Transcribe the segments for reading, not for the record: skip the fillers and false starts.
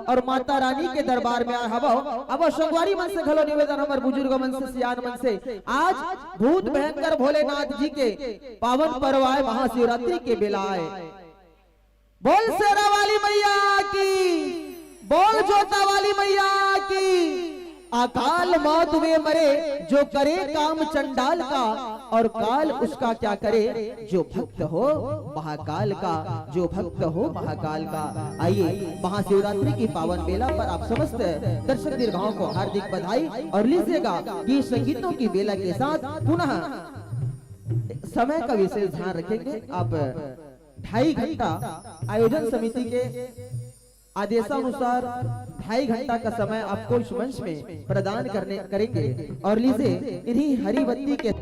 और माता रानी के दरबार में आए हवो। अब संगवारी मन से घलो निवेदन हमर बुजुर्ग मन से सियान मन से आज भूत भयंकर भोलेनाथ जी के पावन पर्व आए महाशिवरात्रि के बेला आए। बोल शेरा वाली मैया की, बोल जोता वाली मैया की। अकाल मौत में मरे जो करे काम चंडाल का, और काल उसका क्या करे जो भक्त हो महाकाल का, जो भक्त हो महाकाल का। आइए महाशिवरात्रि की पावन बेला पर आप समस्त दर्शक दीर्घाओं को हार्दिक बधाई और लीजिएगा गीत संगीतों की बेला के साथ पुनः समय का विशेष ध्यान रखेंगे। आप 2.5 घंटा आयोजन समिति के आदेशानुसार 2.5 घंटा का समय आपको इस मंच में प्रदान करेंगे। और लीजिए इन्हीं हरी बत्ती के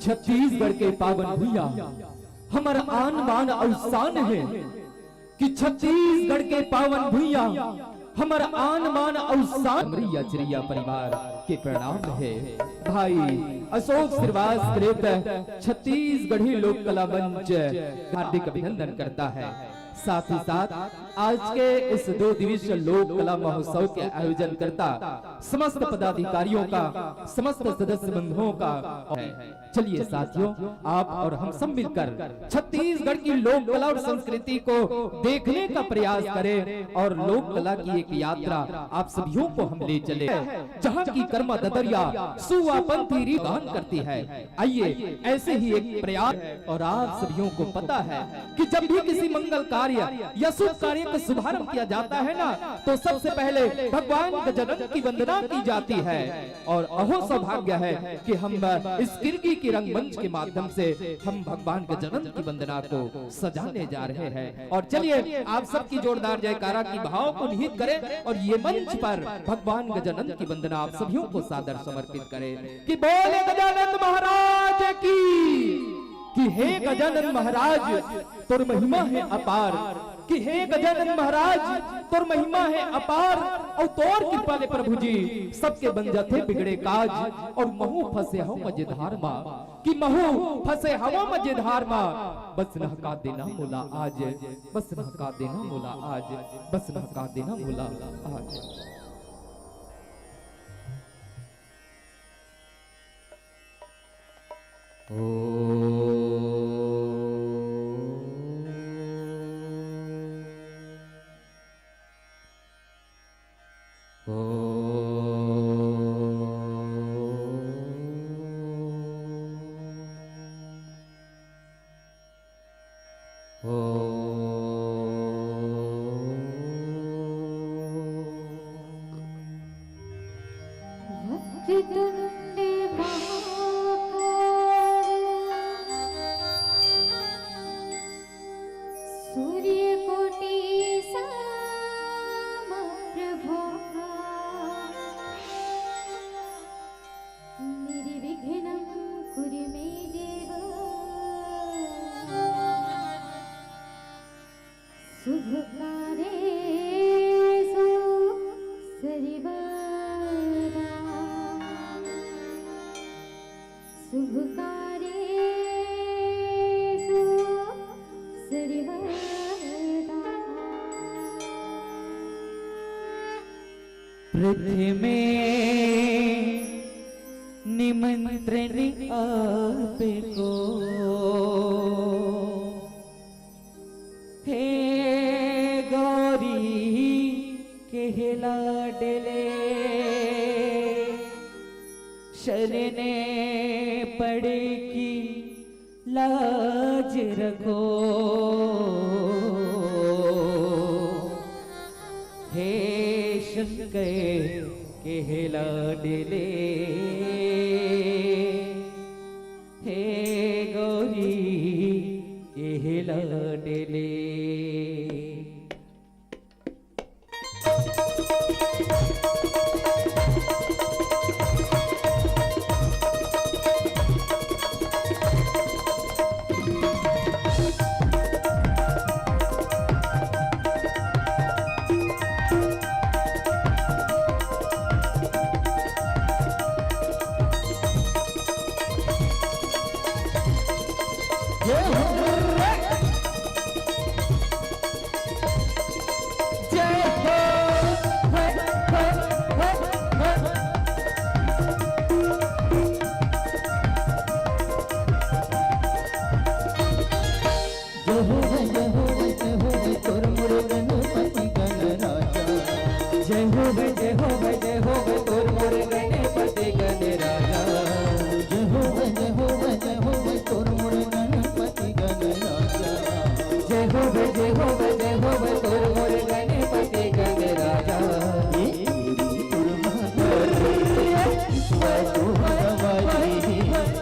छत्तीसगढ़ के पावन भूया हमारा आन बान और शान है कि छत्तीसगढ़ के पावन भूया हमारा आन बान और शान। चिड़िया परिवार के प्रणाम है। भाई अशोक श्रीवास छत्तीसगढ़ी लोक कला मंच हार्दिक अभिनंदन करता है। साथ ही साथ आज के इस 2 दिवसीय लोक कला महोत्सव के आयोजन करता समस्त पदाधिकारियों का, समस्त सदस्य बंधुओं का। चलिए साथियों, आप और हम सब मिलकर छत्तीसगढ़ की लोक कला और संस्कृति को देखने का प्रयास करें और लोक कला की एक यात्रा आप सभी को हम ले चले, जहाँ की कर्मा ददरिया सुवापंथी रीगान करती है। आइए ऐसे ही एक प्रयास। और आप सभी को पता है कि जब भी किसी मंगल कार्य या शुभ कार्य का शुभारंभ किया जाता है ना, तो सबसे पहले भगवान गजानन की वंदना की जाती है। और अहो सौभाग्य है कि हम इस किरकी की रंगमंच के माध्यम से हम भगवान गजानन की वंदना को सजाने जा रहे हैं। और चलिए आप सबकी जोरदार जयकारा की भाव को निहित करें और ये मंच पर भगवान गजानन की वंदना आप सभी को सादर समर्पित करें कि बोले गजानन महाराज कि हे गजानन महाराज तोर महिमा है अपार, कि हे गजानन महाराज तोर महिमा है अपार। और तोर कृपा ले प्रभु जी सबके बन जाते बिगड़े काज। और महू फंसे हो मजेदार माँ, कि महू फंसे हवा मजेदार माँ। बस नहका देना मोला आज, बस नहका देना मोला आज, बस नहका देना मोला आज। ओ वक्रतुण्डे सूर्यकोटि समप्रभा निर्विघ्नं कुरु मे देव शुभकार्येषु सर्वदा शुभकार्येषु सर्वदा पृथ्वी में निमंत्रण आपको हे गौरी कहला डले शरणे पड़े की लाज रखो हे शंकर कहला डले हे गौरी कहला डले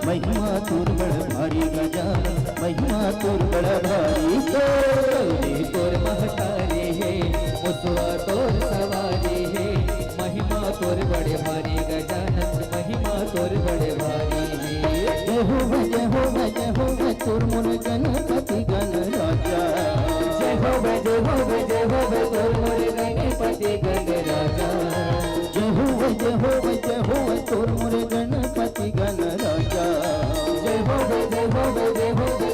महिमा तुर बड़ भारी गजान महिमा तुर बड़ भारी तोर महतारी है मुसवा तोर सवारी है महिमा तोर बड़े भारी गजानन महिमा तोर बड़े भारी है जय हो तुर मुर गणपति गण राजा जय हो तोर मोर गणपति गण राजा जय हो तुर मुर गणपति गण राजा जय हो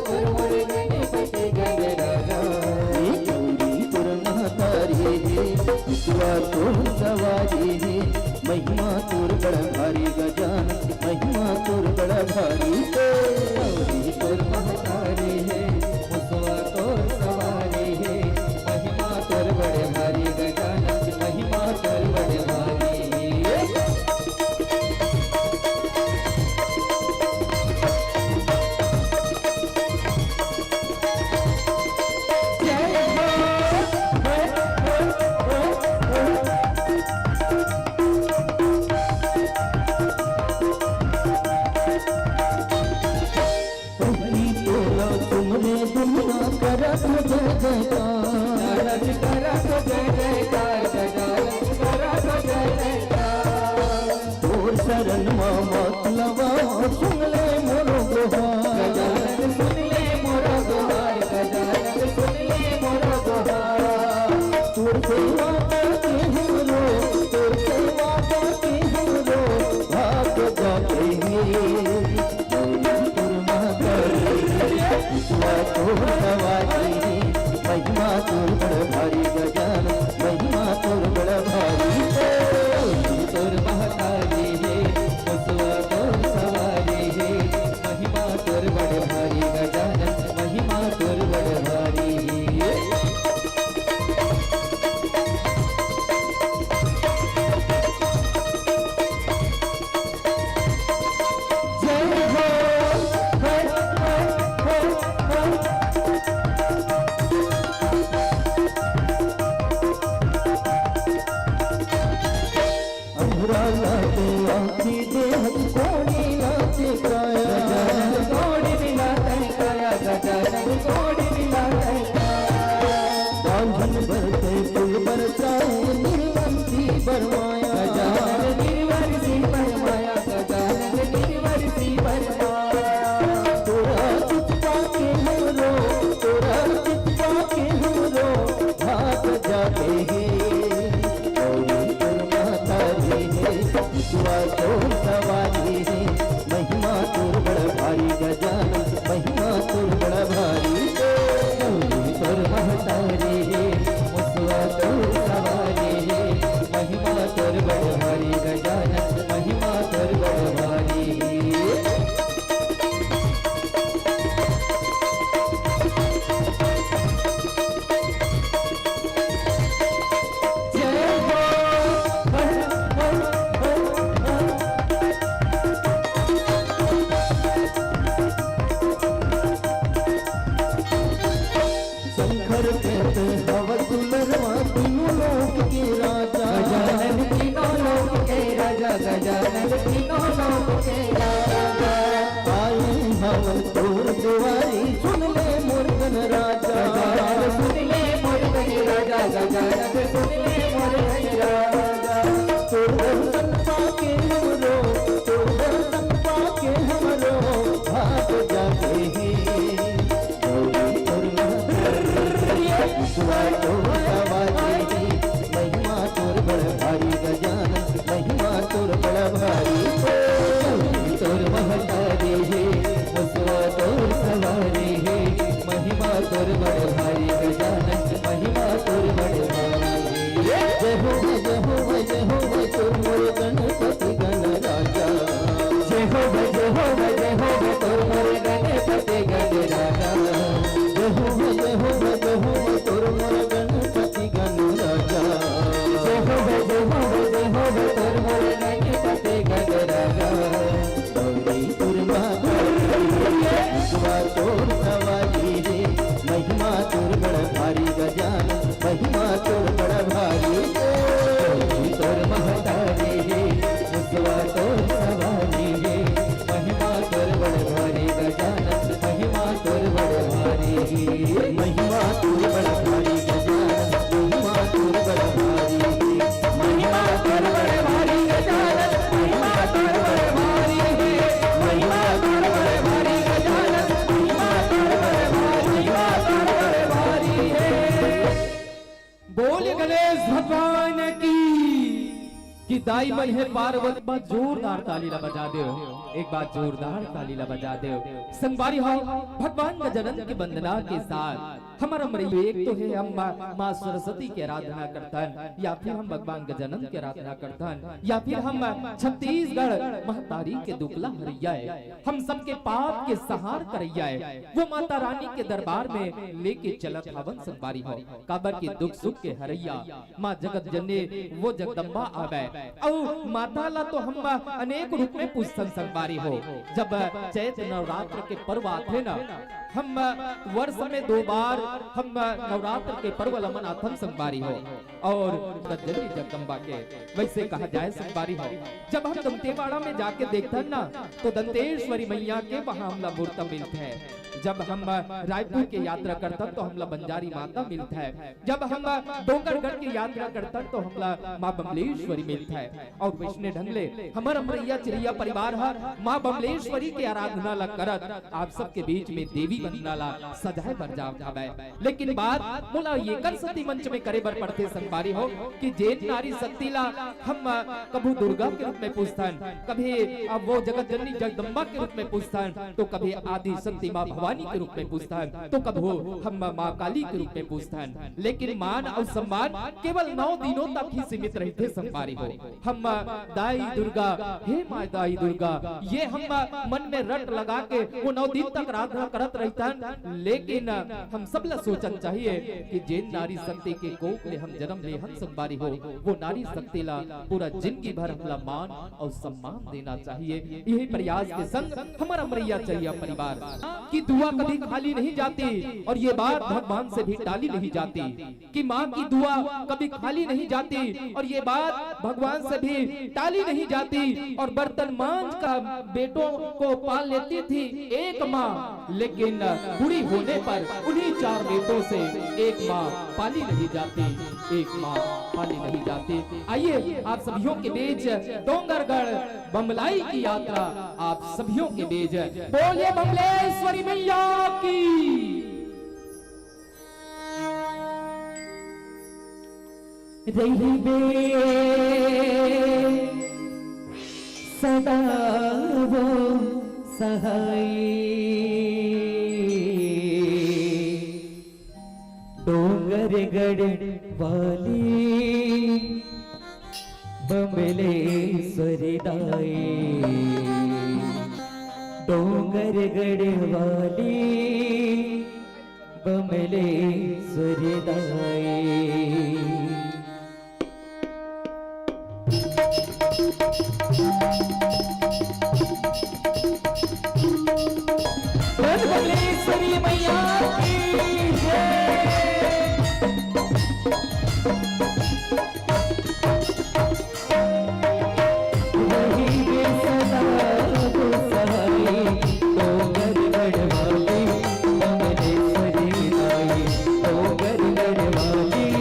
तोर मोर गणपति गण राजा गौरी तुर महतारी है विश्वा तुर सवारी है महिमा तुर बड़ भारी गजान महिमा तुर बड़ भारी गौरी तोर महतारी है मुसवा तोर सवारी है महिमा तोर बड़े भारी गजानन महिमा तोर बड़े भारी तुमने दुनिया करत जय जयकार तोर शरण मतलबा सुन ले मोरो गोहार तोर सेवा करते हमरो भाग जाते महिमा तोर बड़ भारी गजान महिमा तोर बड़ भारी तोर महतारी है मुसवा तोर सवारी है महिमा तोर बड़े भारी गजानन महिमा तोर बड़े भारी है जय हो गोड़ी लागता बांधन बरते फूल बरसाए निर्वंशी बरमाया गजानन निर्वंशी बरमाया गजानन निर्वंशी बरमाया तोरा चित्ता के हमरो तोरा चित्ता के हमरो भाग जाते हैं गौरी माता रे विश्वा तो सवारी है महिमा तोर बड़ भारी गजानन महिमा तोर बड़ भारी गौरी तोर महता रे विश्वा तो सवारी है महिमा तोर बड़ भारी गजानन महिमा तोर बड़ भारी शंकर कहते हवा सुंदरवा तीनों लोक के राजा गजानन तीनों लोक के राजा गजानन तीनों लोक के राजा आए हवन तोर दुआरी सुन ले मुर्गन राजा गजानन सुन ले मुर्गन राजा गजानन सुन ले मुर्गन राजा तोर दर्शन पाके हमरो तोर दर्शन पाके हमरो भाग जाते हैं विश्वा तो सवारी महिमा तोर बड़ भारी गजानन महिमा तोर बड़ भारी तोर महतारी है विश्वा तोर सवारी है महिमा तोर बड़ भारी गजानन महिमा तोर बड़ भारी जय हो जय हो जय हो तोर मोर गणपति गण राजा जय हो जय हो जय हो तोर मोर गणपति गण राजा जय हो जय हो जय हो तोर मोर गणपति गण राजा जय हो जय हो जय हो तोर मोर गणपति गण राजा गौरी तोर माता विश्वा तोर सवारी रे महिमा तोर बड़ भारी गजानन महिमा तोर बड़ भारी गौरी तोर महतारी रे विश्वा तोर सवारी रे महिमा तोर बड़ भारी गजानन महिमा तोर बड़ भारी महिमा तोर बड़ भारी गजानन महिमा तोर बड़ भारी महिमा तोर बड़ भारी गजानन महिमा तोर बड़ भारी महिमा तोर बड़ भारी गजानन महिमा तोर बड़ भारी महिमा तोर बड़ भारी बोल गणेश भगवान की दाई मन है पार्वती बात जोरदार ताली ला बजा दे एक बात जोरदार ताली ला बजा दे संगवारी हो भगवान गजानन की वंदना के साथ हमारा मरी एक तो है हम माँ सरस्वती की आराधना करतन या फिर हम भगवान गजानन की आराधना करतन या फिर हम छत्तीसगढ़ महतारी के दुखला हरिया है हम सबके पाप के सहार करैया है वो माता रानी के दरबार में लेके चलत हवन संगवारी हो काबर के दुख सुख के हरैया माँ जगत जननी वो जगदम्बा आवे और माता ला तो हम अनेक रूप में पूजन संगवारी हो जब चैत्र नवरात्र के पर्व आते ना हम वर्ष में 2 बार हम नवरात्र के पर्व मनाथन संगवारी हो और जननी जगदम्बा के वैसे कहा जाए संगवारी हो जब हम दंतेवाड़ा में जाके देखते हैं ना तो दंतेश्वरी मैया के वहां हमला मूर्त मिलते हैं जब हम रायपुर के यात्रा करता तो हमला बंजारी माता मिलता है जब हम डोंगरगढ़ की यात्रा करता तो हमला माँ बमलेश्वरी मिलता है और वैष्णव ढंगले हमारा मरैया चिड़िया परिवार हर माँ बमलेश्वरी के आराधना ला करत आप सबके बीच में देवी वंदना ला सजाए बर जावे लेकिन बात बोला ये कर सती मंच में करे बर पड़ते संगवारी हो कि जेठ नारी शक्ति ला हम कभी दुर्गा के रूप में पूजतन कभी अब वो जगत जननी जगदम्बा के रूप में पूजतन तो कभी आदि शक्ति माँ भवानी के रूप में पूजता है तो कब हो हम माँ काली के रूप में पूजता है लेकिन मान और सम्मान केवल 9 दिनों तक ही सीमित रहते संगवारी हो हम दाई दुर्गा हे माँ दाई दुर्गा ये हम मन में रट लगा के वो 9 दिन तक आराधना करत रहता है लेकिन हम सब ला सोचना चाहिए कि जिन नारी शक्ति के कोख में हम जन्म ले हम संगवारी हो वो नारी शक्ति ला पूरा जिंदगी भर हमला मान और सम्मान देना चाहिए यही प्रयास के संग हमारा मरैया चाहिए परिवार की दुआ कभी खाली नहीं जाती और ये बात भगवान से भी टाली नहीं जाती कि माँ की दुआ कभी खाली नहीं जाती और ये बात भगवान से भी टाली नहीं जाती। और बर्तन मांझ का बेटों को पाल लेती थी एक माँ, लेकिन बूढ़ी होने पर उन्हीं 4 बेटों से एक माँ पाली नहीं जाती, एक माँ पाली नहीं जाती। आइए आप सभियों के बीच डोंगरगढ़ बमलाई की यात्रा आप सभियों के बीच बोलिए बमलेश्वरी मैया की। रहिबे सदा वो सहाय, डोंगरगढ़ वाली बमलेश्वरी दाई, डोंगरगढ़ वाली बमलेश्वरी दाई। बमलेश्वरी मैया की डोंगरगढ़ वाली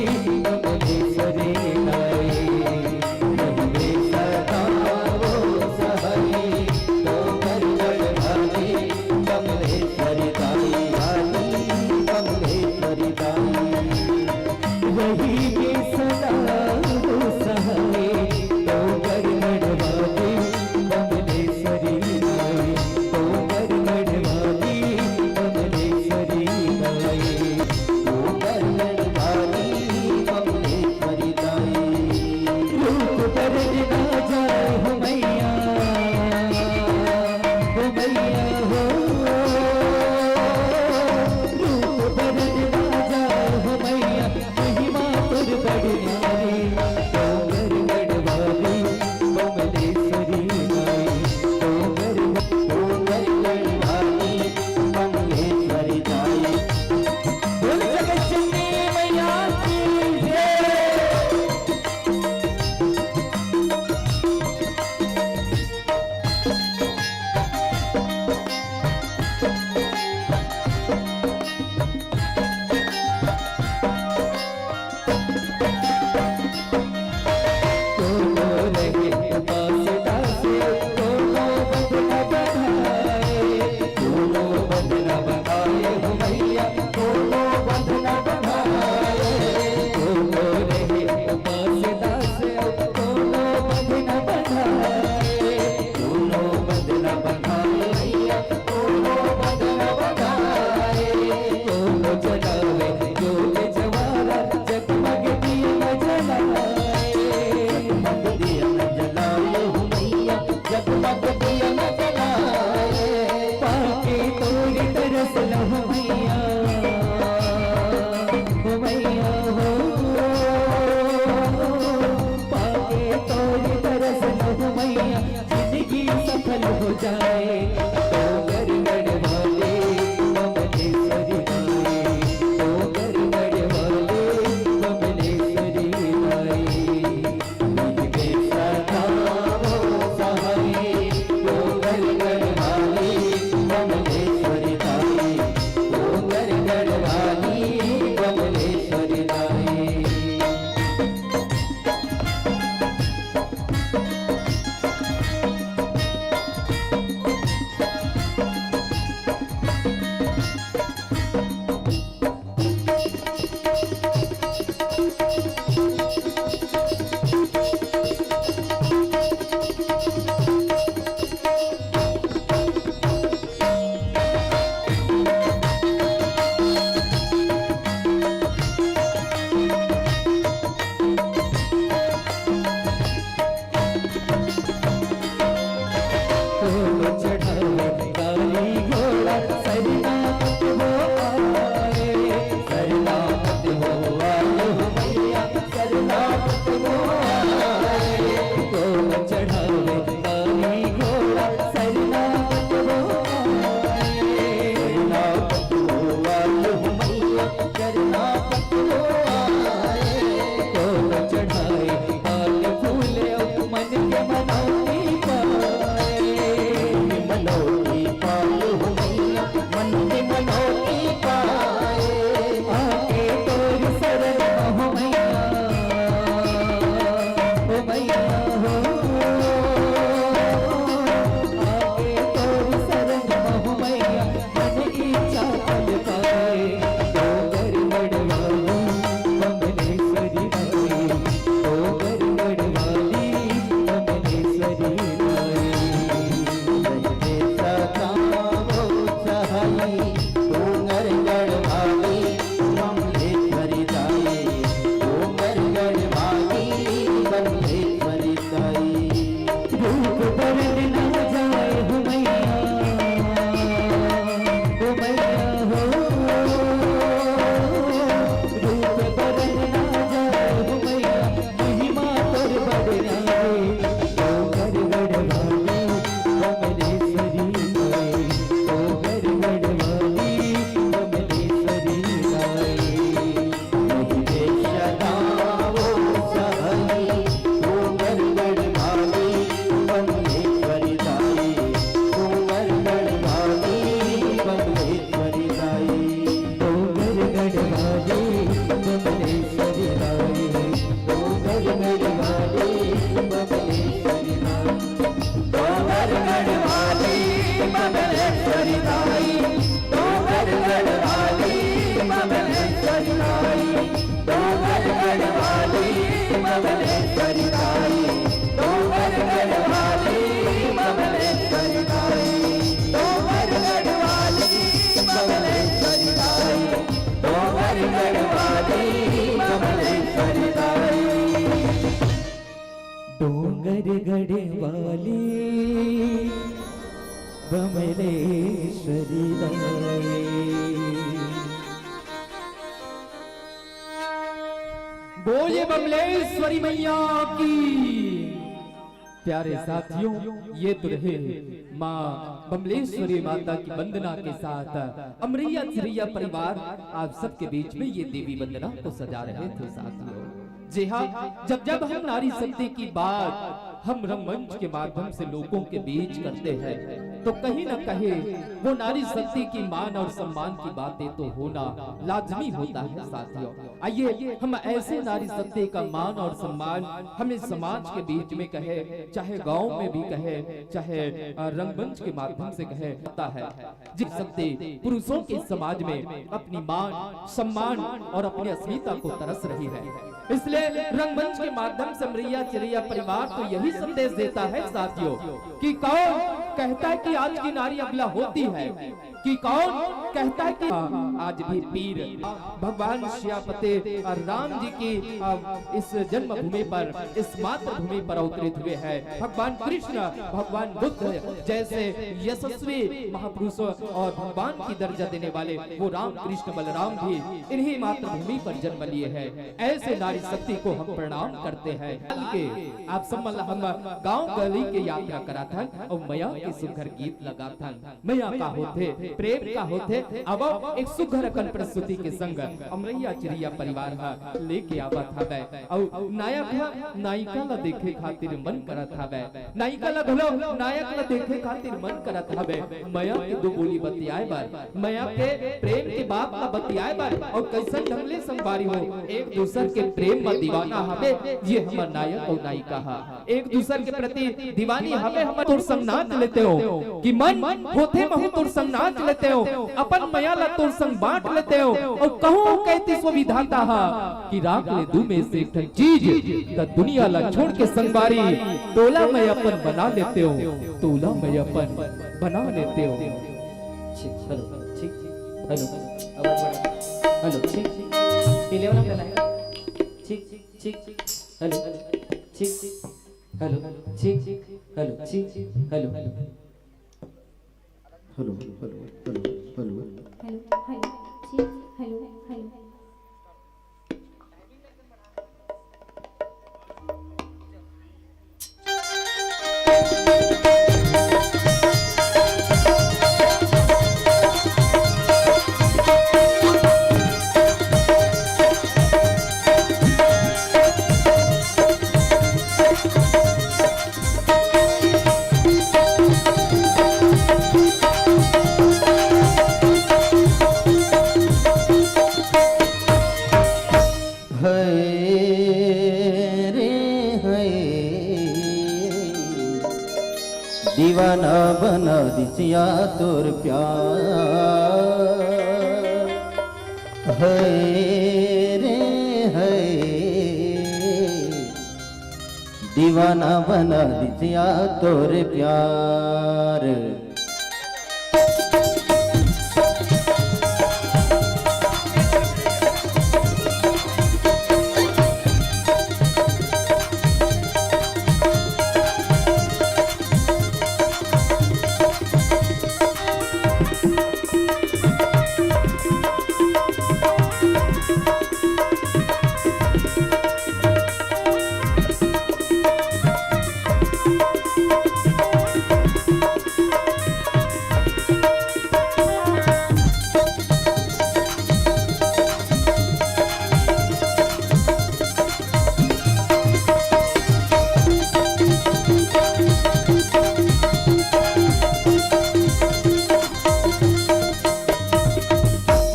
बमलेश्वरी ताई डोंगरगढ़ वाली बमलेश्वरी ताई डोंगरगढ़ वाली बमलेश्वरी ताई डोंगरगढ़ वाली बमलेश्वरी ताई डोंगरगढ़ वाली बमलेश्वरी ताई। बोले बमलेश्वरी मैया की। प्यारे साथियों, ये तो रहे माँ बमलेश्वरी माता की वंदना के साथ अमरैया चिरैया परिवार आप सबके बीच में ये देवी वंदना को सजा रहे थे साथियों। जी हाँ, जब हम नारी शक्ति की बात हम रंगमंच के माध्यम से लोगों के बीच करते हैं तो कहीं न कहीं वो नारी शक्ति की मान और सम्मान की बातें तो होना लाजमी होता है साथियों। आइए हम ऐसे नारी शक्ति का मान और सम्मान हमें समाज के बीच में कहे, चाहे गांव में भी कहे, चाहे रंगमंच के माध्यम से कहे, होता है जिस शक्ति पुरुषों के समाज में अपनी मान सम्मान और अपनी अस्मिता को तरस रही है। इसलिए रंगमंच के माध्यम से अमरैया चिरैया परिवार तो यही संदेश देता है साथियों कि कौन कहता है कि आज की नारी अबला होती है, कि कौन कहता है कि आज भी पीर भगवान श्यापते राम जी की इस जन्मभूमि पर, इस मातृभूमि पर अवतरित हुए हैं। भगवान कृष्ण, भगवान बुद्ध जैसे यशस्वी महापुरुषों और भगवान की दर्जा देने वाले वो राम कृष्ण बलराम भी इन्हीं मातृभूमि पर जन्म लिए हैं। ऐसे नारी शक्ति को हम प्रणाम करते हैं। आप सब हम गांव गली के यात्रा करा था और मैया के सुघर गीत लगा था। मैया का होते प्रेम का होते अब एक सुघर कन प्रस्तुति के संग अमरैया चिरैया परिवार लेके आवा था और नायक नायिका ला देखे खातिर मन करत हवे, नायिका ला घलो नायक ला देखे खातिर मन करत हवे। मैया के दो बोली बतियाए बार, मैया के प्रेम के बात ला बतियाए बार और कैसन ढंगले संवारी हो एक दूसर के प्रेम में दीवाना हवे। ये हमर नायक और नायिका हा एक दूसर के प्रति दीवानी हवे। हम तोर संग नाच लेते हो कि मन होते महु तोर संग नाच लेते हो, अपन मैया ला तोर संग बांट लेते हो और कहूं कहती सो विधाता हा कि राख ले दू में से एक चीज त दुनिया ला छोड़ के संगवारी तोला मैं अपन बना लेते हो, तोला मैं अपन बना लेते हो। हेलो ठीक हेलो आवाज बढ़ा हेलो ठीक पीले वाला पहला ठीक ठीक हेलो ठीक हेलो ठीक हेलो ठीक hello hello hello hello hello hello hello hello ठीक हेलो हेलो दीवाना बना दिया तोर प्यार है रे है दीवाना बना दिया तोर प्यार।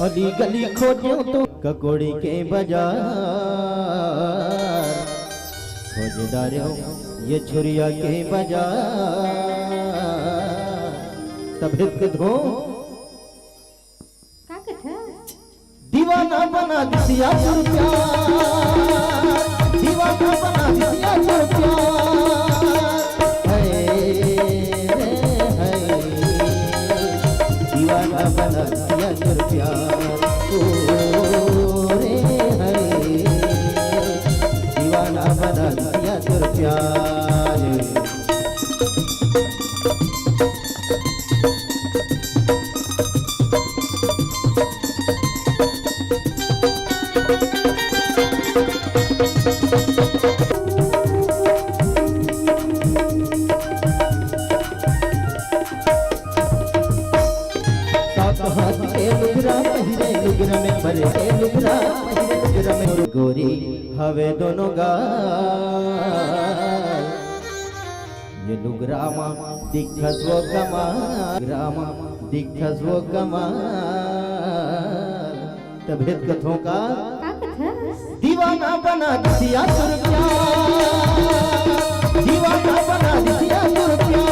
गली गली खोजो तो ककोड़ी के बाजार खोजदारो ये छुरिया के बाजार तभी धो का कथा दीवाना बना दिया तोर प्यार दीवाना दीवाना बना दिया तुर प्यार दीवाना बना दिया तुर प्यार ओ रे है दीवाना बना दिया तुर प्यार गोरी हवे दोनों गाल ये लुगरामा दिखस वो कमाल ग्रामा दिखस वो कमाल तबीयत कथों का दीवाना बना दिया तुर प्यार दीवाना बना दिया तुर प्यार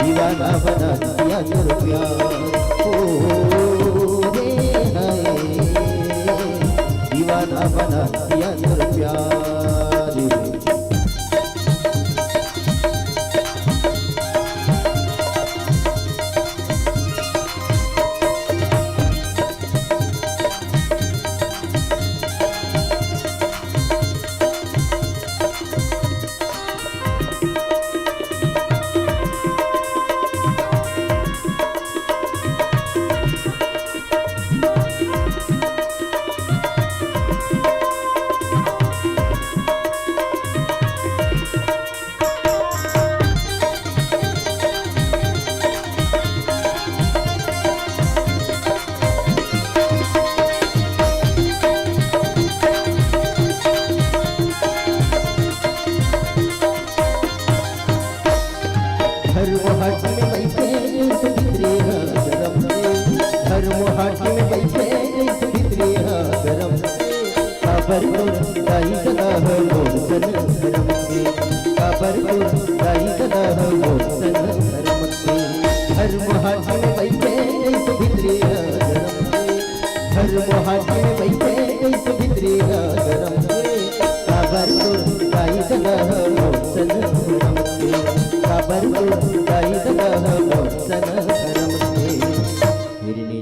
दीवाना बना दिया तुर प्यार दीवाना बना दिया तुर प्यार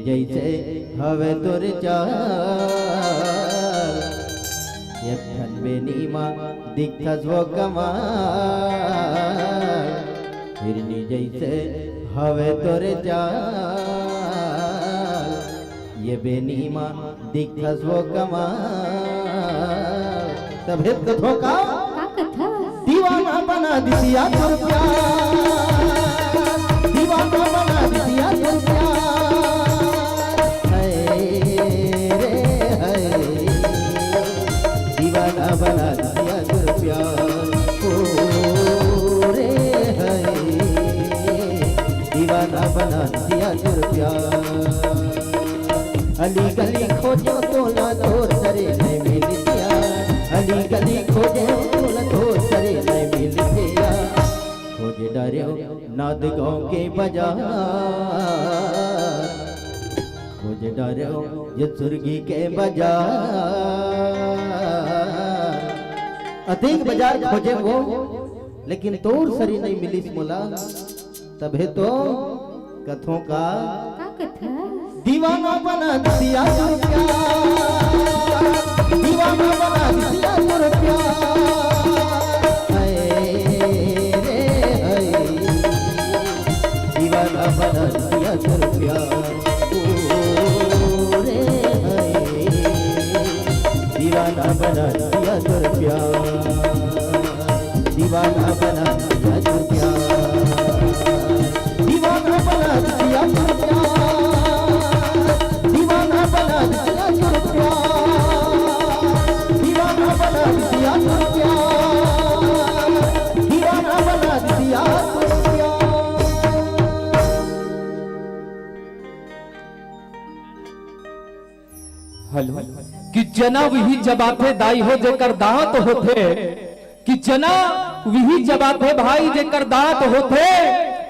जैसे हवे तुर चाल एक ठन बेनीमा दिखस वो कमाल हिरनी जैसे हवे तुर चाल ये बेनीमा दिखस वो कमाल तब हित कथों का दीवाना बना दिया तुर प्यार दीवाना बना दिया तुर प्यार दीवाना बना दिया तुर प्यार ओ रे है दीवाना बना दिया तुर प्यार अली गली खोजो तोला तोर सरे नहीं मिल गया अली गली खोजो तोला तोर सरे नहीं मिल गया खोज डरे नाद गाँव के बाजार खोज डरे ये सुर्गी के बाजार अधिक बाजार खोजे वो लेकिन तोर सरी नहीं मिली मोला तबे तो कथों का दीवाना बना दिया तुर प्यार दीवाना बना दिया तुर प्यार दीवाना बना दिया तुर प्यार दीवाना बना दिया तुर प्यार दीवाना बना दिया तुर प्यार दीवाना बना दिया तुर प्यार दीवाना बना दिया तुर प्यार दीवाना बना दिया तुर प्यार दीवाना बना दिया तुर प्यार। हेलो कि जना वही जबाथे दाई हो जेकर दांत होथे कि जना वही जबाथे भाई जेकर दांत होथे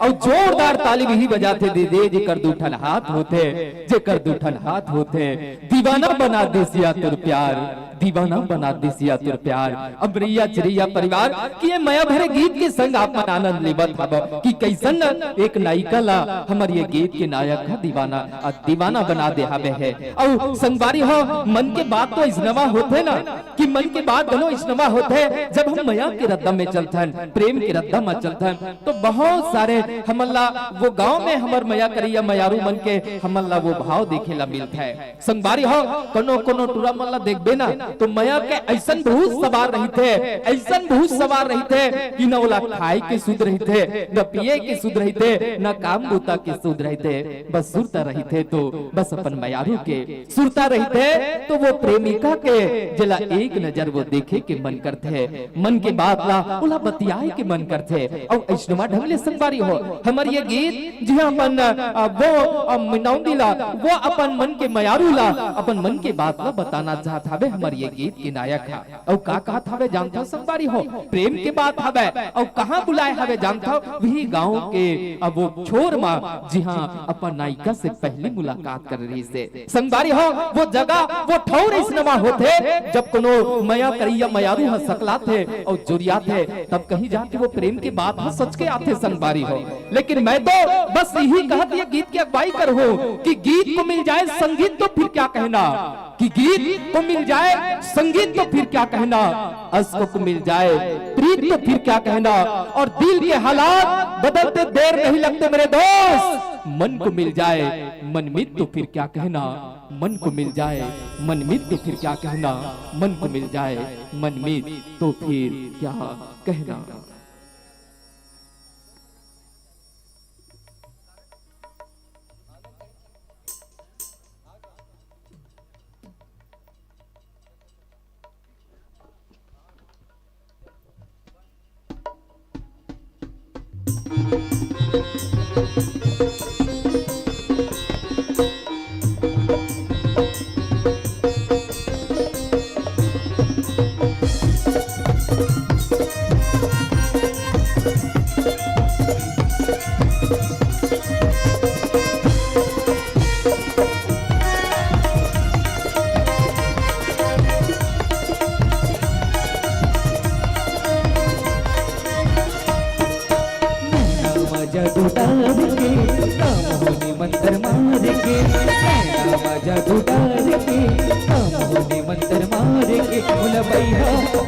और जोरदार ताली भी बजाते दे दे जेकर दूठन हाथ होते, जेकर दूठन हाथ होते। दीवाना बना दे सिया तुर प्यार, दीवाना बना दे सिया तुर प्यार। अमरिया चिरिया परिवार कि ये मया भरे गीत के संग आप मन आनंद लेवत हब कि कैसन एक नायिका ला हमर ये गीत के नायक है दीवाना दीवाना बना दे हवे है। और संगवारी हो मन के बात तो इसनवा होते ना कि मन के बात गनो इसनवा होते जब हम मया के रद्दा में चलथन, प्रेम के रद्दा में चलथन तो बहुत सारे हमला वो गांव में हमर मया करिया मयारू मन के हमला वो भाव देखेला मिलता है। संगवारी हो कोनो कोनो टूरा मल्ला देखबे ना तो मया के ऐसन भूत सवार रही थे, ऐसन भूत सवार रही थे कि न ओला खाए के सुध रही थे, न पिए के सुध रही थे, न काम बूता के सुध रही थे। बस सुरता रही थे तो बस अपन मयारू के सुरता रही थे तो वो प्रेमिका के जला एक नजर वो देखे के मन करते, मन के बात ला ओला बतियाए के मन करते। और ऐसनवा ढंग ले संगवारी हो हमर ये गीत जी अपन वो मिनौंदी ला वो अपन मन के मयारू ला अपन मन के बात ला बताना चाहत हवे। हमर ये गीत के नायक है और का कहत हवे जानता संगवारी हो प्रेम के बात हवे और कहां बुलाए हवे जानता वही गांव के अब वो छोर मां जी हां अपन नायिका से पहली मुलाकात कर रही से। संगवारी हो वो जगह वो ठौर इसनवा होते जब कोनो मया करिया मयारू ह सकला थे और जुरिया थे तब कहीं जाके वो प्रेम की बात ह सच के आते संगवारी हो। लेकिन मैं तो बस यही कहत ये गीत की अगुवाई कर हो कि गीत को मिल जाए संगीत तो फिर क्या कहना, कि गीत को मिल जाए संगीत तो फिर क्या कहना, अश्क को मिल जाए प्रीत तो फिर क्या कहना। और दिल के हालात बदलते देर नहीं लगते मेरे दोस्त, मन को मिल जाए मनमीत तो फिर क्या कहना, मन को मिल जाए मनमीत तो फिर क्या कहना, मन को मिल जाए मनमीत तो फिर क्या कहना।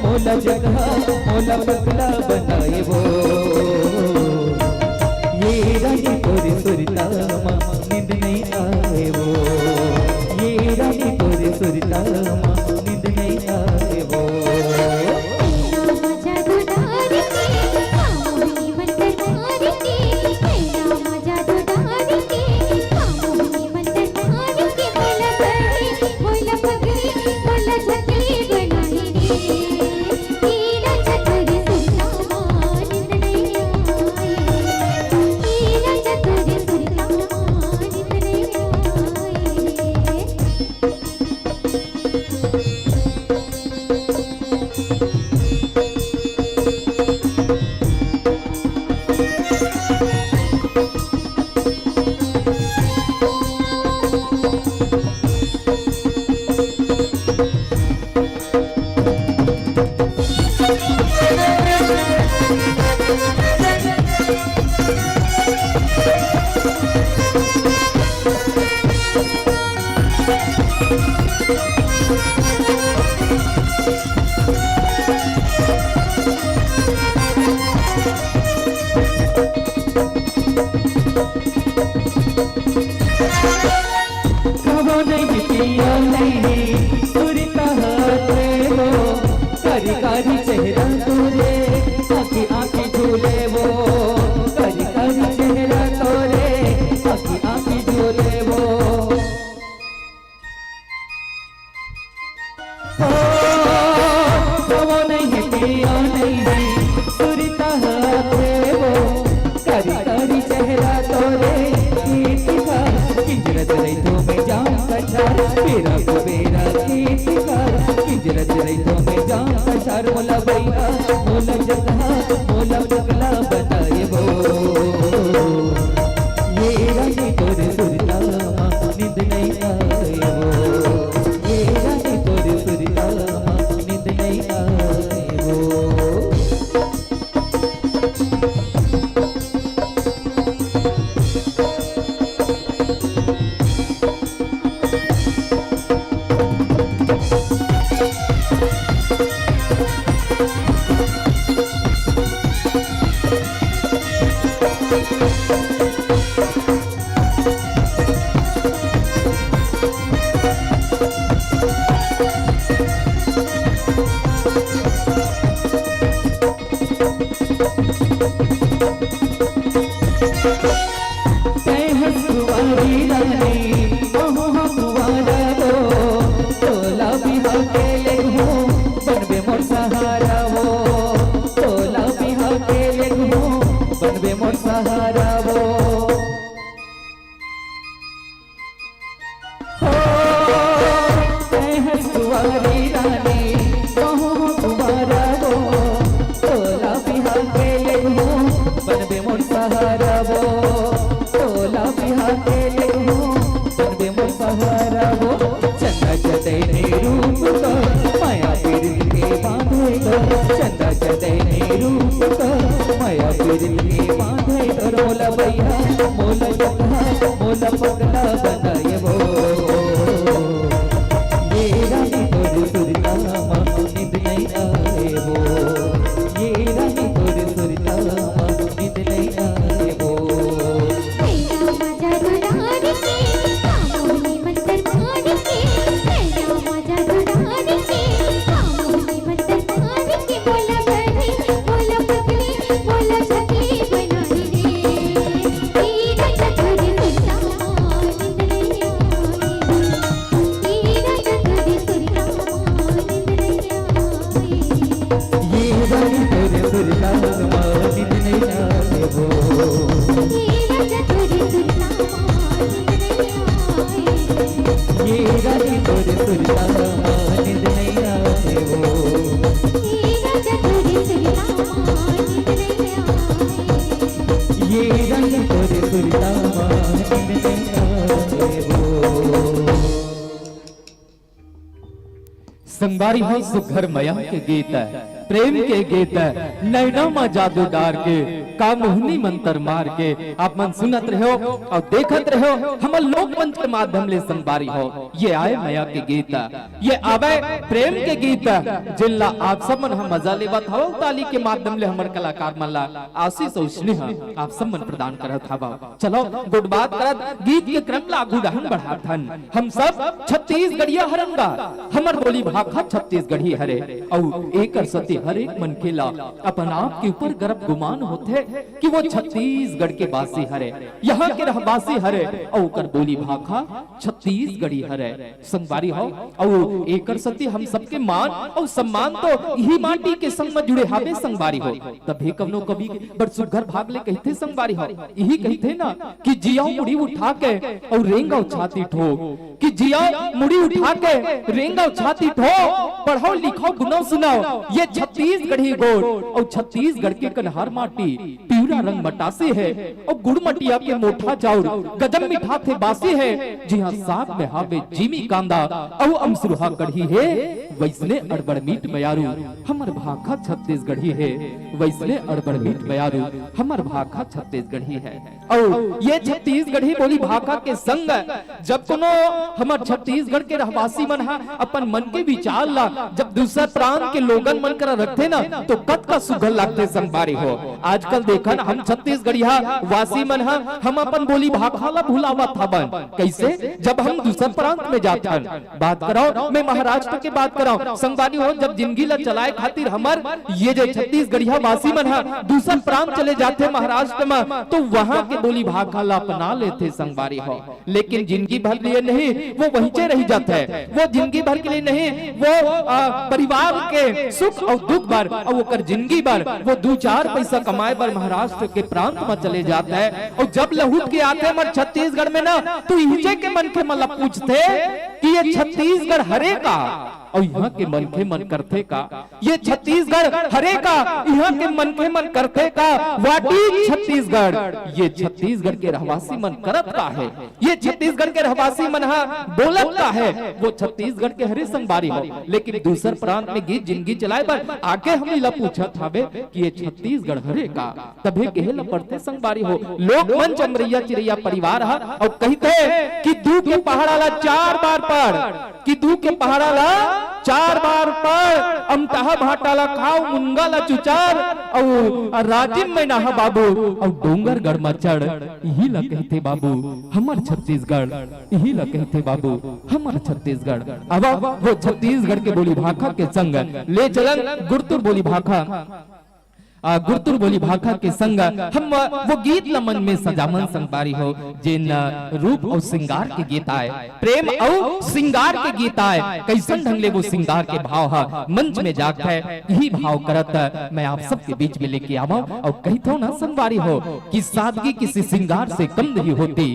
मोला जगह मोला बगला बताए वो कुंवारी रानी महुआ कुंवारा हो तोला बिहा के ले हो बनबे मोर सहारा हो तोला बिहा के ले हो बनबे मोर सहारा हो कुंवारी रानी महुआ कुंवारा हो तोला बिहा के ले हो बनबे मोर सहारा हो तोला बिहा के ले हो बनबे मोर सहारा हो चंदा चतैने रूप का माया पीर के बांधे कर चंदा चतैने रूप का माया पीर के बांधे कर मोला भैया मोला जगहा मोला पगला बनाए वो ये रानी तोर सुरता मानो निंद नहीं आए हो ये रानी तोर सुरता मानो निंद नहीं आए हो तेरा मजा दुलार के कामोनी मंतर मार के तेरा मजा दुलार के कामोनी मंतर मार के बोला बड़ी बोला पगली बोला सखी बनाई रे तेरा चतुर सुरता निंद नहीं आई तेरा चतुर सुरता निंद नहीं आई ये रानी तोर सुरता मानो निंद नहीं आए हो ये रानी तोर सुरता निंद नहीं आए हो ये रानी तोर सुरता निंद नहीं आए हो संगारी हो सुघर मया के गीत प्रेम के गीत नैना मा जादू डार के कामोहनी मंत्र मार के आप मन सुनत रहो और देखत रहो हमर लोक मंच के माध्यम ले संबारी हो ये आए मया के गीत ये आवे प्रेम के गीत जिनला आप सब मन हम मजा लेवत हो ताली के माध्यम ले हमर कलाकार मन ला आशीष और स्नेह आप सब मन प्रदान करत हवा चलो गुड बात करत गीत के क्रम ला आगू रहन बढ़ाथन हम सब छत्तीसगढ़िया हरंगा हमर बोली भाखा छत्तीसगढ़ी हरे और एकर सती हर एक मन के ला अपन आप के ऊपर गर्व गुमान होते कि वो छत्तीसगढ़ के वासी हरे यहाँ के रहवासी हरे और ओकर बोली भाखा छत्तीसगढ़ी हरे संगवारी हो और एकर सती हम सबके मान और सम्मान तो यही माटी के संग में जुड़े हावे संगवारी हो तभी कवनो कभी बड़ सुघर भाग ले कहते संगवारी हो यही कहते ना कि जियाओ मुड़ी उठा के और रेंगाओ छाती ठोक कि जियाओ मुड़ी उठा के रेंगाओ छाती ठोक पढ़ो लिखो गुनो सुनाओ ये छत्तीसगढ़ी गोड़ और छत्तीसगढ़ के कन्हार माटी पीला रंग मटासे है और गुड़ मटिया के मोठा चाउर गजब मीठा थे बासी है जी हाँ साग में हावे जीमी कांदा और अमसुरहा कढ़ी है वैसने अड़बड़ मीट मयारू हमर भाखा छत्तीसगढ़ी है वैसने अड़बड़ मीट मयारू हमर भाखा छत्तीसगढ़ी है और ये छत्तीसगढ़ी बोली भाखा के संग जब कोनो हमर छत्तीसगढ़ के रहवासी मन हा अपन मन के विचार ला जब दूसरा प्रांत के लोगन मन कर रखते ना तो कत का सुघल लागते संगवारी हो आजकल देखन हम छत्तीसगढ़िया वासी मन हा हम अपन बोली भाखा ला भुलावत हवन कैसे जब हम दूसरा प्रांत में जाथन बात कराओ मैं महाराष्ट्र के बात कराओ संगवारी हो जब जिंदगी ला चलाए खातिर हमर ये जो छत्तीसगढ़िया वासी मन हा दूसरा प्रांत चले जाते महाराष्ट्र में तो वहां के बोली भाखा ला अपना लेते संगवारी हो लेकिन जिंदगी भर लिए नहीं वो वहीं रह जाते है वो जिंदगी भर के लिए नहीं वो परिवार के सुख और दुख भर और वो कर जिंदगी भर वो 2-4 पैसा कमाए बर महाराष्ट्र के प्रांत में चले जाते हैं और जब लहुट के आते हैं छत्तीसगढ़ में ना तो इजे के मन के मतलब पूछते कि ये छत्तीसगढ़ हरे का और यहाँ के मन के मन करते का ये छत्तीसगढ़ हरे का यहाँ के मन के मन करते का वाटी छत्तीसगढ़ ये छत्तीसगढ़ के रहवासी मन करत का है ये छत्तीसगढ़ के रहवासी मन हा बोलत का है वो छत्तीसगढ़ के हरे संगवारी हो लेकिन दूसर प्रांत में गीत जिंदगी चलाए पर आगे हम ला पूछत हवे कि ये छत्तीसगढ़ हरे का तभी कहे ला पढ़ते संगवारी हो लोग मन चमरैया चिरैया परिवार हा और कहते कि दू के पहाड़ा ला 4 बार पढ़ कि दू के पहाड़ा ला 4 बार पढ़ अमतहा भाटाला खाओ मुंगा ला चुचार और राजिम में नहा बाबू और डोंगर गढ़ में चढ़ यही ला कहते बाबू हमर छत्तीसगढ़ यही ला कहते बाबू हमर छत्तीसगढ़ अब वो छत्तीसगढ़ के बोली भाखा के संग ले चलन गुड़तुर बोली भाखा गुरतुर बोली भाखा के संग हम वो गीत मन में सजामन संपारी हो जिन रूप और श्रृंगार के गीत आए, प्रेम और श्रृंगार के गीत आए, कैसन ढंग ले वो श्रृंगार के भाव है मंच में जाग है, यही भाव करत मैं आप सबके बीच में लेके आवा और कही तो ना संवारी हो कि सादगी किसी श्रृंगार से कम नहीं होती,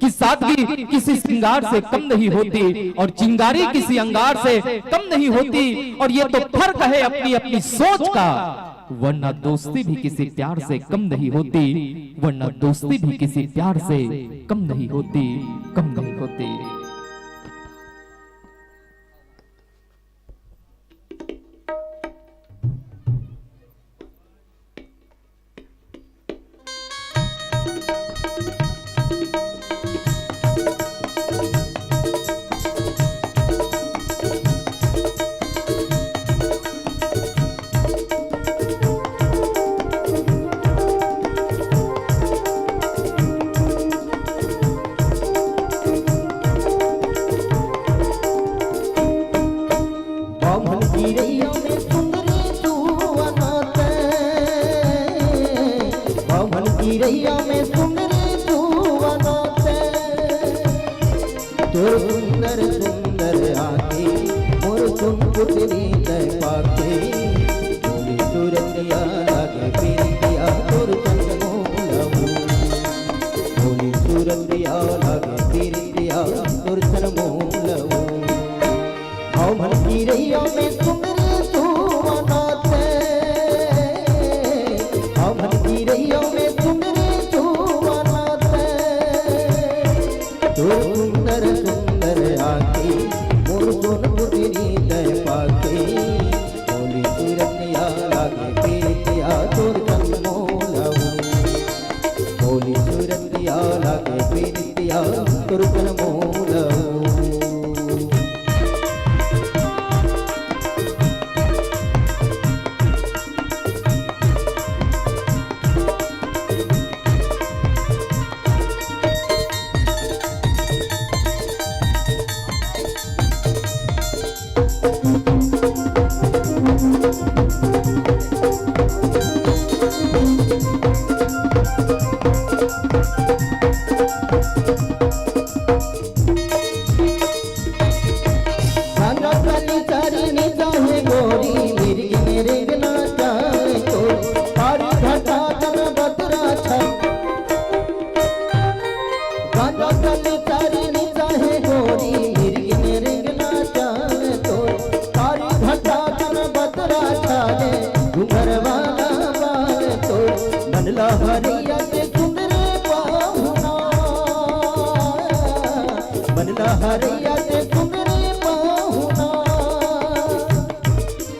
कि सादगी किसी श्रृंगार से कम नहीं होती और चिंगारी किसी अंगार से कम नहीं होती, और ये तो फर्क है अपनी अपनी सोच का, वरना दोस्ती भी किसी प्यार से कम नहीं होती, वरना दोस्ती भी किसी प्यार से कम नहीं होती, कम नहीं होती। सुंदर सुंदर आके मोर सुन पुतली पाके बोली सुरतिया लागे पीरिया तोर चंदमोलऊ, बोली सुरतिया लागे पीरिया तोर चंदमोलऊ। आओ मन की रैया में सुंदर तू अनाते, आओ मन की रैया में सुंदर तू अनाते, तोर सुंदर सुंदर आके मोर सोन पुतरी तय पाके बोली सुरतिया लागे पीरिया तोर चंदमोलऊ, बोली सुरतिया लागे पीरिया तोर चंदमोलऊ। हरिया के सुंदर पाहुना, बनला हरिया के सुंदर पाहुना,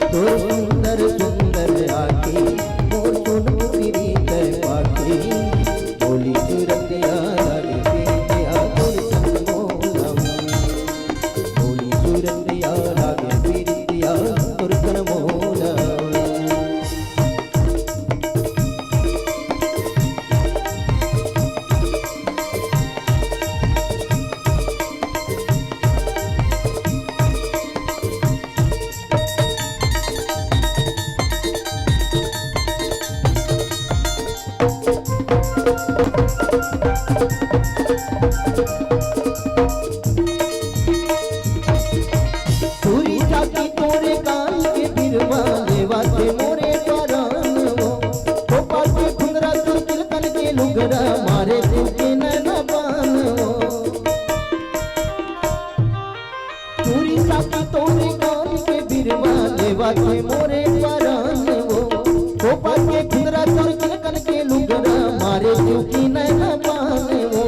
तो सुंदर सुंदर आके मोर सोन पुतरी तय पाके बोली सुरतिया लागे पीरिया तोर चंदमोलऊ, बोली सुरतिया लागे पीरिया तोर चंदमोलऊ। पूरी जाति तोरे कान के बिरवा लेवा के मोरे परान वो, गोपा के खुंदरा तुर तिलकन के लुगरा मारे दिल के नैनबान वो। पूरी जाति तोरे कान के बिरवा लेवा के मोरे परान वो, गोपा के खुंदरा तुर तिलकन के लुगरा मारे दिल की नैनबान वो।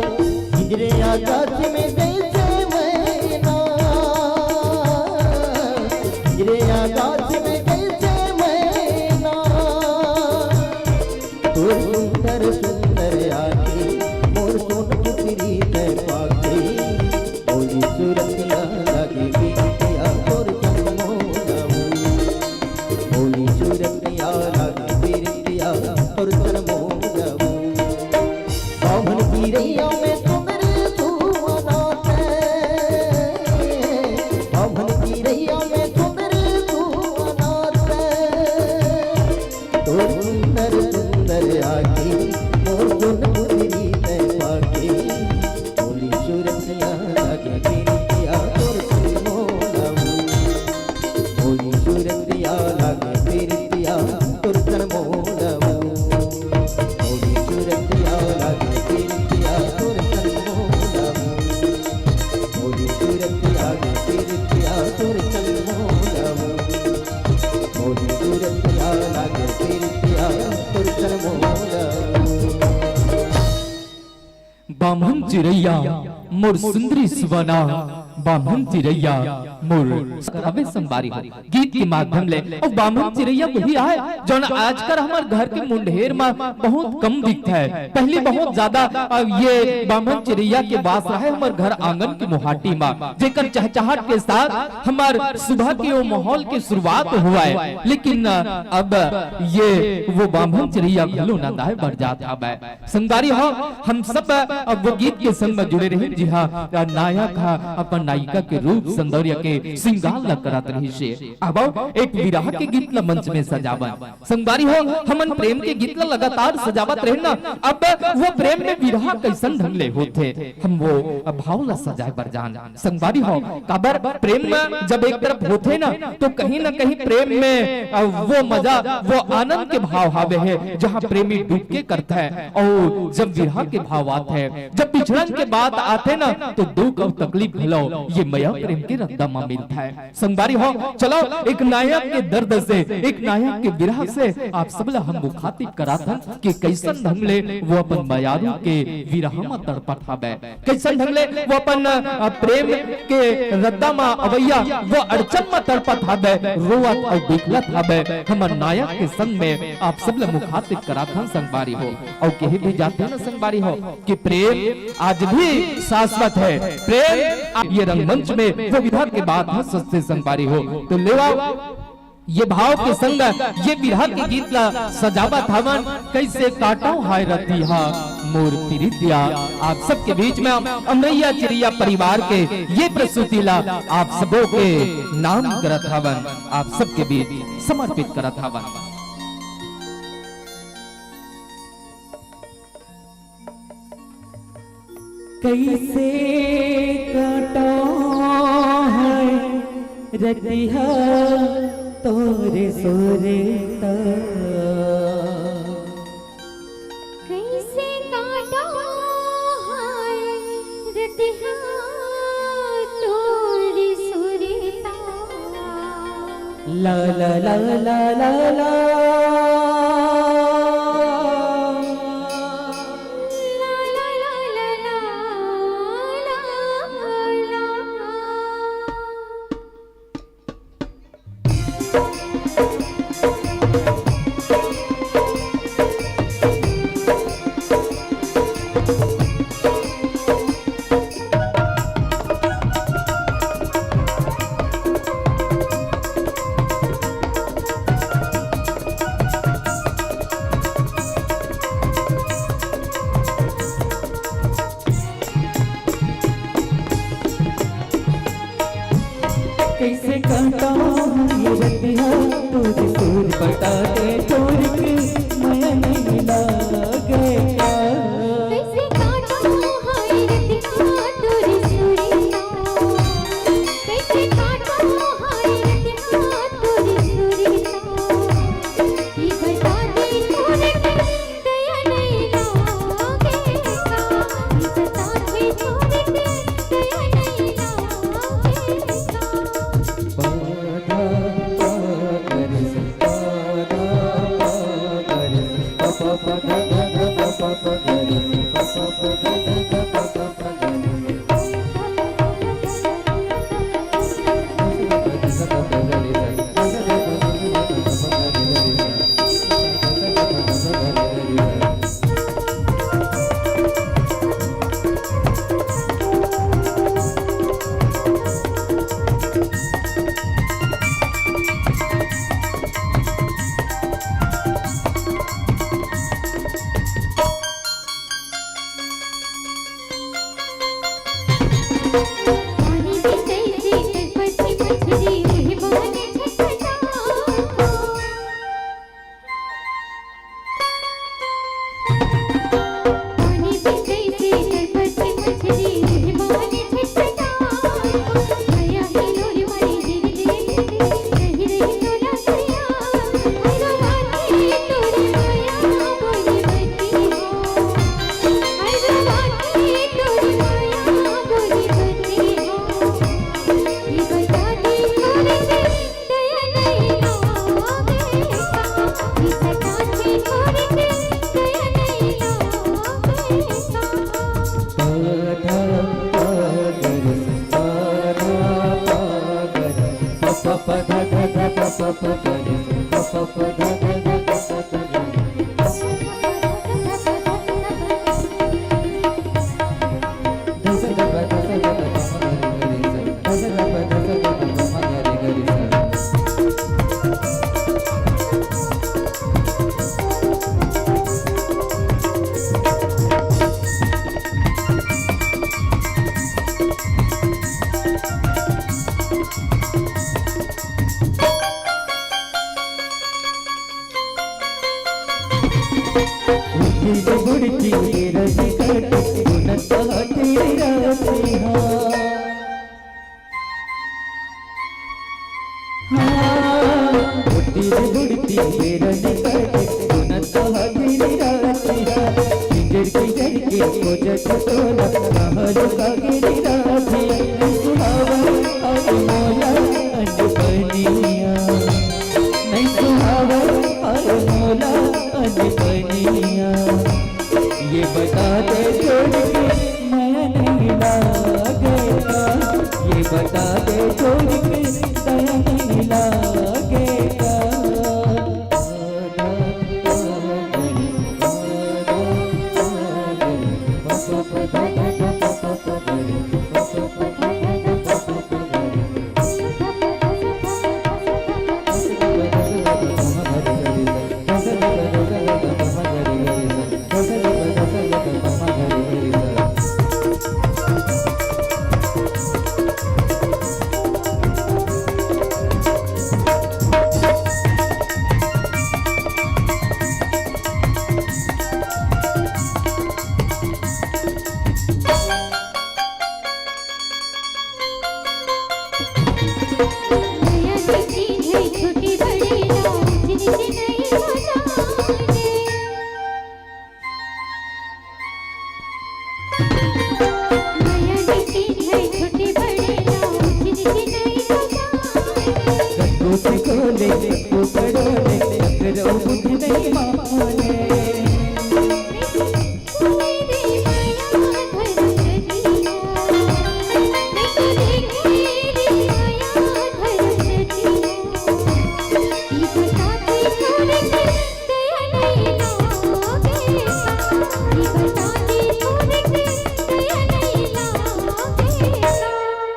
हिजरे आकाश में जैसे मैना, हिजरे आकाश में जैसे मैना, तो सुंदर सुंदर आके मोर सोन पुतरी तय पाके बोली सुरतिया लागे पीरिया तोर चंदमोलऊ, बोली सुरतिया लागे पीरिया तोर चंदमोलऊ। बाभन की रैया में सुंदर तू अनाते, चिड़ैया मोर सुंदरी सुवना बामन चिड़ैया मोर करावे संबारी हो गीत के माध्यम ले और बामन चिड़ैया वही आए जौन आजकल हमार घर के मुंडेर में बहुत कम दिखता है। पहले बहुत ज्यादा ये बामन चिड़ैया के वास रहे हमार घर आंगन की मुहाटी में, जेकर चहचहाट के साथ हमार सुबह के वो माहौल की शुरुआत हुआ है। लेकिन अब ये वो बामन चिड़ैया घलो ना दाए बढ़ जात हवे संगारी हो। हम सब अब वो गीत के संग में जुड़े रहे। जी हाँ, नायक अपन नायिका के रूप सौंदर्य के श्रृंगार ल करत रही से अब एक विरह के गीत ला मंच में सजावन संगवारी हो। हमन प्रेम के गीत ला लगातार सजावत रहे ना। अब वो प्रेम में विरह कैसन ढंग ले होथे हम वो भाव ला सजाए बर जान संगवारी हो। काबर प्रेम में जब एक तरफ होथे ना तो कहीं ना कहीं प्रेम में वो मजा वो आनंद के भाव हावे है जहाँ प्रेमी डूब के करता है। और जब विरह के भाव आते हैं, जब बिछड़न के बात आते ना तो दुख और तकलीफ भलो ये मया प्रेम के रद्दा में मिलता है संगवारी हो। चलो एक नायक के दर्द से, एक नायक के विरह से आप सब ला हम मुखातिब कराता कि कैसन ढंग ले वो अपन मयारू के विरह में तड़पत हवे, कैसन ढंग ले वो अपन प्रेम के रद्दा में अवैया वो अड़चन में तड़पत हवे, रोवत और बिखलत हवे। हमर नायक के संग में आप सब ला मुखातिब कराता संगवारी हो। और कहे भी जाते हैं ना संगवारी हो कि प्रेम आज भी शाश्वत है। प्रेम ये रंगमंच में वो विधा के बाद सस्ते संगवारी हो तो लेवा ये भाव के संग ये विरह के गीत ला सजावा थावन कैसे काटाऊ हाय रती हा मोर प्रीतिया। आप सबके बीच में अमरैया चिड़ैया परिवार के ये प्रस्तुति ला आप सबों के नाम करत हवन, आप सबके बीच समर्पित करत हवन। कैसे काटा है रतिहा तोरे सोरे कैसे काटा है रतिहा तोरी सुरता ला ला ला ला ला ला कैसे काटा ये रतिया तुझे सूर बता दे छोड़ के मैं नहीं लागे कैसे काटा है रतिहा तोरी सुरता कैसे काटा है रतिहा तोरी सुरता ये बता दे छोड़ के दया नहीं लागेगा ये बता दे छोड़ के दया नहीं लागेगा। बुड़की रस कट गुनत तेरी रातिहा बुड़ती रस कट गुनत तेरी रातिहा किंजर के कोजट तोला महल का गिरी रातिहा सुहावा और मोला अनपनिया नहीं सुहावा और मोला अनपनिया ये बता दे छोड़ के मैं नहीं लागेगा ये बता दे छोड़ के दया नहीं लागेगा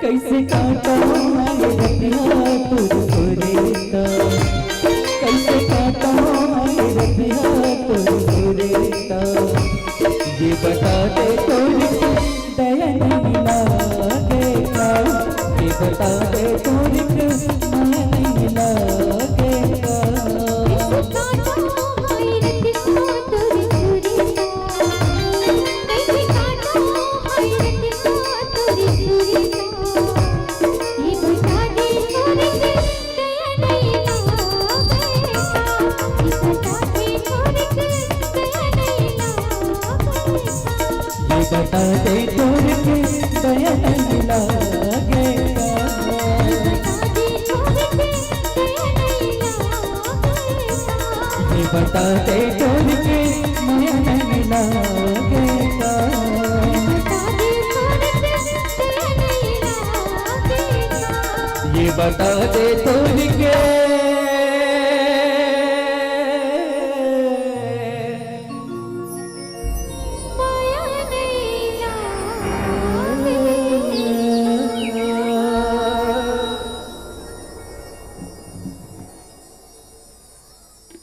कैसे काटा मैं रतिया तुझको कैसे काटा मैं रतिया तुझको ये बता दे तोड़ के दया नहीं लागेगा ये बता दे तोड़ के दया नहीं लागेगा बता दे तोड़ के दया नहीं लागेगा ये बता दे तोड़ के दया नहीं लागेगा ये बता दे तोड़ के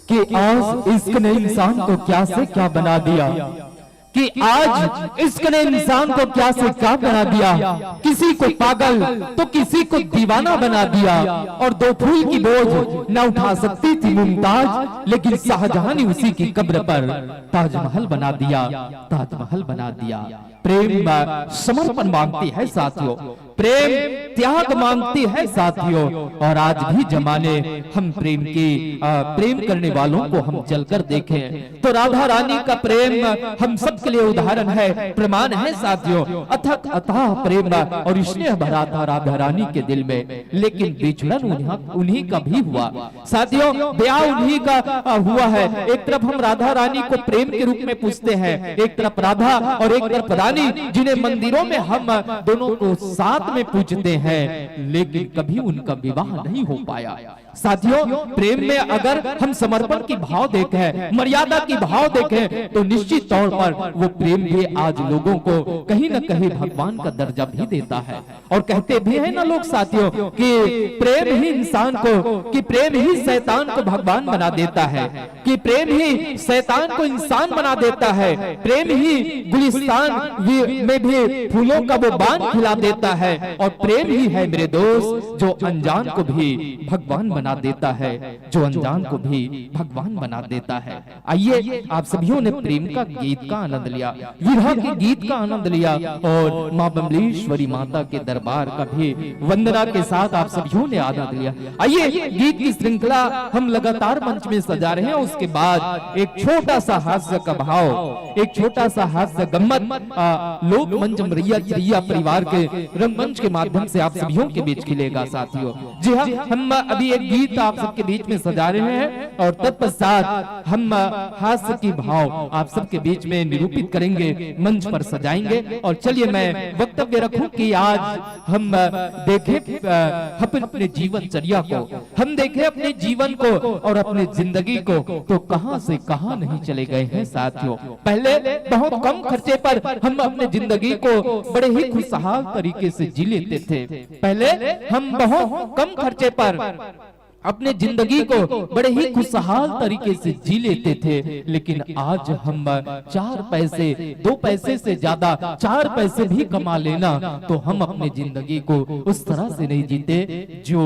कि आज इश्क ने इंसान को क्या से क्या बना दिया कि आज इश्क ने इंसान को क्या से क्या बना दिया किसी को पागल तो किसी को दीवाना बना दिया और दो फूल की बोझ न उठा सकती थी मुमताज लेकिन शाहजहां ने उसी की कब्र पर ताजमहल बना दिया ताजमहल बना दिया प्रेम समर्पण मांगती है साथियों प्रेम त्याग मांगती है साथियों। और आज भी जमाने हम प्रेम करने वालों को हम चलकर देखें तो राधा रानी का प्रेम हम सबके लिए उदाहरण है, प्रमाण है साथियों। अथक अथाह प्रेम और स्नेह भरा था राधा रानी के दिल में, लेकिन बिछड़न उन्हीं का भी हुआ साथियों, ब्याह उन्हीं का हुआ है। एक तरफ हम राधा रानी को प्रेम के रूप में पूछते हैं, एक तरफ राधा और एक तरफ रानी, जिन्हें मंदिरों में हम दोनों को साथ में पूजते हैं, लेकिन कभी उनका विवाह नहीं हो पाया साथियों। प्रेम में अगर हम समर्पण की भाव देखें, मर्यादा की भाव देखें, तो निश्चित तौर पर वो प्रेम भी आज लोगों को कहीं न कहीं भगवान का दर्जा भी देता है। और कहते भी है ना लोग साथियों कि प्रेम ही इंसान को, कि प्रेम ही शैतान को भगवान बना देता है, कि प्रेम ही शैतान को इंसान बना देता है, प्रेम ही गुलिस्तान में भी फूलों का वो बान खिला देता है, और प्रेम ही है मेरे दोस्त जो अनजान को भी भगवान बना देता है, जो अनजान को भी भगवान बना देता है। आइए आप सभियों ने प्रेम का गीत का आनंद लिया, विरह के गीत का आनंद लिया, और मां बमलेश्वरी माता के दरबार का भी वंदना के साथ आप सभियों ने आनंद लिया। आइए गीत की श्रृंखला हम लगातार मंच में सजा रहे हैं, उसके बाद एक छोटा सा हास्य का भाव, एक छोटा सा हास्य गम्मत लोक मंच अमरैया परिवार के रंगमंच के माध्यम से आप सभियों के बीच खिलेगा साथियों। जी हाँ, हम अभी एक गीत आप सबके बीच में सजा रहे हैं, और तत्पश्चात हम हास्य की भाव आप सबके बीच में निरूपित करेंगे, मंच पर सजाएंगे। और चलिए मैं वक्तव्य रखूं कि आज हम देखें अपने जीवनचर्या को, हम देखें अपने जीवन को और अपने जिंदगी को, तो कहां से कहां नहीं चले गए हैं साथियों। पहले बहुत कम खर्चे पर हम अपने जिंदगी को बड़े ही खुशहाल तरीके से जी लेते थे। पहले हम बहुत कम खर्चे पर अपने जिंदगी को बड़े ही खुशहाल तरीके से जी लेते थे, लेकिन आज हम 4 पैसे 2 पैसे से ज्यादा 4 पैसे भी कमा लेना तो हम अपने जिंदगी को उस तरह से नहीं जीते जो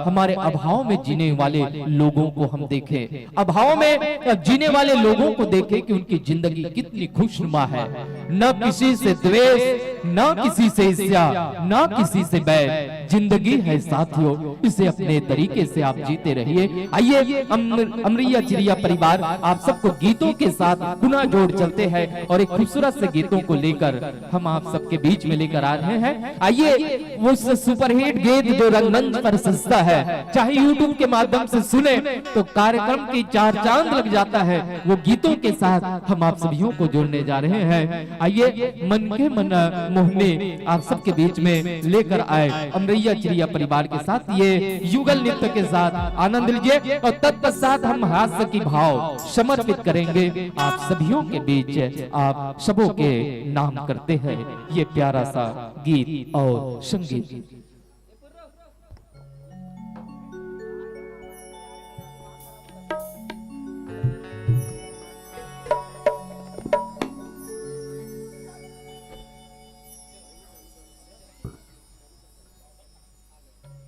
हमारे अभाव में जीने वाले लोगों को हम देखें, अभाव में जीने वाले लोगों को देखें कि उनकी जिंदगी कितनी खुशनुमा है, न किसी से द्वेष, न किसी से ईर्ष्या, न किसी से बैर। जिंदगी है साथियों, इसे अपने तरीके से आप जीते रहिए। आइए अमरैया चिरिया परिवार आप सबको गीतों के साथ पुनः जोड़ चलते हैं, और एक खूबसूरत से गीतों को लेकर हम आप सबके बीच में लेकर आ रहे हैं। आइए वो सुपरहिट गीत जो रंगमंच पर सजता है, चाहे यूट्यूब के माध्यम से सुने तो कार्यक्रम की 4 चांद लग जाता है, वो गीतों के साथ हम आप सभी को जोड़ने जा रहे हैं। आइए मन के मन मोहने आप सबके बीच में लेकर आए अमरैया चिरिया परिवार के साथ ये युगल नृत्य के साथ आनंद लीजिए, और तत्पश्चात हम हास्य की भाव समर्पित करेंगे आप सभियों के बीच। आप सबों के नाम करते हैं ये प्यारा सा गीत और संगीत।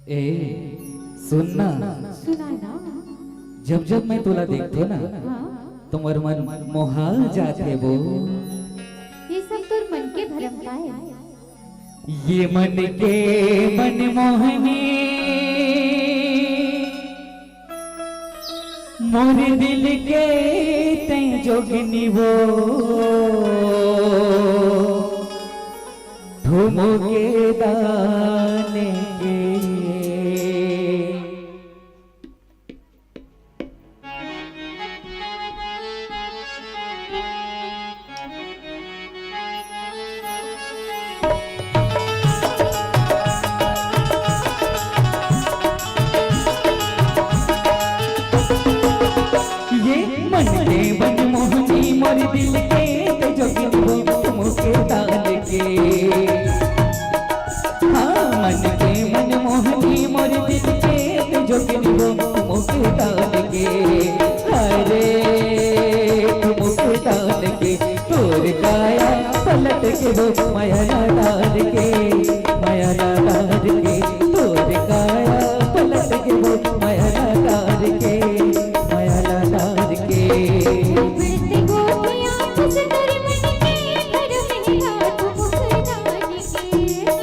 ए सुनना, सुना ना। जब जब मैं तुला देखते ना हाँ, तुम्हार मन मोहा जाते वो। ये सब तो मन के भरम का है। ये मन के मन मोहनी मोर दिल के तै जोगनी वो धूमो के दाने के मोर दिल के जोगिनी वो मुझे डाल के। हाँ मन के मन मोहनी मोर दिल के जोगिनी वो मुझे डाल के। अरे मुझे डाल के तोर काया पलट के वो माया डाल के, माया डाल के तोर काया पलट के वो माया डाल के, माया डाल के।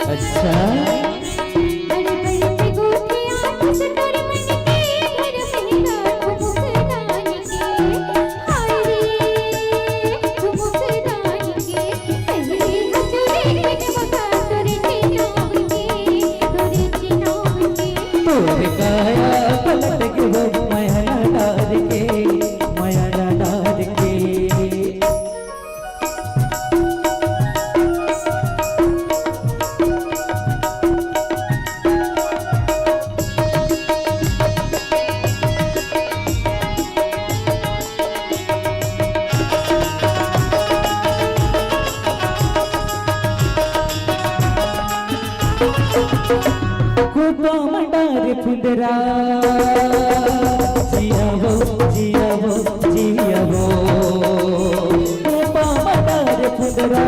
अच्छा पामडार फुंदरा जिया वो जिया वो जिया वो पामडार फुंदरा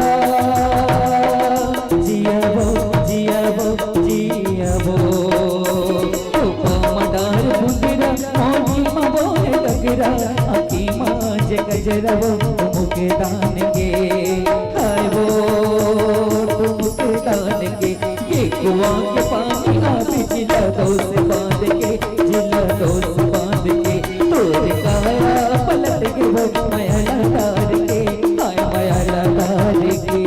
जिया वो जिया वो जिया वो पामडार फुंदरा मोगी मबोले गगरा आकी माज गजरा वो मुके दान के हाय वो मुके दान के ये कुआं के पानी आप जिला दोस्त बांध के जिला दोस्त बांध के तोरे काया पलट के वो माया लतार के माया लतार के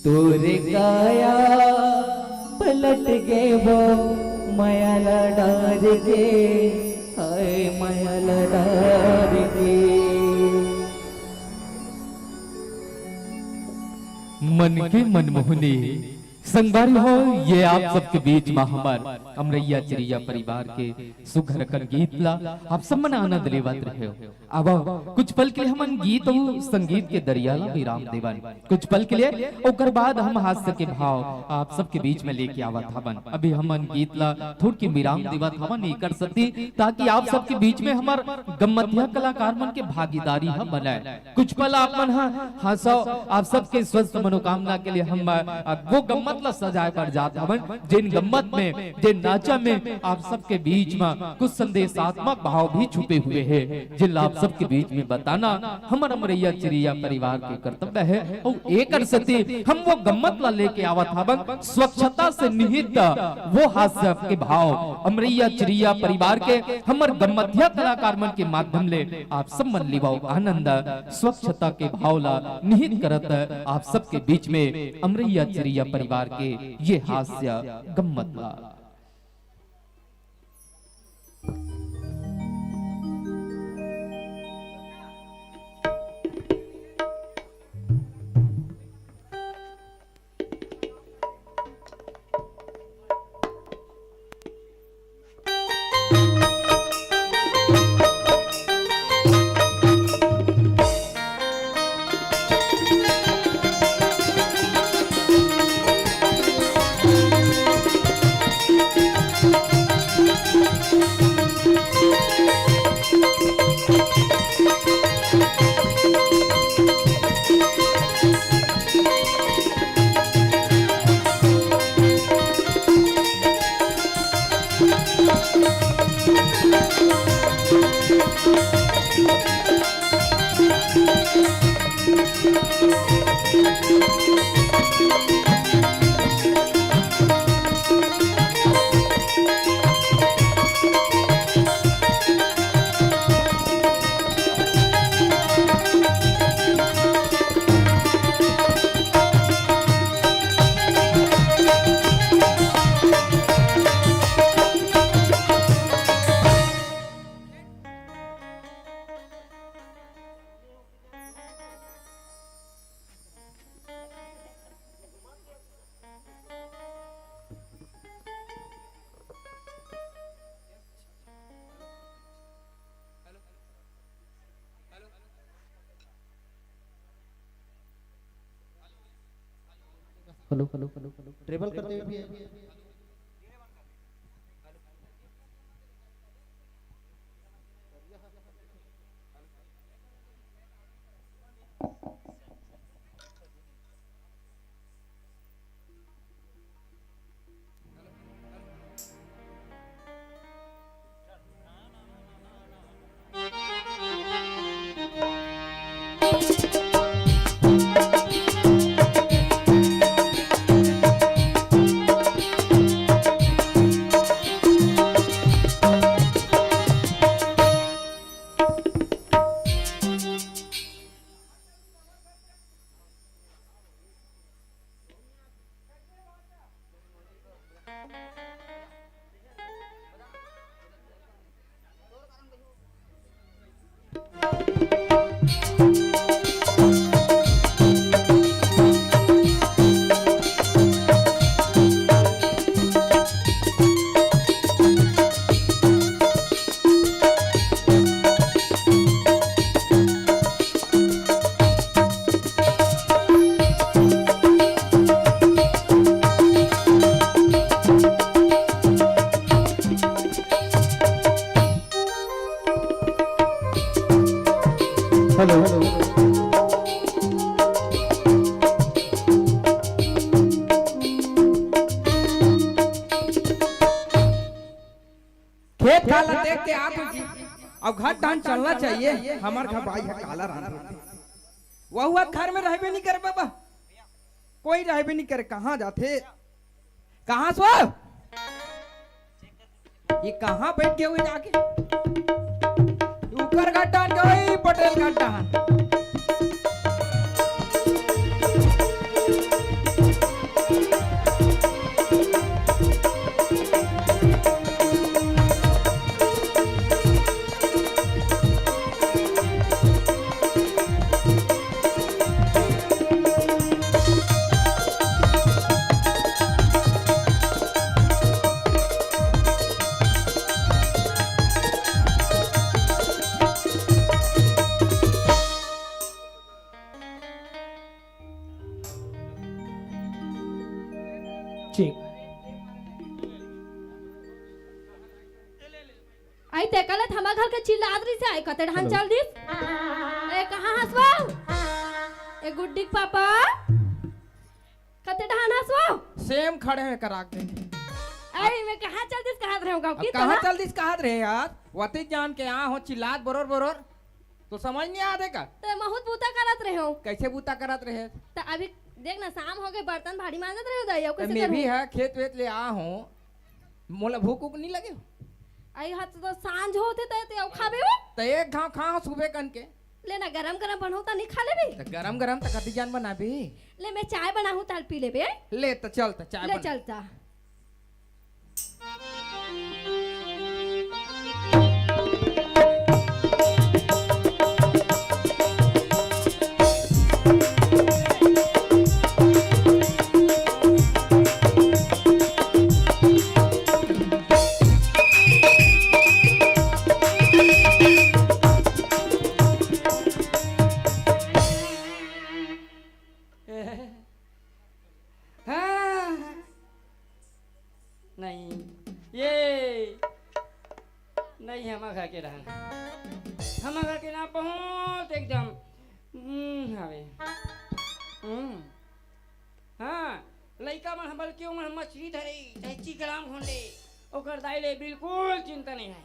तोरे काया पलट के वो माया डार के हाय माया डार के मन के मनमोहनी संगवारी हो ये आप सबके बीच में हमार अमरैया चिरिया परिवार के सुघर कर गीत ला आप सब मन आनंद लेवत रहे हो। अब कुछ पल के लिए हम गीत और संगीत के दरियाला विराम देवन कुछ पल के लिए ओकर बाद हम हास्य के भाव आप सबके बीच में लेके आवत हवन। अभी हम गीत ला थोड़ के विराम देवत हवन नहीं कर सकती ताकि आप सबके बीच में हमार गम्मतिया कलाकार मन के भागीदारी हम बनाए। कुछ पल आप मन हंसो आप सबके स्वस्थ मनोकामना के लिए हम वो गम्मत ला सजाए पर जात हवन जिन गम्मत में जिन नाचा में आप सबके बीच में कुछ संदेशात्मक भाव भी छुपे हुए हैं जिन आप सबके बीच में बताना हमारा अमरैया चिरिया परिवार के कर्तव्य है। और एक सती हम वो गम्मत ला लेके आवत हवन स्वच्छता से निहित वो हास्य के भाव अमरैया चिरिया परिवार के हमार गम्मतिया कलाकार मन के माध्यम ले आप सब मन लिवाओ आनंद स्वच्छता के भाव ला निहित करत आप सबके बीच में अमरैया चिरिया परिवार के ये हास्य गम्मत ला। हेलो ट्रेवल करते हुए भी है। खेत खाला देख के आप जी अब घर धान चलना चाहिए। हमार घर भाई है काला रान वह घर में रहबे नहीं करे बाबा, कोई रहबे नहीं करे। कहाँ जाते कहाँ सो ये कहाँ बैठ गए हुए जाके ऊपर गड्ढा गई पटेल गड्ढा। आई ते कलत हमा घर के चिल्लात रही से आई कते ढान चल दिस ए कहां हसवा ए गुड्डी के पापा कते ढान हसवा सेम खड़े हैं करा के आई मैं कहां चल दिस कहां रहे होगा की कहां चल दिस कहां रहे यार वती जान के आ हो चिल्लात बरोर बरोर तो समझ नहीं आ देगा ते बहुत बूता करत रहे हो। कैसे बूता करत रहे त अभी देख ना शाम हो गए बर्तन भारी मांजत रहे हो दैया कैसे मैं भी करूं है खेत वेत ले आ हूं मोला भूख उक नहीं लगे आई हाथ तो सांझ होते ते औ खाबे हो तो एक घाव खा सुबह कन के लेना गरम गरम बनौता नहीं खा लेबे तो गरम गरम तो कति जान बना भी ले मैं चाय बनाहूं ताल पी लेबे ले तो चल तो चाय ले बना। चलता नहीं ये नहीं हम घर के रहा हम घर के ना बहुत एकदम हवे हाँ लइका मन हमल क्यों मन मछली धरे चाहे चिकराम होंडे ओकर दाइले बिल्कुल चिंता नहीं है।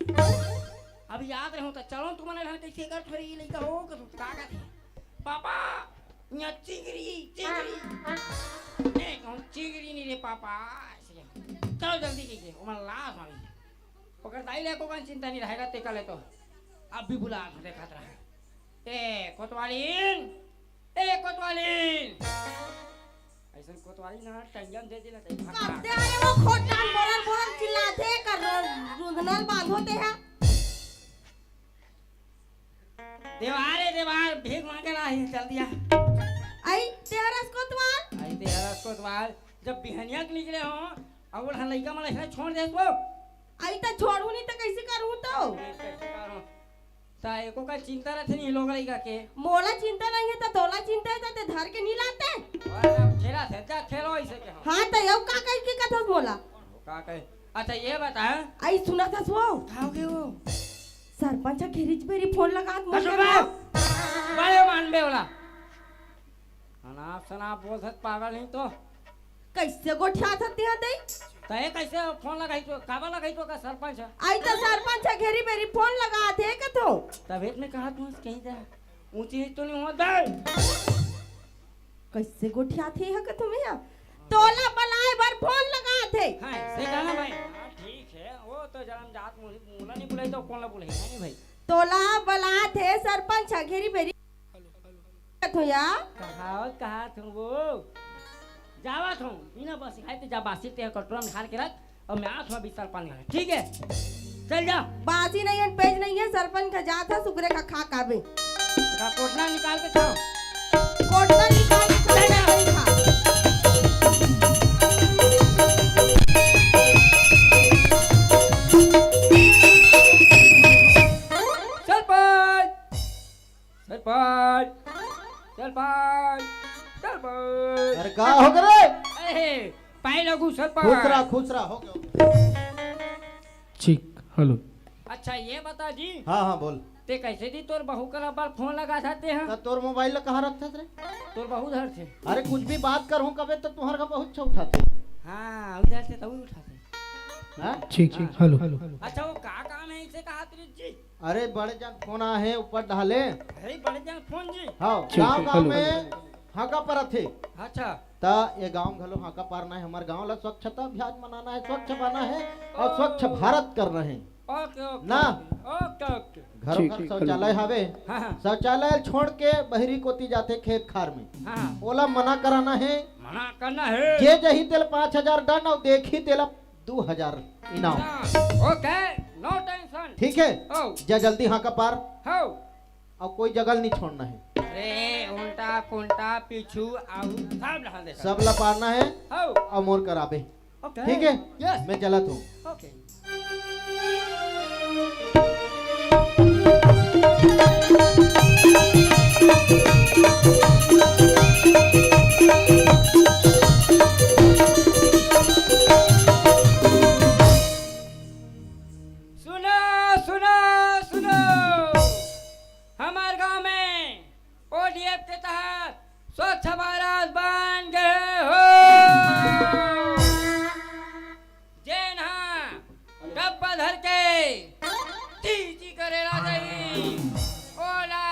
अभी याद रहो तो चलो तुम मन रहन कैसे कर थोड़ी लइका हो का का पापा या चिंगरी चिंगरी ए कौन चिंगरी नहीं रे पापा चलो जल्दी कीजिए उमर लाश मारी ओकर दाइले को कौन चिंता नहीं रहेगा ते कले तो अब भी बुला देखा रहा ए कोतवालीन ऐसा कोतवाली ना टंगन दे देला ते भाग दे अरे वो खोटान बोरन चिल्लाते कर रुंधनल बांधोते हैं देवार भीख मांगे ला ही चल दिया आई तेरस कोतवाल आई तेरा कोतवाल जब बिहनिया के निकले हो और हन लइका मन ऐसा छोड़ दे तो आई तो छोड़ू नहीं तो कैसे करूं तो कैसे करो ता एको का चिंता रहते नहीं लोग लइका के मोला चिंता नहीं है तो तोला चिंता है तो धर के नहीं लाते और अब खेला थे जा खेलो ऐसे के हम हाँ तो यौ का कह के कथस मोला का कहे अच्छा ये बता आई सुना था सो खाओगे वो सरपंच घेरीच बेरी फोन लगात मोल कसो कर बड़े मान बे वाला अनाप शनाप बोल सकत पागल नहीं तो कैसे गोठिया थती है दई तय कैसे फोन लगाई तो काबा लगाई तो का सरपंच आई तो सरपंच घेरी बेरी फोन लगा दे कथो तबीयत में कहा तू कहीं जा ऊंची नीच तो नहीं हुआ दे कैसे गोठिया थी है कि तुम्हें यहाँ तोला बलाए बार फोन लगा थे हां से कहना भाई हाँ, ठीक है वो तो जन्म जात मूला नहीं बुलाई तो कौन ला बुलाई नहीं भाई तोला बला थे सरपंच घेरी बेरी कथो या कहा तुम वो जावा तुम बिना बस खाए तो जा बासी ते कटोरा में ढाल के रख और मैं आठ में 20 साल पानी है ठीक है चल जा बासी नहीं है पेज नहीं है सरपंच का जा था सुगरे का खा काबे का कोटना निकाल के खाओ कोटना निकाल के चल जा खा सरपंच सरपंच सरपंच सरपंच अरे का हो गए ए पाई लगू खुसरा सरपंच हो गया ठीक हेलो अच्छा ये बता जी हाँ हाँ बोल ते कैसे दी तोर बहू का बार फोन लगा जाते हैं तो तोर मोबाइल कहाँ रखते थे तोर बहू धर थे अरे कुछ भी बात करूं कबे तो तुम्हारे का बहुत अच्छा उठाते हाँ उधर से तभी उठाते हाँ? ठीक हेलो अच्छा वो का काम है इसे कहा त्रिज जी अरे बड़े जन फोन है ऊपर डाले अरे बड़े जन फोन जी हाँ ठीक, गाँव गाँव हेलो, में हाका पर थे अच्छा ता ये गांव घलो हाका पारना है हमारे गांव ला स्वच्छता अभियान मनाना है स्वच्छ बनाना है और स्वच्छ भारत करना है ओके ओके ना। ओके ओके घरों ठीक, घर ठीक, शौचालय हवे हाँ हाँ शौचालय छोड़ के बहरी कोती जाते खेत खार में हाँ ओला मना कराना है मना करना है जे जही तेल 5000 डन और देखी तेल 2000 इनाम ओके नो टेंशन ठीक है हो जा जल्दी हाँ का पार हो और कोई जगह नहीं छोड़ना है अरे उल्टा पुल्टा पीछू आऊ सब डाल दे सब ला पारना है हो और मोर कराबे ओके ठीक है यस मैं चलत हूँ ओके सुनो सुनो सुनो हमारे गांव में ओडीएफ के तहत स्वच्छ भारत बन गए हो जैन हाँ डब्बा धर के तीजी करेला जाई ओला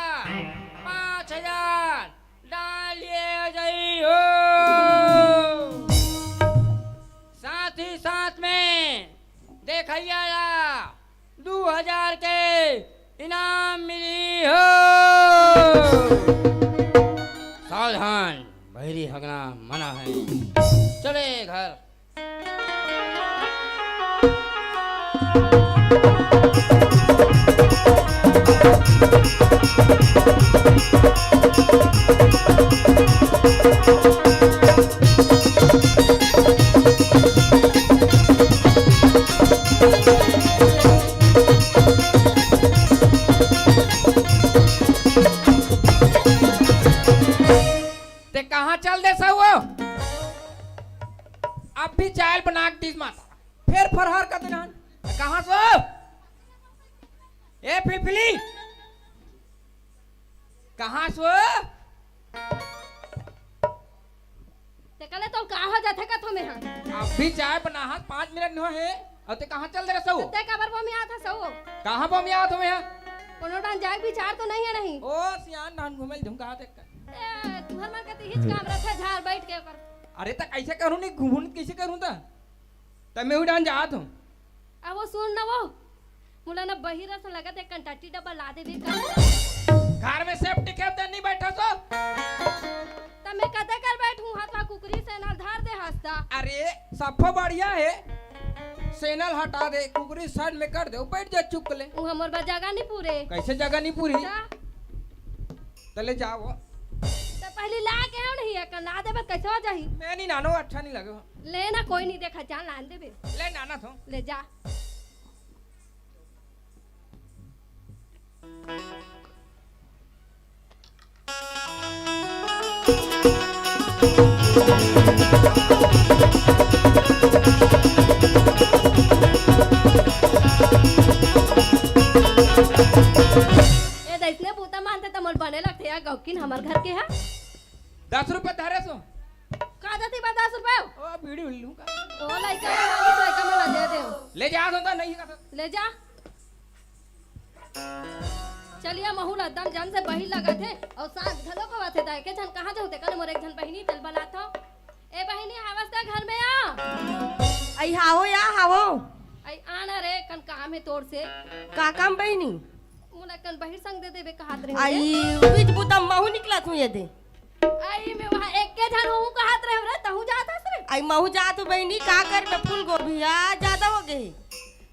5000 डालिए जाई हो साथ ही साथ में देखिए 2000 के इनाम मिली हो सावधान बहरी हगना मना है चले घर ते कहाँ चल दे सब अब भी चाय बना के दीस माता फिर फरहार का दिन कहाँ सो ए फिलफिली कहाँ सो ते कले तो का हो जाथे का तुम्हें हां अब भी चाय बना 5 मिनट नहीं है और ते कहाँ चल दे रहे सब ते कबर को में आता सो कहाँ पर मैं तुम्हें यहाँ कोनो डान जाग विचार तो नहीं है नहीं ओ सियान धान घूमे तुम कहाँ देख तुहर मन के हिच काम रखे झाड़ बैठ के कर अरे तक कैसे करूँ नहीं घूमूं कैसे करूँ ता तब मैं उड़ान जात हूँ अब वो सुन ना वो मुला ना बहिरा से लगा दे कंटाटी डब्बा ला दे भी कर घर में सेफ्टी कैप नहीं बैठा सो तब मैं कदे कर बैठूं हाथवा कुकरी से ना धार दे हंसदा अरे सफा बढ़िया है सेनल हटा दे कुकरी साइड में कर दे बैठ जा चुप ले उ हमर बा जगह नहीं पूरे कैसे जगह नहीं पूरी ता तले जाओ तो पहले ला के हो नहीं है ना देबे कैसे हो जाही मैं नहीं नानो अच्छा नहीं लगे ले ना कोई नहीं देखा जान लान देबे ले नाना थो ले जा ए दैसने पूता मानते त मोल बने लगते या गौकिन हमर घर के है 10 रुपए धारे सो का देती बा 10 रुपए ओ बीड़ी उल्लू का ओ लइका वाली तो एक मला दे दे ले जा होता नहीं का ले जा चलिए महूल एकदम जन से बही लगा थे और सांस घलो को बाते दा के जन कहां जाते कल मोर एक जन बहिनी चल बला था ए बहिनी हावस्ता घर में आ आई हावो या हावो आई आना रे कन काम है तोड़ से का काम बहिनी मुना कन बहिर संग दे देबे कहात रे आई बीच बुता महू निकला तू ये दे आई में वहां एक के जन हूं कहात रे रे तहु जात हस रे आई महू जा तू बहिनी का कर में फूल गोभी आ ज्यादा हो गई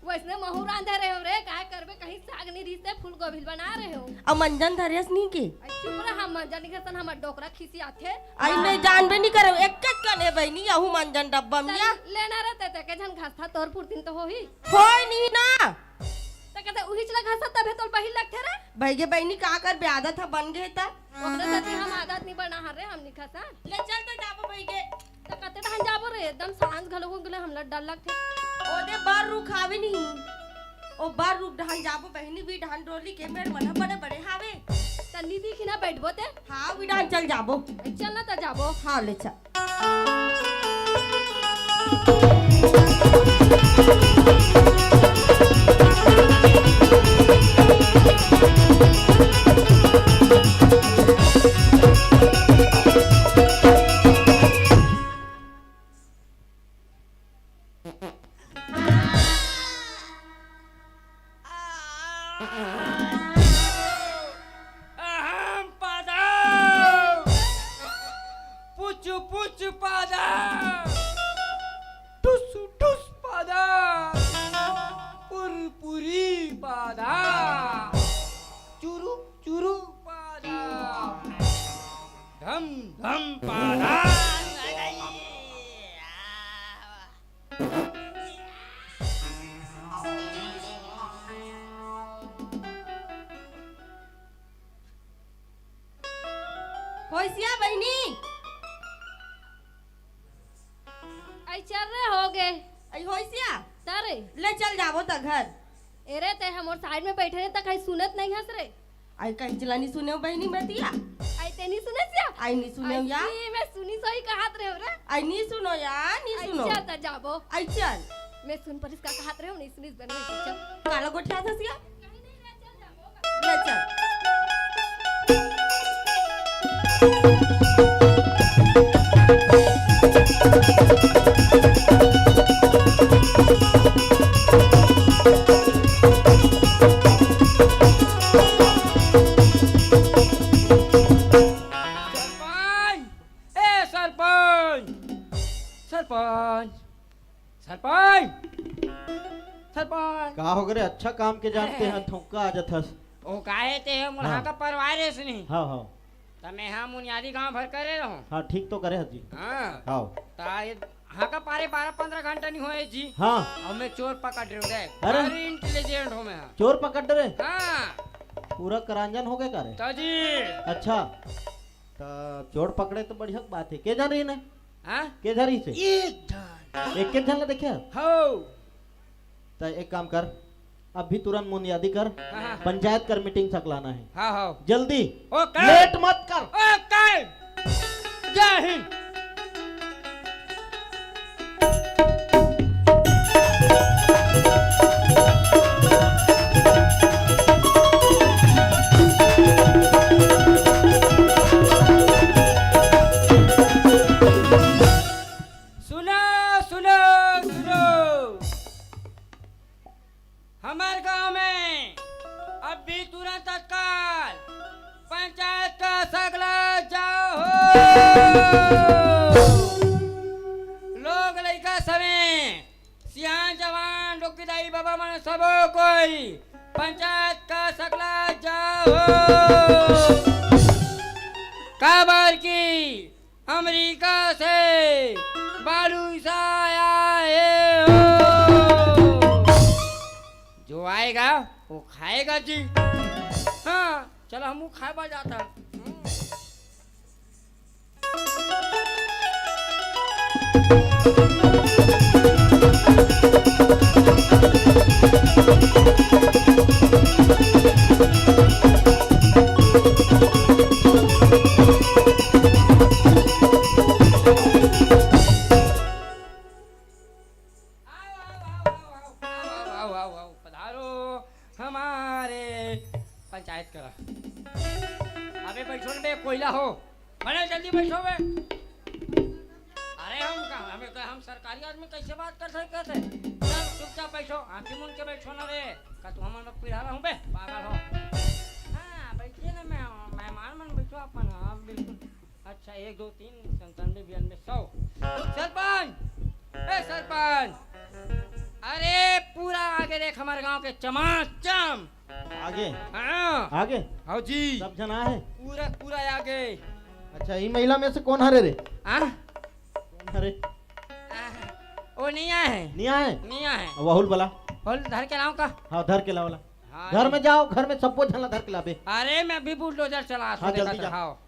वैसने महू रांधे रहे हो रे काय करबे कहीं साग नहीं रिश्ते फूल गोभी बना रहे हो अब मंजन धरियस नहीं के आई चुप रह हम जानी के सन हमर डोकरा खीसी आथे आई नहीं जानबे नहीं करे एक कट कने बहिनी यहू मंजन डब्बा में या लेना रहते ते के जन घास था तोर पुरतिन तो होही होय नहीं ना त कहते उही चला घास तबे तोल बही लगथे रे भाई के बहिनी का कर बे आदत है बन गए ता ओकरे साथे हम आदत नहीं बना हर रे हम नहीं खाता ले चल तो जाबो भाई के त कहते ढन जाबो रे एकदम सांस घलो हो गेले हमला डर लगथे ओदे बार रू खावे नहीं ओ बार रू ढान जाबो बहिनी भी ढान डोली के मेर मन बड़े बड़े हावे तन्नी दिखी ना बैठबो ते हां भी ढान चल जाबो चल ना त जाबो हां ले चल अहम पादा पुच पादा टुस टुस पादा पुरपुरी पादा चुरु चुरु पादा धम धम पादा होइसिया बहिनी आई चल रे हो गए आई होइसिया तारे ले चल जाबो त घर एरे ते हमर साइड में बैठे रे त कहीं सुनत नहीं हस रे आई कहीं चलानी सुने बहिनी मतिया आई ते नहीं सुने सिया आई नहीं सुने या आई मैं सुनी सही कहात रे रे आई नहीं सुनो या नहीं आई सुनो चल त जाबो आई चल मैं सुन पर इसका कहात रे नहीं सुनी बन रही चल काला गोठिया था सिया कहीं नहीं रे चल जाबो ले चल सरपंच सरपंच का हो गरे अच्छा काम के जानते हैं थोका आ जथस ओ काहे ते मुल्हा हाँ। का परवार है सुनी हाँ हाँ तमे हाँ मुनियादी गांव भर करे रहो हाँ ठीक तो करे हजी हाँ हाँ ताए हाँ का पारे 12-15 घंटा नहीं होए जी हाँ और मैं चोर पकड़ रहे हो रे अरे। वेरी इंटेलिजेंट हूँ मैं चोर पकड़ रहे हाँ पूरा करांजन हो गए करे तो जी अच्छा तो चोर पकड़े तो बढ़िया बात है के जा रही ने हाँ के जा रही से एक धन एक के झलना देखिए हो तो एक काम कर अभी तुरंत मुनियादी कर हाँ। पंचायत कर मीटिंग सकलाना है हाँ हाँ जल्दी ओके लेट मत कर ओके जय हिंद सुनो सुनो सुनो हमारे गांव में अभी तुरंत तत्काल पंचायत का सगला जाओ लोग लड़का समें सियान जवान डोकीदाई बाबा मन सबो कोई पंचायत का सगला जाओ काबर की अमेरिका से बालू सा आए हो जो आएगा वो खाएगा जी हाँ चलो हम खाए बा जाता। पंचायत करा। अबे बैठो ना बे, कोयला हो बड़े जल्दी बैठो बे। अरे हम सरकारी आदमी कैसे बात कर सकते हैं? चल चुपचाप बैठो, आंखें मूंद के बैठो ना रे। का तू हमारा पिढ़ा रहा हूँ बे, पागल हो। हाँ बैठिए ना, मैं मेहमान मन बैठो अपन। हाँ बिल्कुल। अच्छा 1 2 3 97 92 100। सरपंच, ए सरपंच, अरे पूरा आगे देख हमारे गांव के चमाचम। आगे हाँ आगे हाँ जी, सब जना है। पूरा पूरा आगे। अच्छा ये महिला में से कौन हरे रे? हाँ कौन हरे? वो नहीं है, निया है। निया है। वाहुल बला। बोल धर के लाऊं का? हाँ धर के लावला। हाँ, घर में जाओ, घर में सबको झलना धर के लाबे। अरे मैं भी बुलडोजर चला। हाँ, जल्दी जा। हाँ।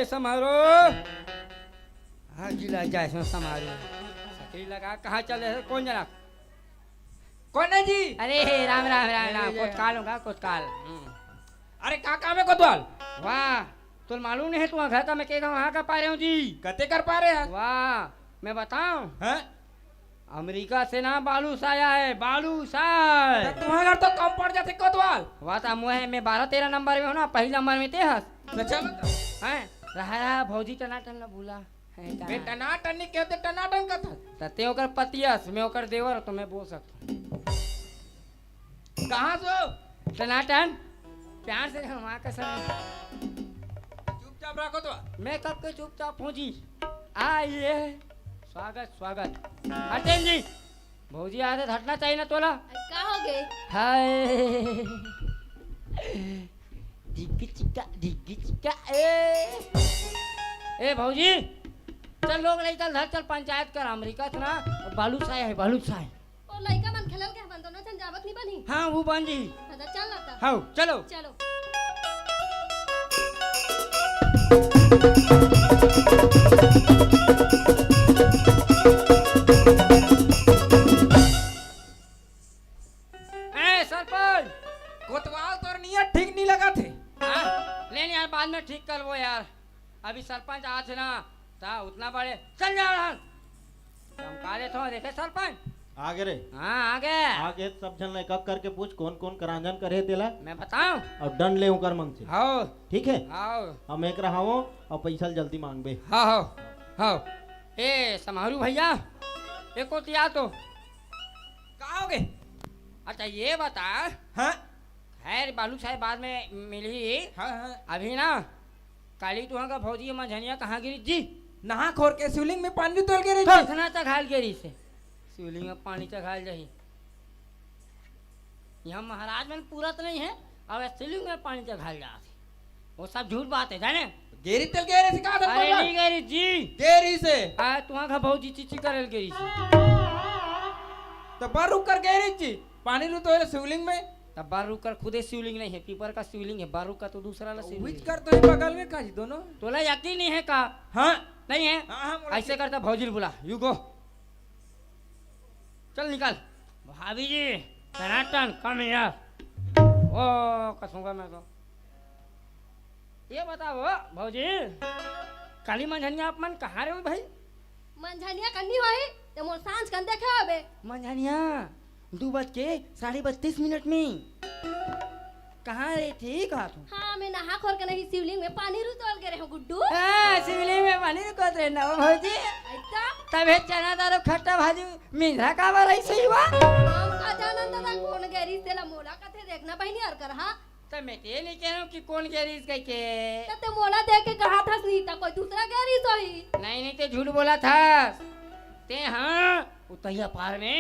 समारोह हाँ जिला जाए समारोह सकरी लगा। कहाँ चले है? कौन जना? कौन है जी? अरे राम राम राम राम। कोतकाल होगा कोतकाल। अरे का काम है कोतवाल? वाह तो मालूम नहीं है तू घर का मैं के वहाँ का पा रहे हूँ जी। कते कर पा रहे हैं? वाह मैं बताऊँ है, अमेरिका से ना बालूस आया है, बालूस आया। तुम्हारे घर तो कम पड़ जाते कोतवाल। वाह था मुँह मैं 12-13 नंबर में हूँ ना, पहले नंबर में थे हस। चलो हैं रहा भौजी टनाटन ना भूला है। टनाटन नहीं कहते, टनाटन का था ते ओकर पतियस मैं ओकर देवर तो मैं बोल सकता हूँ। कहाँ सो टनाटन प्यार से वहाँ का समय चुपचाप रखो तो। मैं कब के चुपचाप हूँ जी। आइए स्वागत स्वागत। हटें जी, भौजी आते हटना चाहिए ना तोला। का हो गए? हाय डिग्गी चिक्का ए भौजी चल लोग नहीं चल धर चल पंचायत कर। अमेरिका से ना बालूशाही है, बालूशाही। और लड़का मन खेलल के बन दोनों जन जावत नहीं बनी। हाँ वो बन जी। अच्छा चल ना ता। हाँ चलो चलो। ए सरपंच कोतवाल तो नियत ठीक नहीं लगा थे। हाँ लेने यार बाद में ठीक कर वो यार। अभी सरपंच आज ना था उतना बड़े चल जा रहा चमका थो देखे सरपंच आगे रे। हाँ आगे आगे सब जन एक करके पूछ कौन कौन करांजन करे तेला। मैं बताऊं और दंड ले उकर मन से। हाँ ठीक है हाँ हम एक रहा हूँ और पैसा जल्दी मांग बे। हाँ हाँ हाँ ए समारू भैया एक को दिया तो कहोगे। अच्छा ये बता हाँ खैर बालू साहब बाद में मिली। हाँ हाँ अभी ना काली तुहा का भौजी मंझनिया कहाँ गिरी जी? नहा खोर के शिवलिंग में पानी तोल गिरी। इतना तक हाल गिरी से शिवलिंग में पानी तक हाल जाही। यहाँ महाराज में पूरा तो नहीं है, अब शिवलिंग में पानी तक हाल जा। वो सब झूठ बात है जाने। गेरी तेल गेरी से कहा था? अरे नहीं गेरी जी, गेरी से। आ तुहा का भौजी चिची करल गेरी से। तो बार रुक कर गेरी जी पानी रू तो शिवलिंग में। तब बार रुक कर खुदे शिवलिंग नहीं है, पीपर का शिवलिंग है। बार रुक का तो दूसरा ला शिवलिंग कर तो बगल में का जी दोनों। तोला यकीन नहीं है का? हाँ नहीं है। ऐसे करता भौजी बुला यू गो चल निकल। भाभी जी टनाटन कम यार। ओ कसूंगा मैं तो। ये बताओ भौजी काली मंझनिया आप मन कहाँ रहे हो भाई? मंझनिया कन्नी होई ते मोर सांझ कन देखे होबे। मंझनिया 2:32 में कहाँ रही थी? कहा तू? हाँ मैं नहा खोर के नहीं शिवलिंग में पानी रू तोल के रहे गुड्डू। शिवलिंग में पानी रुकत रहे ना भौजी। ऐसा तबे चना दारो खट्टा भाजी मिंधा का बार ऐसे ही हुआ। हम का जानन दादा कौन गेरी तेला मोला कथे देखना बहनी और कर। हाँ तो मैं ये नहीं कह रहा हूँ कि कौन गैरीज गई के। ते मोला देख के कहा था नीता कोई दूसरा गेरी तो ही नहीं नहीं तो झूठ बोला था ते। हाँ उतैया पार में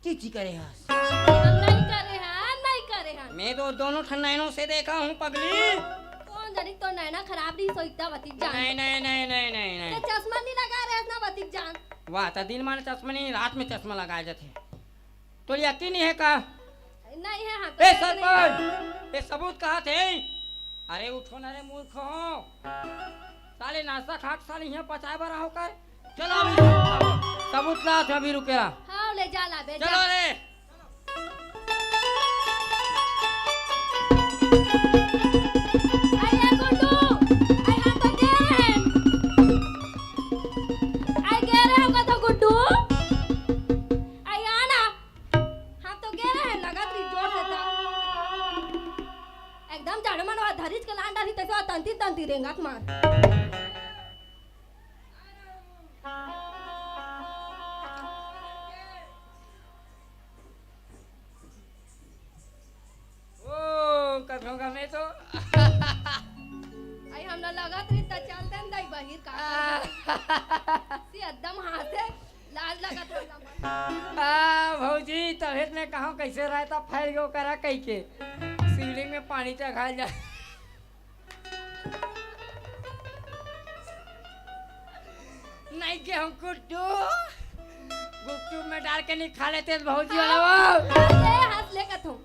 चीची करे हस हम नहीं करे हैं, नहीं करे हैं। मैं तो दोनों ठंडाइनों से देखा हूँ पगली। कौन जानी तो नैना खराब नहीं सोचता बती जान। नहीं नहीं नहीं नहीं नहीं ते नहीं चश्मा नहीं लगा रहे ना बती जान। वाह तो दिन माने चश्मा नहीं रात में चश्मा लगाए जाते तो यकीन नहीं है का? नहीं है हम ए सरपंच ये सबूत कहाँ थे? अरे उठो ना रे मूर्खो, साले नाश्ता खाक साले यहाँ पचाए बरा होकर चलो अभी सबूत ला तो अभी रुकेला। हाँ ले जा ला बे जा। चलो रे आइए गुड्डू, आई हम तो गए हैं। आई गए रहे होगा तो गुड्डू। आई आना, हम तो गए रहे लगा ती जोर से था। एकदम झाड़ू मनवा धरीच के लांडा रही तैसे तंती तंती रेंगात मार। कथों का मैं तो आई हमने लगा ती त चलते न दई बहिर का सी एकदम हाथे लाज लगा था। भौजी तबीयत में कहा कैसे रहता फैल गयो करा कई के शिवलिंग में पानी चढ़ा जा। नहीं के हम गुड्डू गुपचुप में डाल के नहीं खा लेते भौजी वाला वो। ले हाथ ले कथो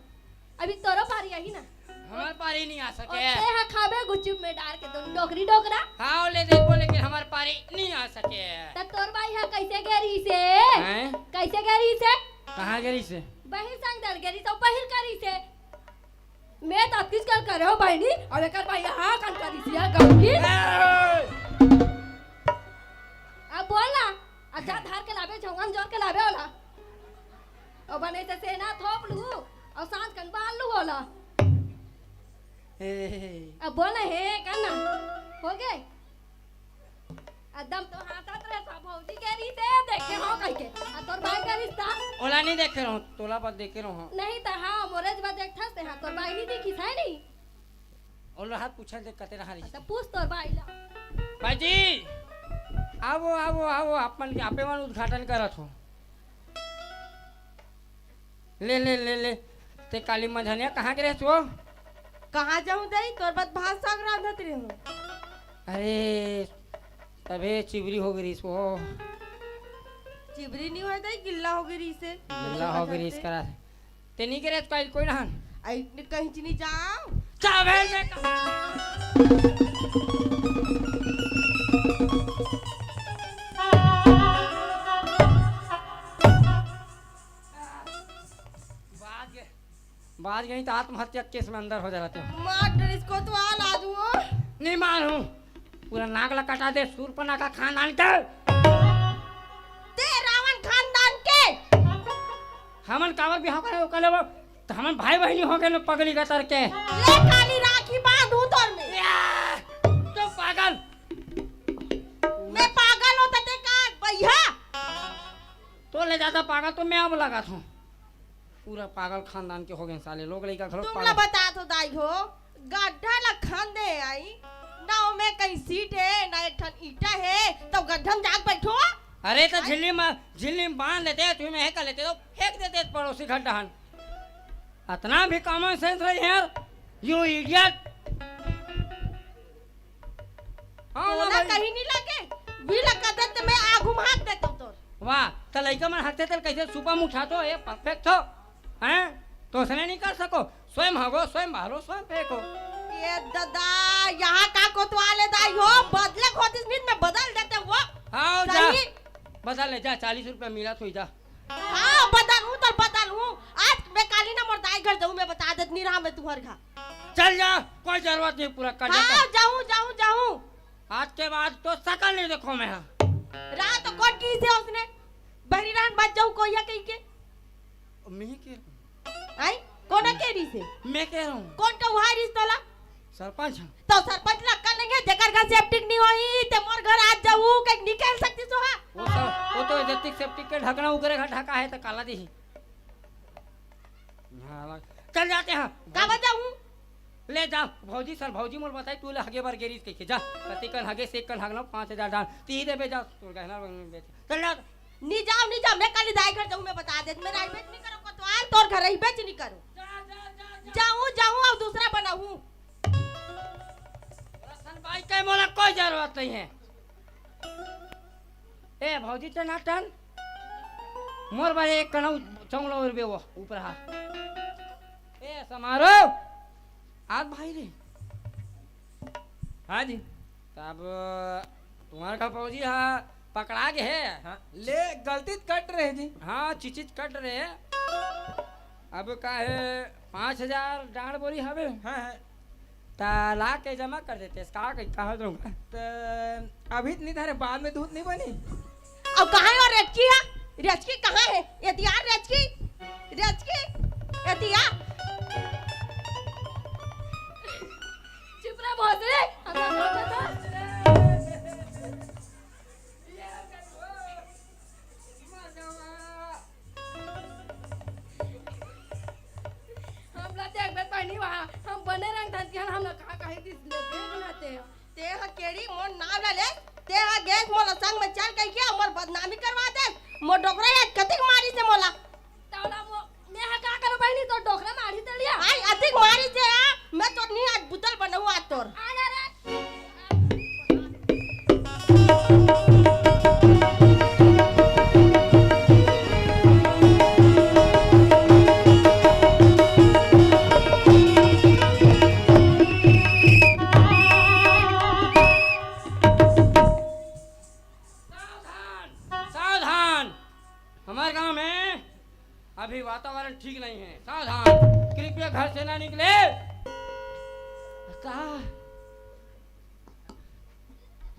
अभी तोरो पारी आई ना हमार पारी नहीं आ सके। ते हा खाबे गुचुप में डाल के तुम डोकरी डोकरा। हाँ ले देखो लेकिन हमार पारी नहीं आ सके। त तोर भाई हा कैसे गेरी से? हैं? कैसे गेरी से? कहाँ गई से? बहिर संग दर गेरी तो बहिर करी से। मैं तो किस कर करे हो बहनी और एकर भाई हां कन करी से गौकी। अब बोल ना अच्छा धार के लाबे झोंगन जोर के लाबे होला। और बने से सेना थोप लू और सांस कन बाल लू होला। अब बोल ना हे करना हो गए एकदम तो हाथत रहे सब भौजी के रीते देखे हो कह के आ तोर भाई का रिश्ता ओला नहीं देखे रहो तोला पर देखे रहो नहीं त हां मोरेज बा देखथस ते हां तोर भाई नहीं देखी है नहीं ओला हाथ पूछल दे कते रहा त पूछ तोर भाई ला भाईजी आवो आवो आवो अपन आपे मन उद्घाटन करत हो। ले ले ले ले ते काली मझनिया कहाँ के रहत हो? कहां जाऊं दई तोर बात भात साग रांधत रही हूं। अरे तबे चिबरी हो गई सो चिबरी नहीं होय दई गिल्ला हो गई से गिल्ला हो गई इस करा ते नहीं करे कोई कोई ना आई कहीं चनी जाओ चावे ने बाज गई तो आत्महत्या केस में अंदर हो जाते हो। मार इसको तो आ लाजू नहीं मारू पूरा नागला कटा दे सूरपना का खानदान के ते रावण खानदान के हमन कावर बिहाव करे ओ कले तो हमन भाई बहनी हो गए पगली का तर के ले काली राखी बांधू तोर में तो पागल मैं पागल होता ते का भैया तो ले जाता पागल तो मैं अब लगा था पूरा पागल खानदान के हो गए साले लोग लड़का घर तुमला बता तो दाई हो गड्ढा ला खांदे आई नाव में कहीं सीट है ना एक ठन ईटा है तो गड्ढा में जाग बैठो। अरे तो झिल्ली में बांध लेते तुम्हें है कर लेते तो फेंक देते पड़ोसी गड्ढान इतना भी कॉमन सेंस रही यार यू इडियट। बोला कहीं नहीं लगे भी लगा देते मैं आगू भाग देता तो वाह तो लड़का मन हंसते थे कैसे सुबह में उठातो ये परफेक्ट हो हैं तो उसने नहीं कर सको स्वयं भागो स्वयं मारो स्वयं फेंको। ये दादा यहाँ का कोतवाले दाई हो बदले खोती मिनट में बदल देते वो। हाँ जा बदल ले जा 40 रुपए मिला तो जा। हाँ बदलूं तो बदलूं आज मैं काली ना मोर दाई घर जाऊं मैं बता देत नहीं रहा मैं तुम्हारे घर चल जा कोई जरूरत नहीं पूरा कर देता। हाँ जाऊं जाऊं जाऊं आज के बाद तो शकल नहीं देखो मैं रात तो कौन की से उसने बहरी रात बच जाऊं कोई या कहीं के मैं के आई कौन के री से मैं कह रहा हूँ कौन का वहां रिश्ता सरपंच तो सरपंच लक्का लेंगे जेकर घर सेप्टिक नहीं होई ते मोर घर आज जाऊं कहीं निकल सकती सो हां वो तो जतिक सेप्टिक के ढकना उगरे का ढका है तो काला दी चल जाते हैं का बजाऊं ले जा भौजी सर भौजी मोर बताई तू ले हगे बार गेरीज के जा कति कन हगे से कन हगना 5000 डाल ती दे बे जा तू गहना बेच चल जा नी जाओ मैं कल दाई घर जाऊं मैं बता दे मैं राइबेट नहीं करो तो आल तोर घर रही बेच नहीं करूं जाऊं और दूसरा बनाऊं रसन भाई के मोला कोई जरूरत नहीं है ए भौजी तो नाटन मोर बारे एक कणौ चौंगलो रुपये वो ऊपर हाथ ए समारो आज भाई रे हाँ जी तब तुम्हारा का फौजी हाँ पकड़ा के है हाँ ले गलती कट रहे जी हाँ चिचित कट रहे अब का है 5,000 डांड बोरी हवे हाँ हाँ ता ला के जमा कर देते का कहा दूंगा तो अभी नहीं था बाद में दूध नहीं बनी अब कहाँ है और रेचकी है रेचकी कहाँ है एतियार रेचकी एतिया चुप रह भोसले हम बने रंग धरती हम कहा कहे दिस ले देख लेते हैं ते हा केड़ी मोर नाम ले ते हा गैस मोला संग में चल कह के हमर बदनामी करवा दे मोर डोकरा या कतिक मारी से मोला तावला मैं हा का करो बहनी तो डोकरा मारी तलिया आई अधिक मारी से मैं तो नहीं आज बुतल बनाऊं आज तोर आना रे अभी वातावरण ठीक नहीं है सावधान कृपया घर से ना निकले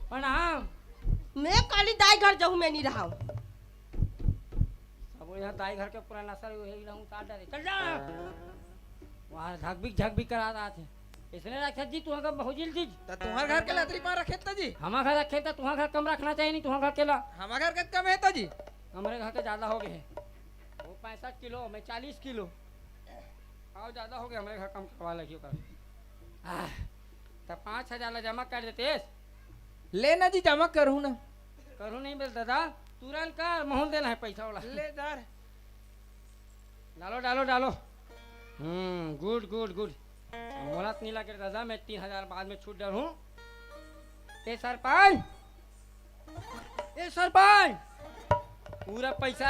प्रणाम मैं काली दाई घर जाऊं मैं नहीं रहा हूं अब यहाँ दाई घर के पुराना सर वही रहूं डरे चल जा वहां झकबिक करा रहा थे इसने रखा जी तुहां बहुजिल जी तो तुम्हारे घर के लतरी पर रखे तो जी हमारा घर रखे तो तुहां घर कम रखना चाहिए नहीं तुहां घर केला हमारे घर का कम है तो जी हमारे घर के ज्यादा हो गए वो 65 किलो मैं 40 किलो और ज्यादा हो गया हमारे घर कम करवा लगी कर तो 5,000 ला जमा कर देते लेना जी जमा करूँ ना करूँ नहीं मिलता था तुरंत कर मोहन देना है पैसा वाला ले दार डालो डालो डालो गुड गुड गुड मोहलत नहीं लगे दादा मैं 3,000 बाद में छूट डालूं ए सरपंच पूरा पैसा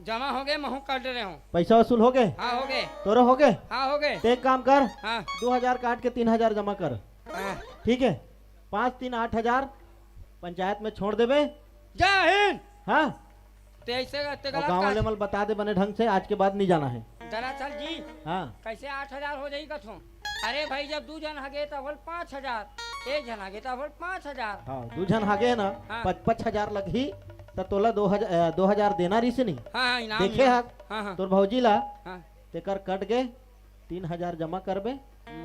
जमा हो गए महू काट रहे हूँ पैसा वसूल हो गए हाँ हो गए तोरो हो गए हाँ हो गए तो एक काम कर हाँ 2,000 काट के 3,000 जमा कर हाँ ठीक है 5 3 8,000 पंचायत में छोड़ देवे जय हिंद हाँ तेईसे और गाँव वाले मल बता दे बने ढंग से आज के बाद नहीं जाना है दरअसल जी हाँ कैसे 8,000 हो जाएगी कथों अरे भाई जब 2 जन हगे तो बोल 5,000 एक जन हगे तो बोल 5,000 हाँ 2 जन हागे है ना हाँ। 5,000 लगी तो तोला 2,000 देना रही से नहीं हाँ इनाम देखे हाँ हाथ हाँ तोर भौजी ला हाँ तेकर कट गए 3,000 जमा करबे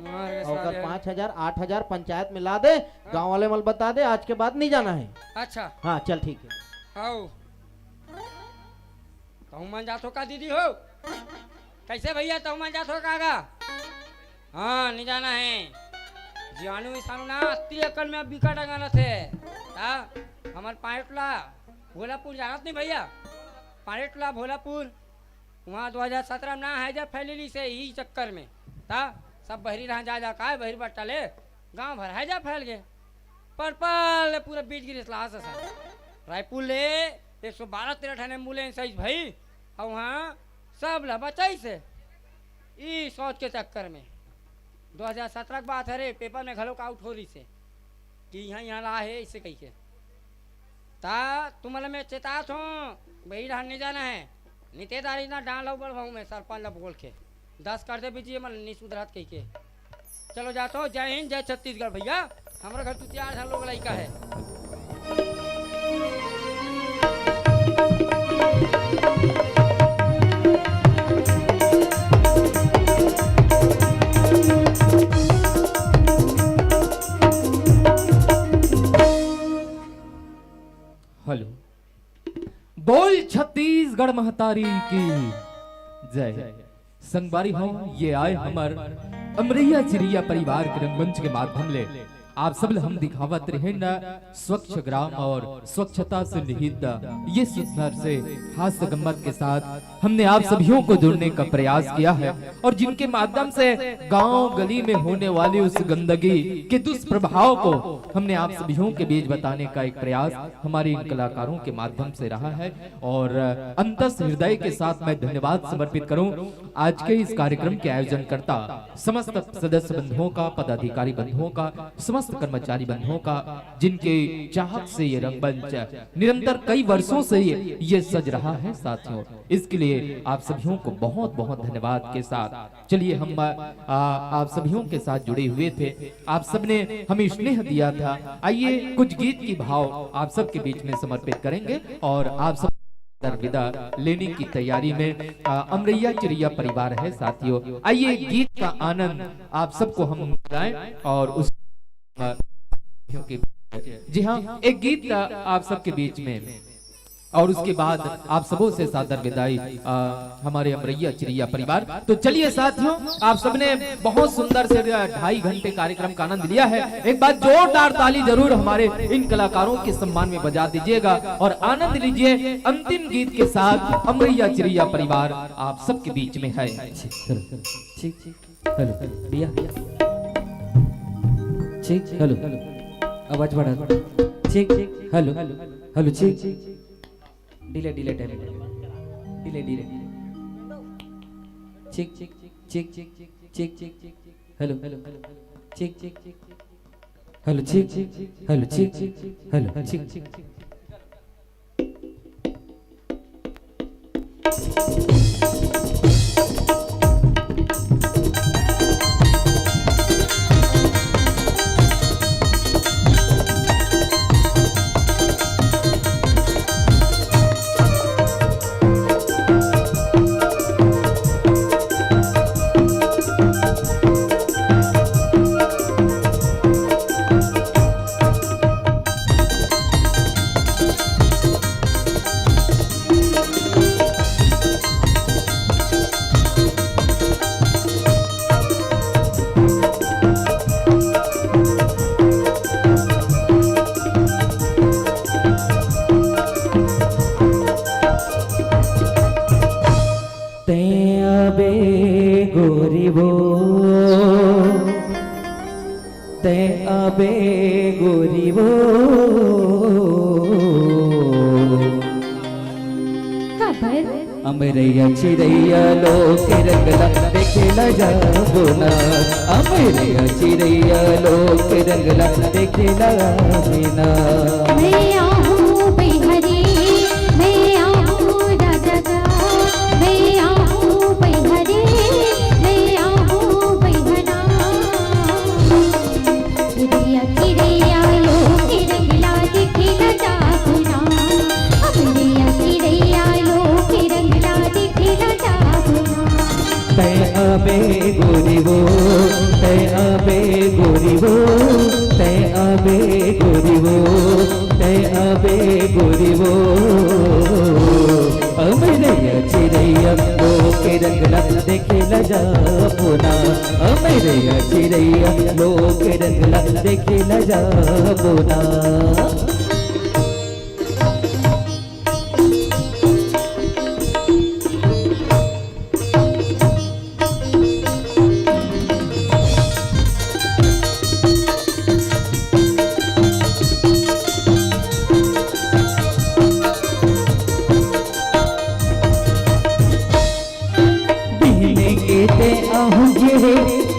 मारे और साले। 5,000 8,000 पंचायत में ला दे गांव वाले मल बता दे आज के बाद नहीं जाना है अच्छा हाँ चल ठीक है आओ कहूँ मन जातो का दीदी हो कैसे भैया तो मन जातो कागा हाँ नहीं जाना है जीवाणु विषाणु ना 80 एकड़ में बिका डंगाना थे हाँ हमारे पायटला भोलापुर जानत नहीं भैया पायटला भोलापुर वहाँ 2017 में ना है जब फैलिली से ही चक्कर में था सब बहरी रहा जा का बहरी बट्टा ले गाँव भर है जा फैल गए पर पूरा बीच गिरी रायपुर ले 112-13 ठाने एम्बुलेंस आई भाई और वहाँ सब ला बचाई से ई सोच के चक्कर में 2017 की बात है रे पेपर में घलों का आउट हो रही से कि यहाँ ला है इसे कही के ता तुम्हारे मैं चेतात हूँ वही रहने जाना है नितेदारी ना डाल बढ़ाऊँ मैं सरपंच ला बोल के 10 कर दे बीजिए मैं निशुद्रत कही के चलो जाता हूँ जय हिंद जय छत्तीसगढ़ भैया हमारे घर 2-4 लोग लड़का है हेलो बोल छत्तीसगढ़ महतारी की जय संगवारी हो ये आए हमार अमरैया चिड़िया परिवार के रंगमंच के माध्यम ले आप सब हम दिखावत रहे न स्वच्छ ग्राम और स्वच्छता से निहित ये सुंदर से हास्य गम्मत के साथ हमने आप सभियों को जोड़ने का प्रयास किया है और जिनके माध्यम से गांव गली में होने वाली उस गंदगी के दुष्प्रभाव को हमने आप सभियों के बीच बताने का एक प्रयास हमारे इन कलाकारों के माध्यम से रहा है। और अंतस हृदय के साथ मैं धन्यवाद समर्पित करूं आज के इस कार्यक्रम के आयोजन करता समस्त सदस्य बंधुओं का, पदाधिकारी बंधुओं का, समस्त कर्मचारी बंधुओं का, जिनके चाहत से ये रंगमंच निरंतर कई वर्षों से ये सज रहा है साथियों। इसके लिए आप सभियों को बहुत बहुत धन्यवाद के साथ चलिए हम आप सभियों के साथ जुड़े हुए थे, आप सबने हमें स्नेह दिया था। आइए कुछ गीत की भाव आप सबके बीच में समर्पित करेंगे और आप सब विदा लेने की तैयारी में अमरैया चिरैया परिवार है साथियों। आइए गीत का आनंद आप सबको हम गाएं और उस जी हाँ एक गीत आप सबके बीच में और उसके बाद आप सबों से सादर विदाई हमारे अमरैया चिरैया परिवार। तो चलिए साथियों आप सबने बहुत सुंदर से 2.5 घंटे कार्यक्रम का आनंद लिया है। एक बार जोरदार ताली जरूर हमारे इन कलाकारों के सम्मान में बजा दीजिएगा और आनंद लीजिए। अंतिम गीत के साथ अमरैया चिरैया परिवार आप सबके बीच में है। हेलो आवाज बढ़ा ठीक हेलो हेलो ठीक delay delay time delay delay ठीक ठीक ठीक ठीक ठीक ठीक हेलो हेलो ठीक ठीक हेलो ठीक हेलो ठीक हेलो ठीक अमरैया चिरैया लोक रंगला देखेला जाबो ना अमरैया चिरैया लोक रंगला देखेला बिना मैं आहूँ बैहरी मैं आहूँ राजा मैं आहूँ बैहरी मैं आहूँ बैहना चिरैया चिरैया लोक रंगला देखेला जाबो ना अमरैया चिरैया लोक रंगला देखेला जाबो ना तै आबे गोरी वो तै आबे गोरी वो तै आबे गोरी वो तै आबे गोरी वो अमरैया चिरैया लोक रंगला देखेला जाबो ना अमरैया चिरैया लोक रंगला देखेला जाबो ना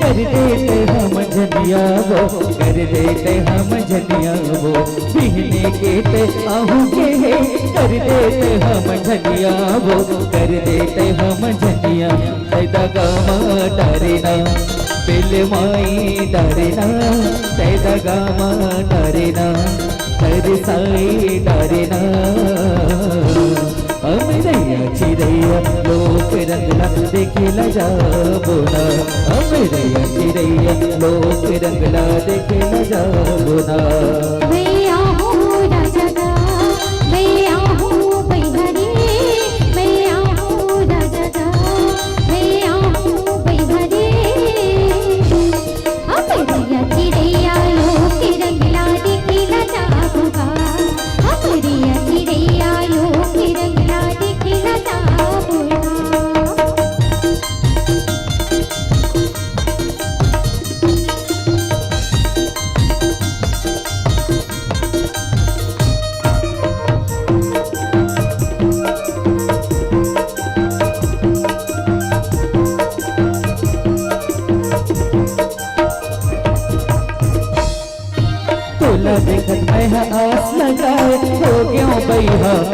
कर देते हम झनिया वो कर देते हम झनिया वो बिहने के ते आहूगे कर देते हम झनिया वो कर देते हम झनिया सैदा गामा डरेना बिल माई डरेना सैदा गामा डरेना कर साई डरेना अमरैया चिरैया लोक रंगला देखेला जाबो ना अमरैया चिरैया लोक रंगला देखेला जाबो ना मैं आहूँ राजा मैं आहूँ बैहरी मैं आहूँ राजा मैं आहूँ बैहरी अमरैया चिरैया लोक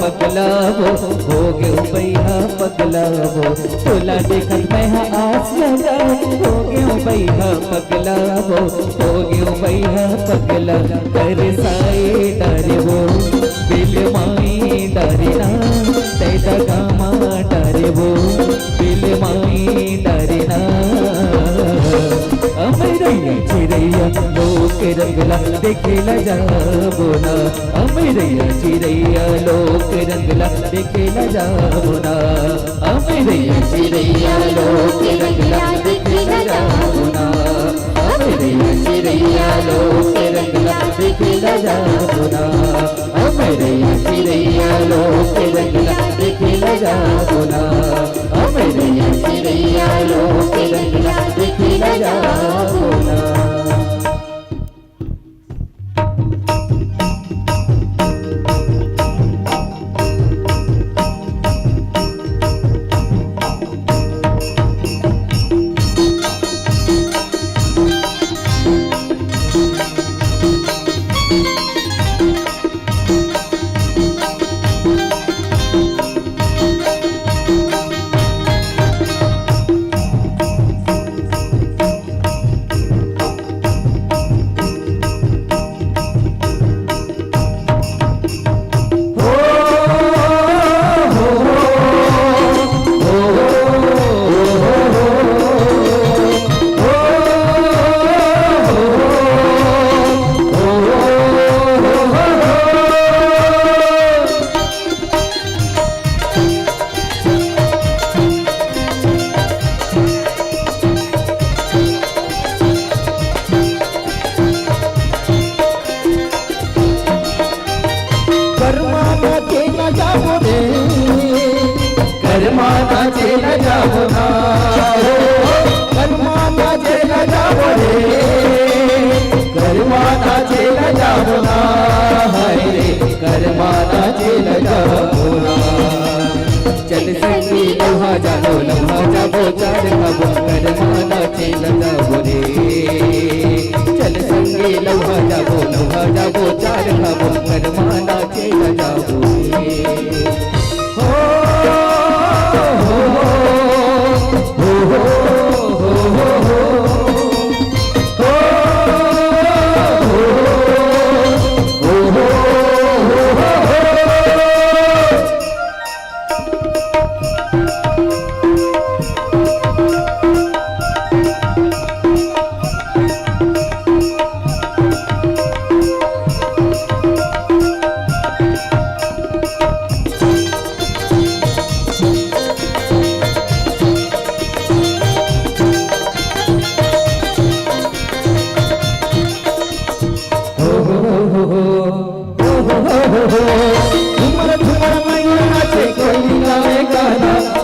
पगलावो हो गयो भैया पगलावो तोला देखत मैं आस लगा हो गयो भैया पगलावो हो गयो भैया पगला कर साए डरवो बिल माई डरना तेरा गामा डरवो बिल माई डरना अमरैया चिड़ैया लोक रंगला देखेला जाबो ना अमरैया चिड़ैया लोक रंगला देखेला जाबो ना अमरैया चिड़ैया लोक रंगला देखेला जाबो ना अमरैया चिड़ैया लोक रंगला देखेला जाबो ना अमरैया चिड़ैया लोक रंगला देखेला जाबो ना अमरैया चिड़ैया लोक रंगला देखेला जाबो ना चल संगी लम्हा जाबो चार खाबो करमाना चेल जाबो रे चल संगी लम्हा जाबो चार खाबो करमाना चेल जाबो रे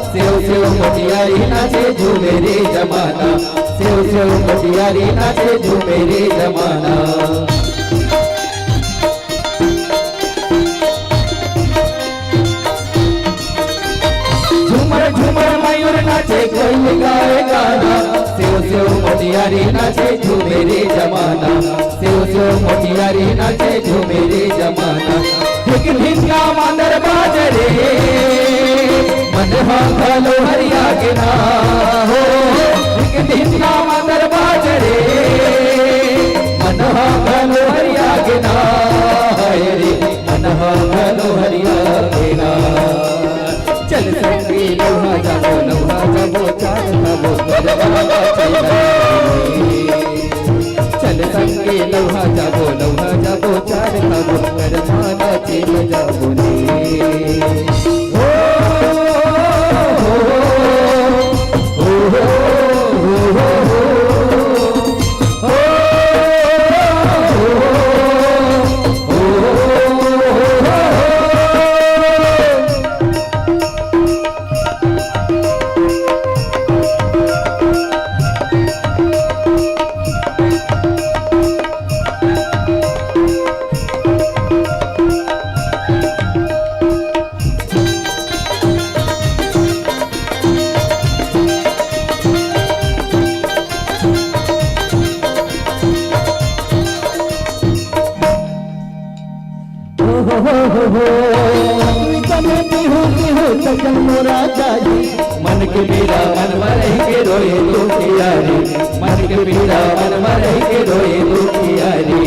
मोटियारी नाचे झूमे रे जमाना सेव सेव मोटियारी नाचे झूमे रे जमाना झूमर झूमर मयूर नाचे कोई गाए गाना सेव सेव मोटियारी नाचे झूमे रे जमाना सेव सेव मोटियारी नाचे झूमे रे जमाना धिक धिका मांदर बाजरे मन भालो हरिया के ना हो एक दिन का मंदर बाजरे मन भालो हरिया के ना रे मन भालो हरिया के ना चल संगी लोहा जाबो चार खाबो करमाना चल संगी लोहा जाबो चार खाबो करमाना चेल जाबो रे Oh के पीरा मन मरही के रोए दुखियारी, मन के पीरा मन मरही के रोए दुखियारी।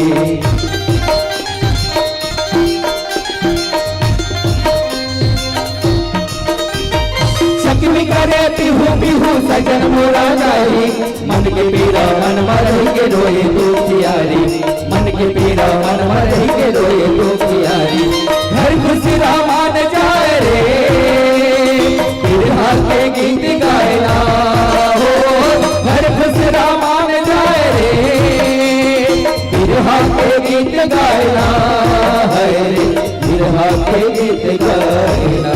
चकमी करे पिहू पिहू सजन मोरा जाई, मन के पीरा मन मरही के रोए दुखियारी, मन के पीरा मन मरही के रोए दुखियारी। घर खुशी रामान जाए रे बिरहा के गीत गायना हो, घर खुशी रामान जाए रे बिरहा के गीत गायना है रे, बिरहा के गीत गायना।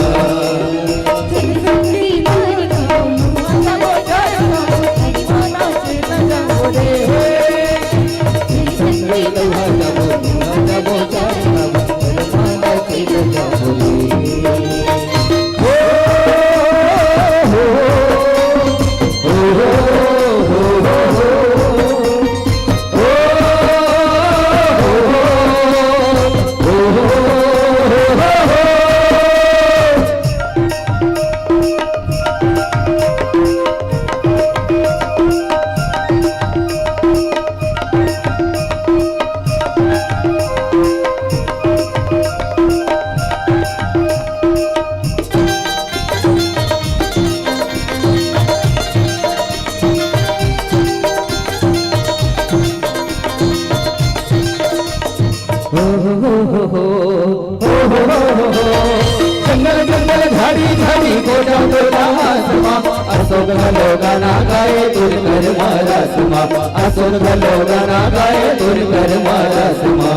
जंगल जंगल झाड़ी झाड़ी गोटा गोटा आसमा, अशोक भलो गाना गाए दूर कर मारा सुमा, अशोक भलो गाना गाए दूर कर मारा सुमा।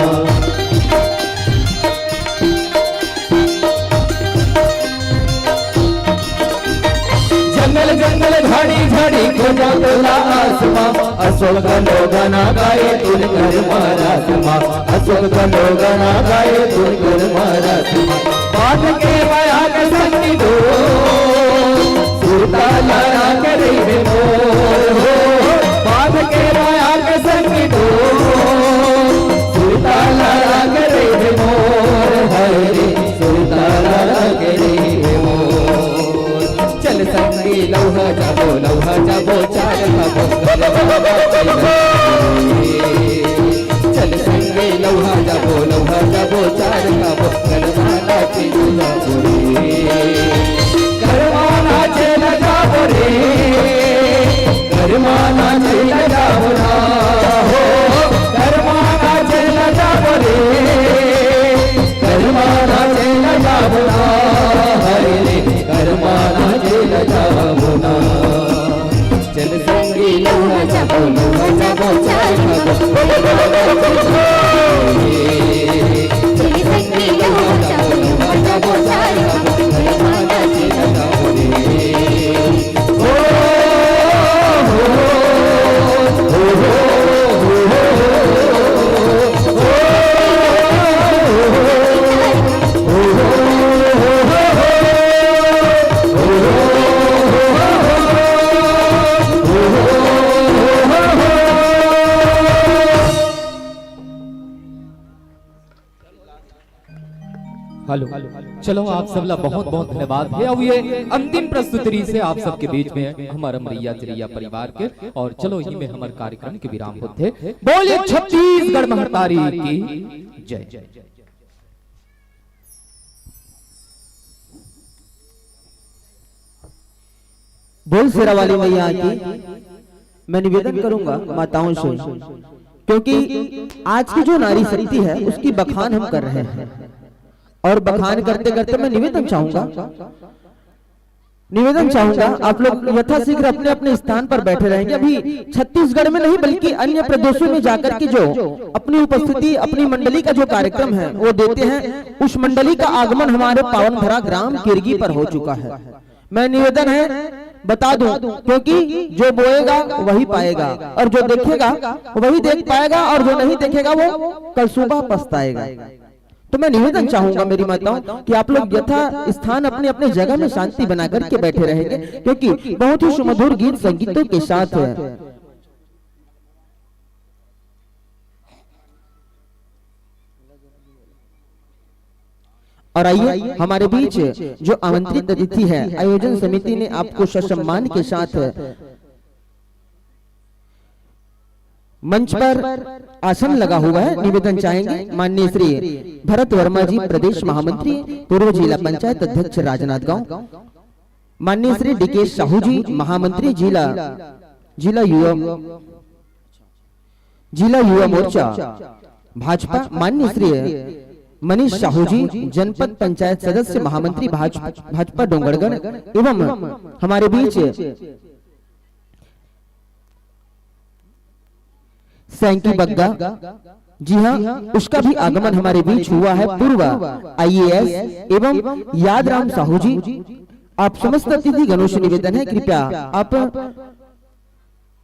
जंगल जंगल झाड़ी झाड़ी गोटा गोटा आसमा, अशोक भलो गाना गाए दूर कर मारा सुमा, अशोक भलो गाना गाए दूर कर मारा सुमा। पाठ के माया के संगी दो सुरता लारा के रे मोर हो, पाठ के माया के संगी दो सुरता लारा के रे मोर है रे, सुरता लारा के रे मोर। चल संगी लौहा जाबो चार खाबो, चल संगे लौहा जाबो चार खाबो, करवाना चेला जाबो रे, करवाना चेला जाबो रे, करवाना चेला जाबो ना हो, करवाना चेला जाबो रे, करवाना चेला जाबो ना हरे रे, करवाना चेला जाबो ना। चल संगे लौहा जाबो चार खाबो, हेलो चलो आप सबला बहुत बहुत धन्यवाद है। अब ये अंतिम प्रस्तुति से आप सबके बीच में हमारा मरिया चिरिया परिवार के, और चलो यही में हमारे कार्यक्रम के विराम होते। बोले छत्तीसगढ़ महतारी की जय। बोल शेरा वाली मैया की मैं निवेदन करूंगा माताओं से, क्योंकि आज की जो नारी शक्ति है उसकी बखान हम कर रहे हैं, और बखान करते करते मैं निवेदन चाहूंगा आप लोग यथाशीघ्र अपने अपने स्थान पर बैठे रहेंगे। अभी छत्तीसगढ़ में नहीं बल्कि अन्य प्रदेशों में जाकर के जो अपनी उपस्थिति अपनी मंडली का जो कार्यक्रम है वो देते हैं, उस मंडली का आगमन हमारे पावन भरा ग्राम किरगी पर हो चुका है। मैं निवेदन है बता दूं, क्योंकि जो बोएगा वही पाएगा, और जो देखेगा वही देख पाएगा, और जो नहीं देखेगा वो कल सुबह पछताएगा। तो मैं निवेदन चाहूंगा मेरी माताओं कि आप लोग यथा स्थान अपने अपने जगह में शांति बना करके बैठे रहेंगे, क्योंकि बहुत ही सुमधुर गीत संगीतों के साथ है। और आइए हमारे बीच जो आमंत्रित अतिथि है, आयोजन समिति ने आपको ससम्मान के साथ मंच पर आसन लगा हुआ है। निवेदन चाहेंगे माननीय श्री भरत वर्मा जी, प्रदेश महामंत्री, पूर्व जिला पंचायत अध्यक्ष राजनांदगांव, माननीय श्री डीके साहू जी, महामंत्री जिला युवा मोर्चा भाजपा, माननीय श्री मनीष साहू जी, जनपद पंचायत सदस्य, महामंत्री भाजपा डोंगरगढ़, एवं हमारे बीच सैंकी बग्गा, जी हाँ, उसका भी आगमन हमारे बीच हुआ है। पूर्व IAS एवं यादराम साहू जी, आप समस्त अतिथि गणों से निवेदन है कृपया आप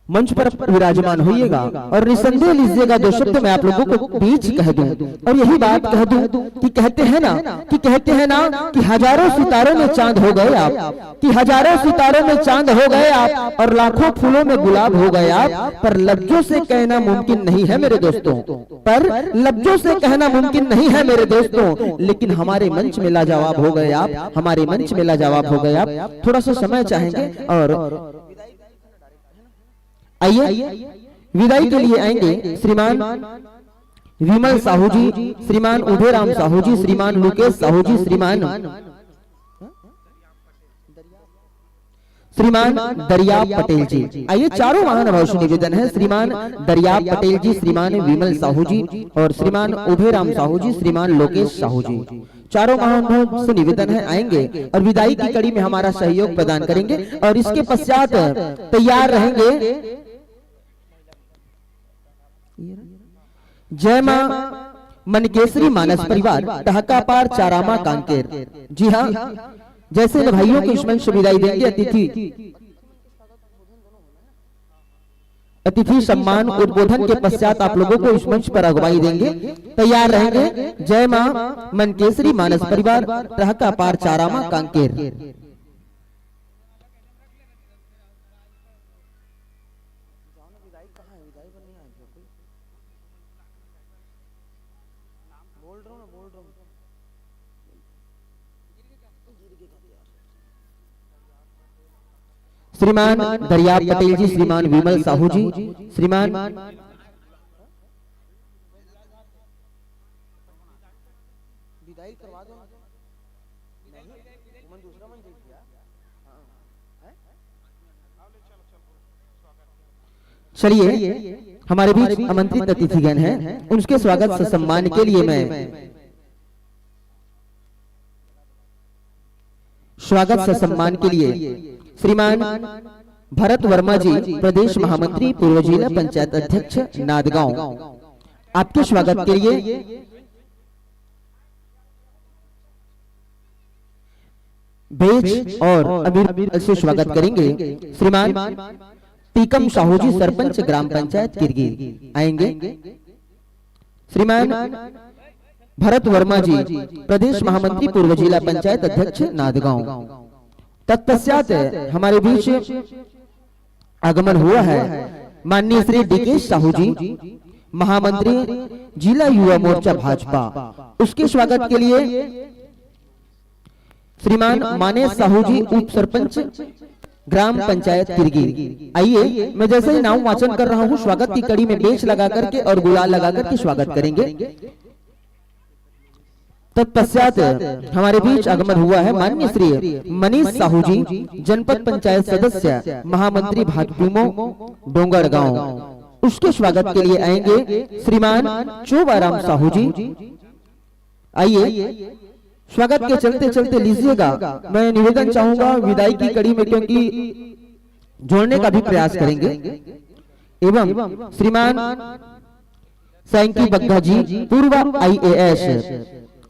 मंच पर विराजमान होइएगा और निसंदेह लीजिएगा दो शब्द मैं आप लोगों को बीच कह दूं और यही बात कह दूं कि कहते हैं ना कि हजारों सितारों में चांद हो गए आप, कि हजारों सितारों में चांद हो गए आप और लाखों फूलों में गुलाब हो गए आप, पर लफ्जों से कहना मुमकिन नहीं है मेरे दोस्तों, पर लफ्जों से कहना मुमकिन नहीं है मेरे दोस्तों, लेकिन हमारे मंच में लाजवाब हो गए आप, हमारे मंच में लाजवाब हो गए आप। थोड़ा सा समय चाहेंगे और आइए विदाई के लिए आएंगे श्रीमान विमल साहू जी, श्रीमान उदयराम साहू जी, श्रीमान मुकेश साहू जी, श्रीमान दरियाब पटेल जी। आइए चारों महानुभावों से निवेदन है, श्रीमान दरियाब पटेल जी, श्रीमान विमल साहू जी और श्रीमान उदयराम साहू जी, श्रीमान लोकेश साहू जी, चारों महानुभावों से निवेदन है आएंगे और विदाई की कड़ी में हमारा सहयोग प्रदान करेंगे। और इसके पश्चात तैयार रहेंगे जय मां मनकेसरी मानस परिवार, टहका पार, चारामा, कांकेर। जी हाँ, जैसे भाइयों को इस मंच से विदाई देंगे अतिथि सम्मान उद्बोधन के पश्चात आप लोगों को इस मंच पर अगुवाई देंगे। तैयार रहेंगे जय मां मनकेसरी मानस परिवार, टहका पार, चारामा, कांकेर। श्रीमान दरियाब पटेल जी, श्रीमान विमल साहू जी, श्रीमान चलिए हमारे बीच आमंत्रित अतिथिगण हैं, उनके स्वागत से सम्मान के लिए मैं श्रीमान भरत वर्मा जी, प्रदेश महामंत्री, पूर्व जिला पंचायत अध्यक्ष नादगांव, आपके स्वागत के लिए बेच और अमीर से स्वागत करेंगे श्रीमान टीकम साहू जी, सरपंच ग्राम पंचायत किरगी आएंगे। श्रीमान भरत वर्मा जी, प्रदेश महामंत्री, पूर्व जिला पंचायत अध्यक्ष नादगांव। तत्पश्चात हमारे बीच आगमन हुआ है माननीय श्री डीके साहू जी, महामंत्री, जिला युवा मोर्चा भाजपा, उसके स्वागत के लिए श्रीमान मानेश साहू जी, उप सरपंच ग्राम पंचायत किरगी। आइए मैं जैसे ही नाम वाचन कर रहा हूं, स्वागत की कड़ी में बेच लगा करके और गुलाल लगा करके स्वागत करेंगे। तत्पश्चात हमारे बीच आगमन हुआ है माननीय श्री मनीष साहू जी, जनपद पंचायत सदस्य, महामंत्री भाजपा डोंगरगांव, उसके स्वागत के लिए आएंगे श्रीमान चोबाराम साहू जी। आइए स्वागत के चलते चलते लीजिएगा, मैं निवेदन चाहूंगा विदाई की कड़ी में, क्योंकि जोड़ने का भी प्रयास करेंगे, एवं श्रीमान सैंकी बग्गा जी, पूर्व IAS,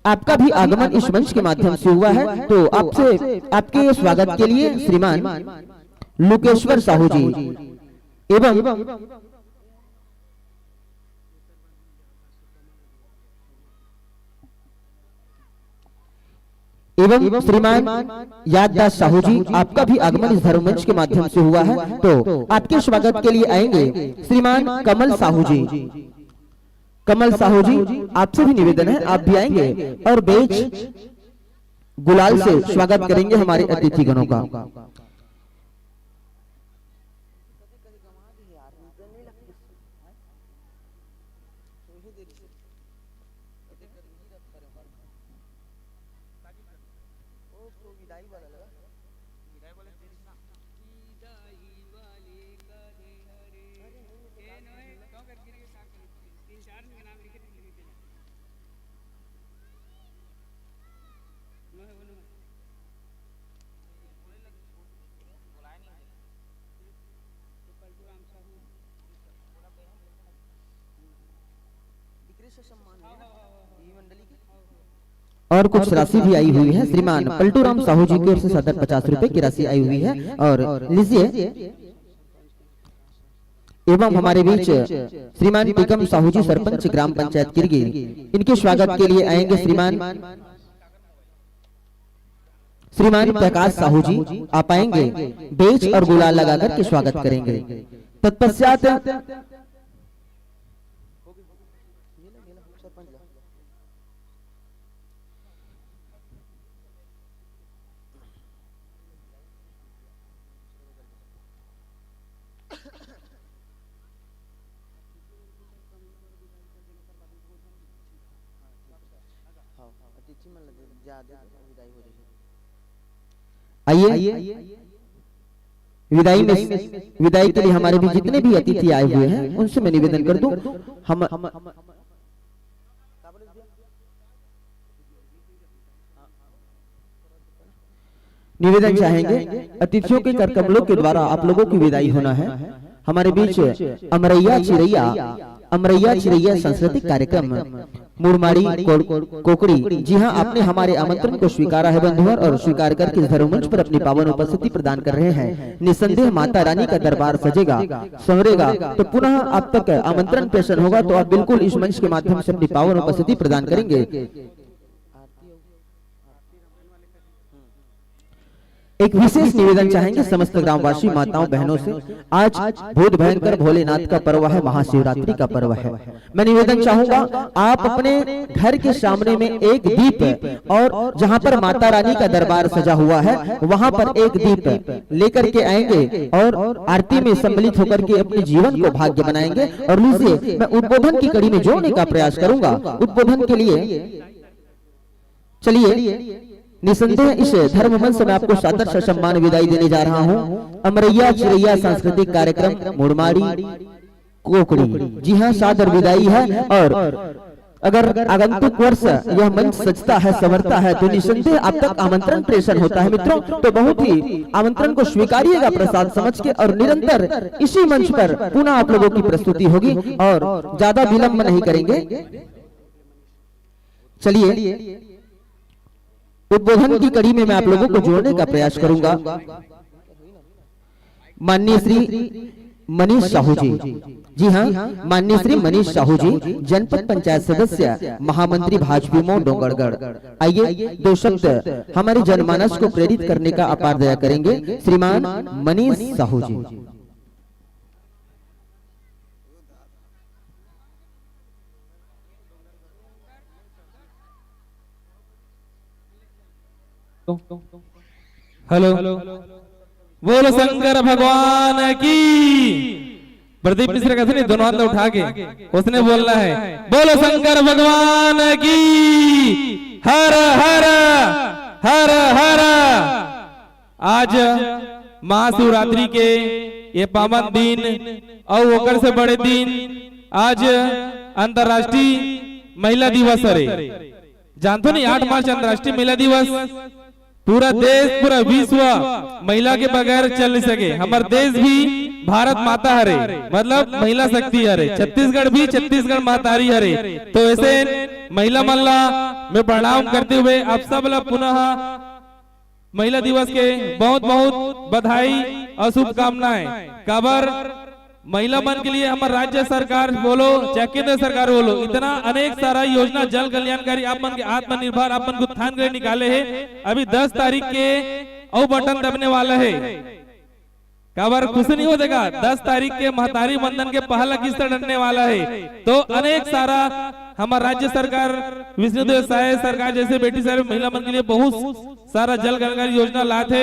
आपका भी आगमन इस मंच के माध्यम से हुआ है, तो आपसे आपके स्वागत के लिए श्रीमान लोकेश्वर साहू जी एवं श्रीमान याददास साहू जी, आपका भी आगमन इस धर्म मंच के माध्यम से हुआ है, तो आपके स्वागत के लिए आएंगे श्रीमान कमल साहू जी। कमल साहू जी, आपसे भी निवेदन है आप भी आएंगे और बेच गुलाल से स्वागत करेंगे हमारे अतिथिगणों का। और कुछ राशि भी आई हुई है। श्रीमान पलटू राम साहू जी की ओर से सदर 50 रुपए की राशि आई हुई है। और लीजिए एवं हमारे बीच श्रीमान टिकम साहू जी सरपंच ग्राम पंचायत किरगिर, इनके स्वागत के लिए आएंगे श्रीमान प्रकाश साहू जी। आप आएंगे, बेच और गुलाल लगाकर के स्वागत करेंगे। तत्पश्चात आइए विदाई के लिए हमारे भी जितने भी अतिथि आए हुए हैं उनसे मैं निवेदन कर दूं, हम निवेदन चाहेंगे अतिथियों के कर कमलों के द्वारा आप लोगों की विदाई होना है। हमारे बीच अमरैया चिरैया सांस्कृतिक कार्यक्रम मुरमाड़ी कोकड़ी, जी हाँ, आपने हमारे आमंत्रण को स्वीकारा है बंधुवर, और स्वीकार करके इस धर्ममंच पर अपनी पावन उपस्थिति प्रदान कर रहे हैं। निसंदेह माता रानी का दरबार सजेगा संवरेगा, तो पुनः आप तक आमंत्रण प्रेषण होगा, तो आप बिल्कुल इस मंच के माध्यम से अपनी पावन उपस्थिति प्रदान करेंगे। एक विशेष निवेदन चाहेंगे समस्त ग्रामवासी माताओं बहनों से। आज भूत भयंकर भोलेनाथ का पर्व है, महाशिवरात्रि का पर्व है। मैं निवेदन चाहूंगा आप अपने घर के सामने में एक दीप, और जहां पर माता रानी का दरबार सजा हुआ है वहां पर एक दीप लेकर के आएंगे और आरती में सम्मिलित होकर के अपने जीवन को भाग्य बनाएंगे। और लीजिए मैं उद्बोधन की कड़ी में जोड़ने का प्रयास करूंगा। उद्बोधन के लिए चलिए निसंदेह इस धर्म मंच से मैं आपको सादर से सम्मान विदाई देने जा रहा हूं। अमरैया चिरैया सांस्कृतिक कार्यक्रम मुरमाड़ी कोकड़ी, जी हाँ, सादर विदाई है। और अगर आगंतुक वर्ष यह मंच सजता है संवरता है तो निसंदेह आप तक आमंत्रण प्रेषण होता है मित्रों, तो बहुत ही आमंत्रण को स्वीकारिएगा प्रसाद समझ के, और निरंतर इसी मंच पर पुनः आप लोगों की प्रस्तुति होगी और ज्यादा विलंब नहीं करेंगे। चलिए उद्बोधन की कड़ी में मैं आप लोगों को जोड़ने का प्रयास करूंगा। माननीय श्री मनीष साहू जी, जी हाँ, माननीय श्री मनीष साहू जी, जनपद पंचायत सदस्य, महामंत्री भाजपा मो डोंगरगढ़। आइए दो शब्द हमारे जनमानस को प्रेरित करने का अपार दया करेंगे श्रीमान मनीष साहू जी। हेलो, बोलो शंकर भगवान की। प्रदीप मिश्रा कहते नहीं, दोनों हाथ उठा के उसने बोलना है, बोलो शंकर भगवान की। हर हर हर हर। आज महाशिवरात्रि के ये पावन दिन और ओकर से बड़े दिन आज अंतर्राष्ट्रीय महिला दिवस है। जानते नहीं 8 मार्च अंतर्राष्ट्रीय महिला दिवस। पूरा देश पूरा विश्व महिला के बगैर चल नहीं सके। हमारे देश भी भारत माता हरे, मतलब महिला शक्ति हरे। छत्तीसगढ़ भी छत्तीसगढ़ मातारी हरे। तो ऐसे महिला मल्ला में प्रणाम करते हुए आप सब लोग पुनः महिला दिवस के बहुत बहुत बधाई और शुभकामनाएं। काबर महिला मन के लिए हमारे राज्य सरकार बोलो चाहे केंद्र सरकार बोलो, इतना अनेक सारा योजना जल कल्याणकारी आप मन के आत्मनिर्भर आप मन को उत्थान के निकाले हैं। अभी 10 तारीख के और बटन दबने वाला है। काबर खुश नहीं हो देगा। 10 तारीख के महतारी बंधन के पहला किस्त डरने वाला है। तो अनेक सारा हमारा राज्य सरकार, विष्णुदेव साय सरकार जैसे बेटी साहब महिला मंच के लिए बहुत सारा जल गंगा योजना लाते।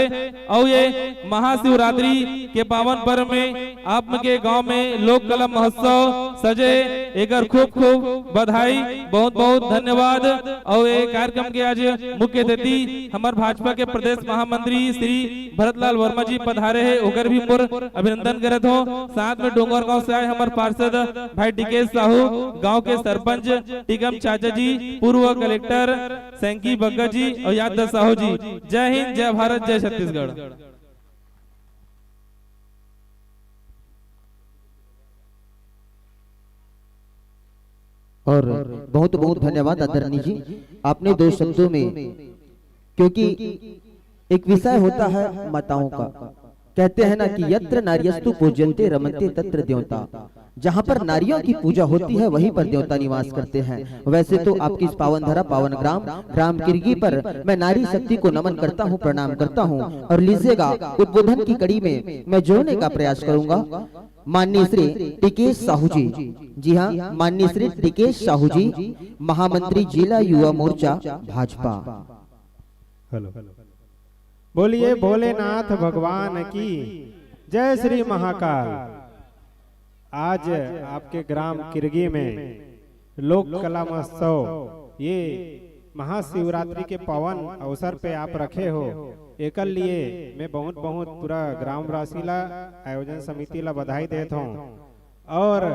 और ये महाशिवरात्रि के पावन पर्व में आपके गांव में लोक कला महोत्सव सजे, एक खूब खूब बधाई, बहुत बहुत धन्यवाद। और ये कार्यक्रम के आज मुख्य अतिथि हमारे भाजपा के प्रदेश महामंत्री श्री भरतलाल वर्मा जी पधारे हैं, ओकर भी मोर अभिनंदन करत हो। साथ में डोंगर गांव से आए हमारे पार्षद भाई टिकेश साहू, गांव के सरपंच टिकम चाचा जी, पूर्व कलेक्टर सैंकी बग्गा जी और यादव साहू जी। जय हिंद, जय भारत, जय छत्तीसगढ़। और बहुत बहुत धन्यवाद आदरणीय जी, आपने 2 शब्दों में, क्योंकि एक विषय होता है माताओं का, कहते हैं ना कि यत्र नार्यस्तु पूज्यन्ते रमन्ते तत्र देवता, जहाँ पर नारियों की पूजा होती है वहीं पर देवता निवास करते हैं। वैसे तो आपकी इस पावन धरा पावन ग्राम किरगी पर मैं नारी शक्ति को नमन करता हूँ, प्रणाम करता हूँ। और लीजिएगा उद्बोधन की कड़ी में मैं जोड़ने का प्रयास करूंगा माननीय श्री टिकेश साहू जी। जी हाँ, माननीय श्री टिकेश साहू जी, महामंत्री जिला युवा मोर्चा भाजपा। हेलो, बोलिए भोलेनाथ भगवान की जय। श्री महाकाल। आज आपके ग्राम किरगी में लोक कला महोत्सव, ये महाशिवरात्रि के पावन अवसर पे आप रखे हो, एकल लिए मैं बहुत बहुत पूरा ग्राम वासी ला, आयोजन समिति ला बधाई देता हूँ। और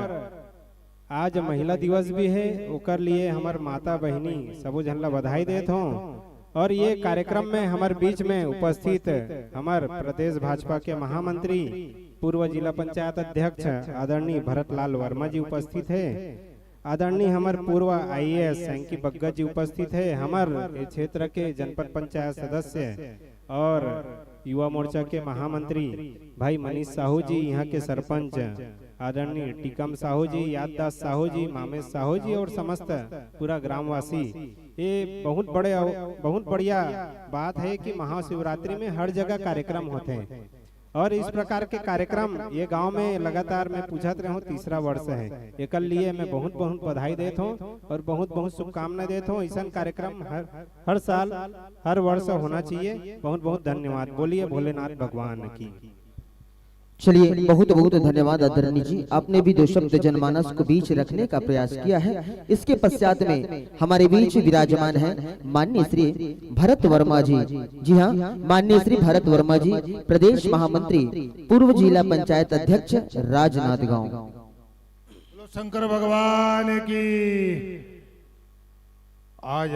आज महिला दिवस भी है, ओकर लिए हमार माता बहनी सबो जन ला बधाई देता हूँ। और ये कार्यक्रम में हमारे बीच में उपस्थित हमारे प्रदेश भाजपा के महामंत्री, पूर्व जिला पंचायत अध्यक्ष आदरणीय भरतलाल वर्मा जी उपस्थित है। आदरणीय हमारे पूर्व IAS सैंकी बग्गा जी उपस्थित है। हमारे क्षेत्र के जनपद पंचायत सदस्य और युवा मोर्चा के महामंत्री भाई मनीष साहू जी, यहाँ के सरपंच आदरणीय टिकम साहू जी, याददास साहू जी, मामेश साहू जी और समस्त पूरा ग्रामवासी। ये बहुत बढ़िया बात है कि महाशिवरात्रि में हर जगह कार्यक्रम होते हैं। और इस प्रकार के कार्यक्रम ये गांव में लगातार मैं पूछत रहा हूँ, 3रा वर्ष है। एकल लिए मैं बहुत बहुत बधाई देता हूँ और बहुत बहुत शुभकामनाएं देता हूँ। ऐसा कार्यक्रम हर साल हर वर्ष होना चाहिए। बहुत बहुत धन्यवाद। बोलिए भोलेनाथ भगवान की। चलिए, बहुत बहुत धन्यवाद आदरणीय जी, आपने भी 2 शब्द जनमानस को बीच रखने का प्रयास किया है। इसके पश्चात में हमारे बीच विराजमान है माननीय श्री भरत वर्मा जी। जी हाँ, माननीय श्री भरत वर्मा जी, प्रदेश महामंत्री, पूर्व जिला पंचायत अध्यक्ष राजनांदगांव। शंकर भगवान की। आज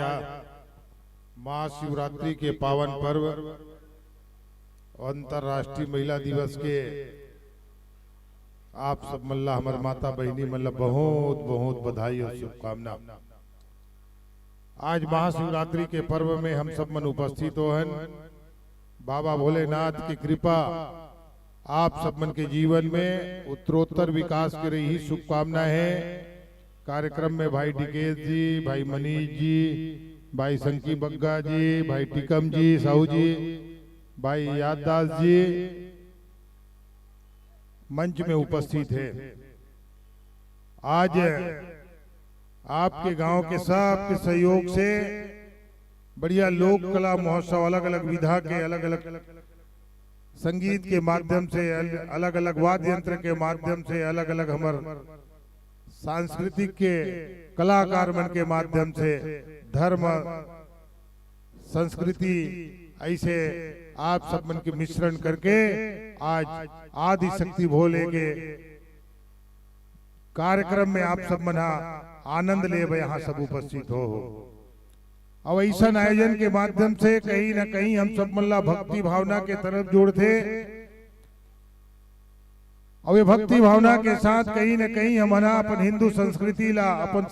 महाशिवरात्रि के पावन पर्व अंतर्राष्ट्रीय महिला दिवस के आप सब मल्ला हमारे माता बहनी मल्ला बहुत बहुत बधाई और शुभकामना। आज महाशिवरात्रि के पर्व में हम सब मन उपस्थित हो हैं। बाबा भोलेनाथ की कृपा आप सब मन के जीवन में उत्तरोत्तर विकास के रही शुभकामना है। कार्यक्रम में भाई टिकेश जी, भाई मनीष जी, भाई संकी बग्गा जी, भाई टिकम जी, साहू जी, भाई याददास जी मंच में उपस्थित है। आज आपके गांव के सबके सहयोग से बढ़िया लोक कला महोत्सव, अलग अलग विधा के, अलग अलग संगीत के माध्यम से, अलग अलग वाद्य यंत्र के माध्यम से, अलग अलग हमारे सांस्कृतिक के कलाकार मन के माध्यम से, धर्म संस्कृति ऐसे आप सब मन के मिश्रण करके आज आदि शक्ति भोले के कार्यक्रम में आप सब मना आनंद ले यहाँ सब उपस्थित हो। अब ऐसा आयोजन के माध्यम से कहीं ना कहीं हम सब मल्ला भक्ति भावना के तरफ जोड़ते। अब ये भक्ति भावना के साथ कहीं ना कहीं हमारा अपन हिंदू संस्कृति ला, अपन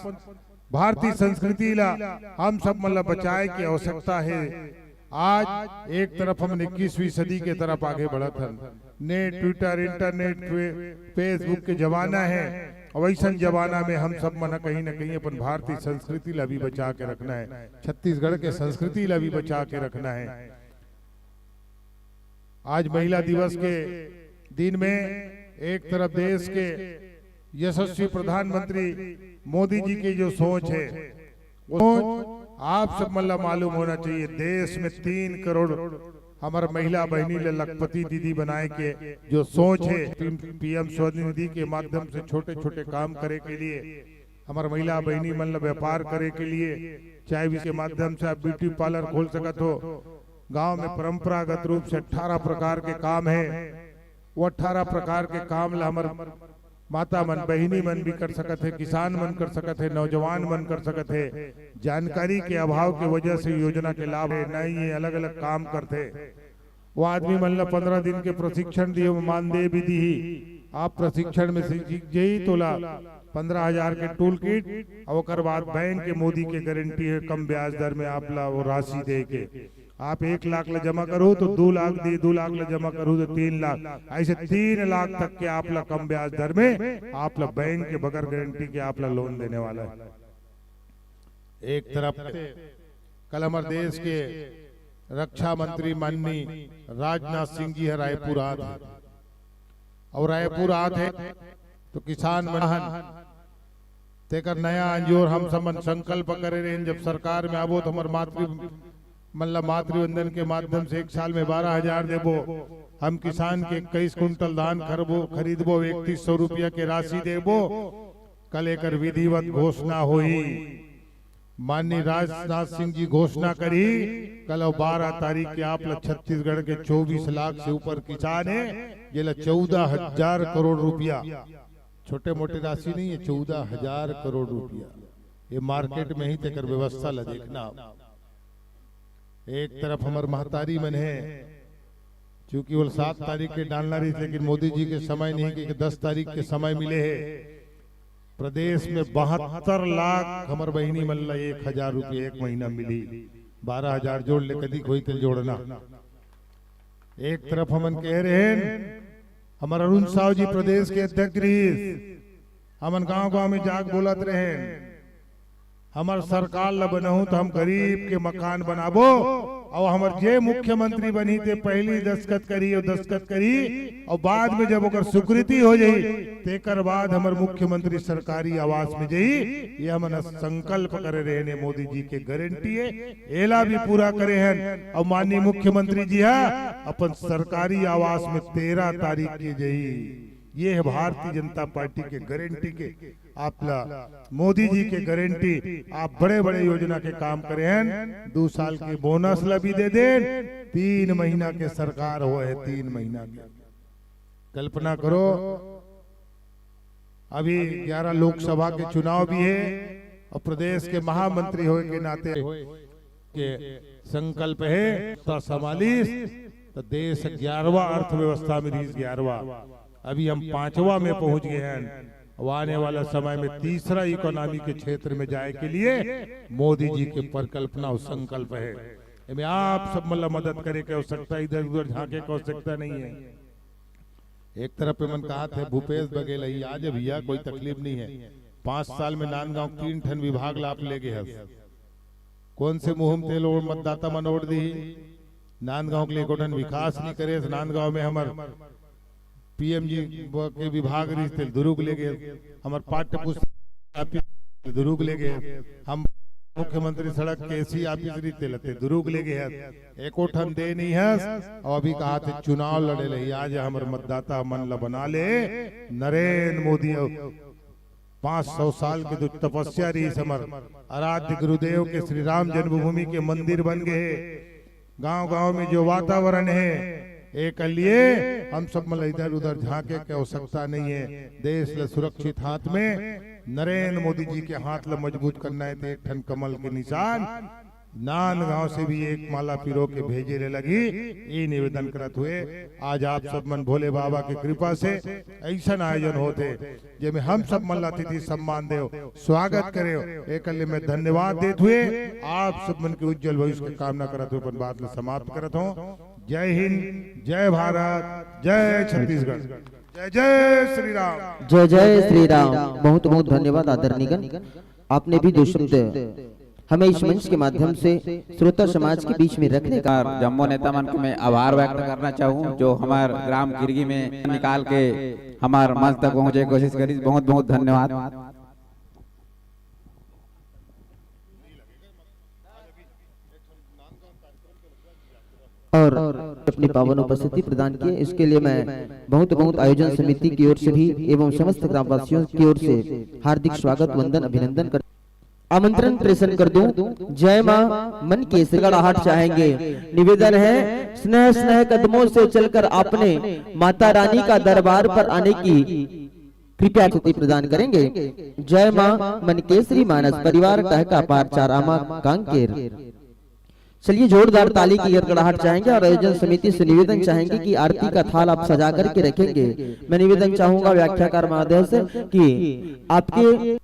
भारतीय संस्कृति ला हम सब मल्ला बचाए की आवश्यकता है। आज एक तरफ हम 21वीं सदी के तरफ आगे बढ़त हन। नेट, ट्विटर, इंटरनेट, फेसबुक के जमाना है। और ऐसा जमाना में हम सब मना कहीं ना कहीं अपन भारतीय संस्कृति ला भी बचा के रखना है, छत्तीसगढ़ के संस्कृति ला भी बचा के रखना है। आज महिला दिवस के दिन में एक तरफ देश के यशस्वी प्रधानमंत्री मोदी जी की जो सोच है, वो सोच आप सब मतलब मालूम होना चाहिए। देश में 3 करोड़ हमारा महिला बहनी ले लखपति दीदी बनाए के जो सोच है, पीएम स्वनिधि के माध्यम से छोटे छोटे काम करे के लिए, हमारा महिला बहनी मतलब व्यापार करे के लिए, चाहे इसके माध्यम से आप ब्यूटी पार्लर खोल सकत हो। गांव में परंपरागत रूप से 18 प्रकार के काम है, वो 18 प्रकार के काम ला हमार माता मन बहिनी मन भी कर सकत है, किसान मन कर सकत है, नौजवान मन कर सकत है। जानकारी के अभाव की वजह से योजना के लाभ है नहीं, ये अलग अलग काम करते। वो आदमी मन ला 15 दिन के प्रशिक्षण दिए, मानदेय भी दी, आप प्रशिक्षण में सीख जाई तो ला 15,000 के टूल किट और बाद बैंक के मोदी के गारंटी है कम ब्याज दर में आप ला वो राशि दे के। आप 1 लाख ला जमा करो तो 2 लाख दी, 2 लाख ला जमा करो तो 3 लाख, ऐसे 3 लाख तक के आप ला कम ब्याज दर में आप ला बैंक के बगैर गारंटी के आप ला लोन देने वाला है। एक तरफ कल हमारे देश के रक्षा मंत्री माननीय राजनाथ सिंह जी है रायपुर आते हैं, और रायपुर आते हैं तो किसान महान तेकर नया अंजोर हम समन संकल्प करे रहे। जब सरकार में आबो तो हमारे मातृवंदन के माध्यम से 1 साल में 12,000 देबो, हम किसान के 21 कुंटल धान खरीदबो, 3100 रुपया के राशि देबो। कल एक विधिवत घोषणा हुई, माननीय राजनाथ सिंह जी घोषणा करी कल 12 तारीख के आप छत्तीसगढ़ के 24 लाख से ऊपर किसान है, ये 14,000 करोड़ रुपया, छोटे मोटे राशि नहीं है, 14,000 करोड़ रुपया। ये मार्केट में ही तेकर व्यवस्था ला देखना। एक तरफ हमारे महतारी मन है, चूंकि वो 7 तारीख के डालना रही, लेकिन मोदी जी के समय नहीं कि 10 तारीख के समय मिले है। प्रदेश में 72 लाख हमारे बहिनी मन ला 1,000 रुपये 1 महीना मिली, 12,000 जोड़ ले कदी कोई तो जोड़ना। एक तरफ हमन कह रहे हैं हमारा अरुण साहु जी प्रदेश के अध्यक्ष रही, हमन गांव गांव में जाग बोलत रहे हमार सरकार ला बनहू तो हम गरीब के मकान बनाबो, और हमार जे मुख्यमंत्री बनी थे पहली दस्तखत करी और बाद में जब ओकर स्वीकृति हो जाई तेकर बाद हमार मुख्यमंत्री सरकारी आवास में जाई। ये हमन संकल्प करे रहे ने मोदी जी के गारंटी है, एला भी पूरा करे हैं। और माननीय मुख्यमंत्री जी है अपन सरकारी आवास में 13 तारीख की जाई। ये है भारतीय जनता पार्टी के गारंटी के आपला मोदी जी के गारंटी। आप बड़े बड़े योजना के काम करे हैं, 2 साल के बोनस ला भी दे दे, 3 महीना के सरकार हुआ है, 3 महीना के। कल्पना करो अभी 11 लोकसभा के चुनाव भी है और प्रदेश के महामंत्री होए के नाते के संकल्प है तो 44 तो देश 11वां अर्थव्यवस्था में 11वां, अभी हम 5वां में पहुंच गए हैं। आने वाला समय में 3रा इकोनॉमी के क्षेत्र में जाए के लिए मोदी जी के परिकल्पना और संकल्प है। इसमें आप सब मतलब मदद करे की आवश्यकता, इधर उधर झांके की आवश्यकता नहीं है। एक तरफ मन कहा थे भूपेश बघेल ही आज भैया कोई तकलीफ नहीं है, 5 साल में नांदगांव 3 ठन विभाग लाभ ले गए हैं। कौन से मुहिम तेल और मतदाता मन ओढ़ दी, नांदगांव के लिए कोठन विकास नहीं करे। नांदगांव में हमार पीएम जी के विभाग रिश्ते दुरुग ले गए, हमारे पाठ्य पुस्तक दुरुग ले गए, हम मुख्यमंत्री सड़क केसी ऑफिस रिश्ते लेते दुरुग ले गए, एको ठन दे नहीं है। और अभी कहा थे चुनाव लड़े ले, आज हमारे मतदाता मन ला बना ले नरेंद्र मोदी 500 साल के जो तपस्या रही समर आराध्य गुरुदेव के श्री राम जन्मभूमि के मंदिर बन गए। गांव गांव में जो वातावरण है एक लिए हम सब मतलब इधर उधर झांके की आवश्यकता नहीं है। देश ला सुरक्षित हाथ में नरेंद्र मोदी जी के हाथ ला मजबूत करना है तो 1 ठन कमल के निशान नांदगांव से भी 1 माला पिरो के भेजे ले लगी। ये निवेदन करत हुए आज आप सब मन भोले बाबा की कृपा से ऐसा आयोजन होते जिसमें हम सब मन अतिथि सम्मान दे स्वागत करे, एक में धन्यवाद देते हुए आप सब मन के उज्जवल भविष्य की कामना करते हुए अपन बात समाप्त करत हूँ। जय हिंद, जय भारत, जय छत्तीसगढ़, जय जय श्री राम, जय जय श्री राम। बहुत बहुत धन्यवाद आदरणीय, आपने भी 2 शब्द हमें इस मंच के माध्यम से श्रोता समाज के बीच में रखने का जम्मू नेता मन के मैं आभार व्यक्त करना चाहूँ जो हमारे ग्राम किरगी में निकाल के हमारे मंच तक पहुँचे कोशिश करी। बहुत बहुत धन्यवाद। और अपनी पावन उपस्थिति प्रदान किए, इसके लिए मैं बहुत बहुत आयोजन समिति की ओर से भी एवं समस्त ग्रामवासियों की ओर से हार्दिक स्वागत वंदन अभिनंदन कर आमंत्रण प्रेषण कर दूं। जय मां मन के गड़ाहट चाहेंगे। निवेदन है स्नेह स्नेह कदमों से चलकर आपने माता रानी का दरबार पर आने की कृपया स्थिति प्रदान करेंगे। जय मां मन केसरी मानस परिवार टहका पार चारामा कांकेर। चलिए जोरदार ताली की गड़गड़ाहट चाहेंगे और आयोजन समिति से निवेदन चाहेंगे कि आरती का थाल आप सजा करके रखेंगे। मैं निवेदन चाहूंगा व्याख्याकार महोदय से कि आपके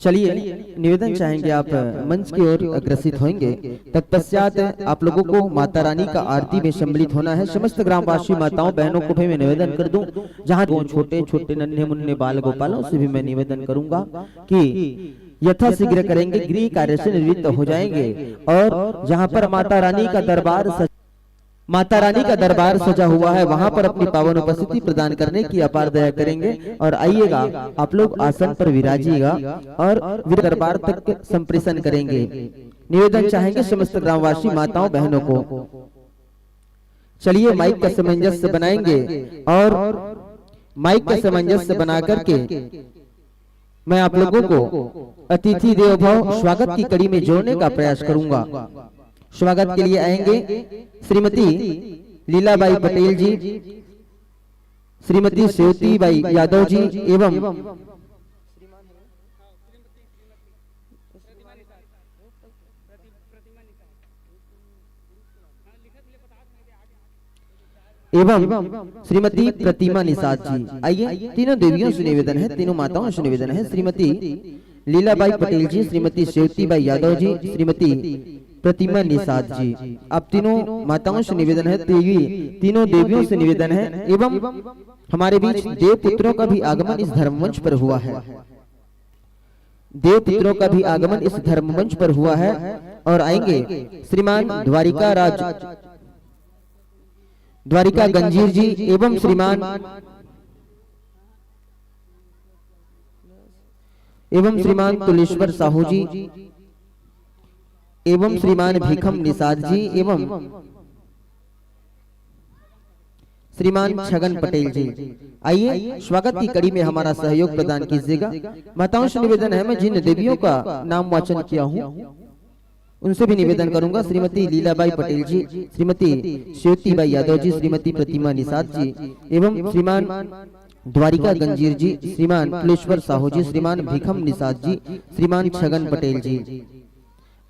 चलिए निवेदन चाहेंगे आप मंच की ओर अग्रसित होंगे। तत्पश्चात आप लोगों को माता रानी का आरती में सम्मिलित होना है। समस्त ग्रामवासी माताओं बहनों को भी मैं निवेदन कर दूं, जहां छोटे छोटे नन्हे मुन्ने बाल गोपालों से भी मैं निवेदन करूंगा कि यथाशीघ्र करेंगे, गृह कार्य से निवृत्त हो जाएंगे और जहां पर माता रानी का दरबार सजा हुआ है वहां पर अपनी पावन उपस्थिति प्रदान करने की अपार दया करेंगे। और आइएगा आप लोग आसन पर विराजिएगा और दरबार तक संप्रेषण करेंगे। निवेदन चाहेंगे समस्त ग्रामवासी माताओं बहनों को। चलिए माइक का सामंजस्य बनाएंगे और माइक का सामंजस्य बना करके मैं आप लोगों को अतिथि देवो भव स्वागत की कड़ी में जोड़ने का प्रयास करूंगा। स्वागत के लिए आएंगे श्रीमती लीलाबाई पटेल जी, श्रीमती सेवती बाई यादव जी एवं श्रीमती प्रतिमा निषाद जी। आइए तीनों देवियों से निवेदन है, तीनों माताओं से निवेदन है। श्रीमती लीलाबाई पटेल जी, श्रीमती सेवती बाई यादव जी, श्रीमती प्रतिमा निषाद जी। अब तीनों माताओं से निवेदन है, तीनों देवियों से निवेदन है एवं हमारे बीच देव पुत्रों का भी आगमन इस धर्ममंच पर हुआ है। देव पुत्रों का भी आगमन इस धर्ममंच पर हुआ है और आएंगे श्रीमान द्वारिका गंजीर जी एवं श्रीमान तुलेश्वर साहू जी एवं श्रीमान भीखम निषाद जी एवं श्रीमान छगन पटेल जी। आइए स्वागत की कड़ी में हमारा सहयोग प्रदान कीजिएगा। माताओं से निवेदन है, मैं जिन देवियों का नाम वाचन किया हूँ उनसे भी निवेदन करूंगा। श्रीमती लीलाबाई पटेल जी, श्रीमती सेवती बाई यादव जी, श्रीमती प्रतिमा निषाद जी एवं श्रीमान द्वारिका गंजीर जी, श्रीमान तुलेश्वर साहू जी, श्रीमान भीखम निषाद जी, श्रीमान छगन पटेल जी।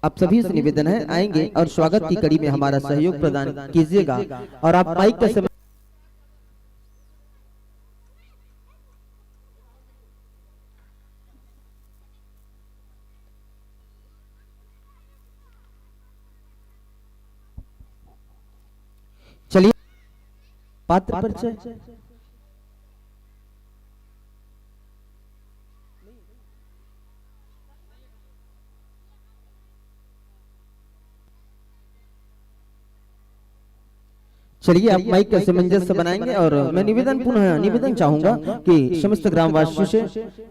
आप सभी से निवेदन है आएंगे और स्वागत की कड़ी में हमारा सहयोग प्रदान कीजिएगा। और आप माइक का समय चलिए पात्र परिचय चलिए आप माइक का सामंजस्य बनाएंगे और मैं निवेदन चाहूंगा कि समस्त ग्रामवासियों से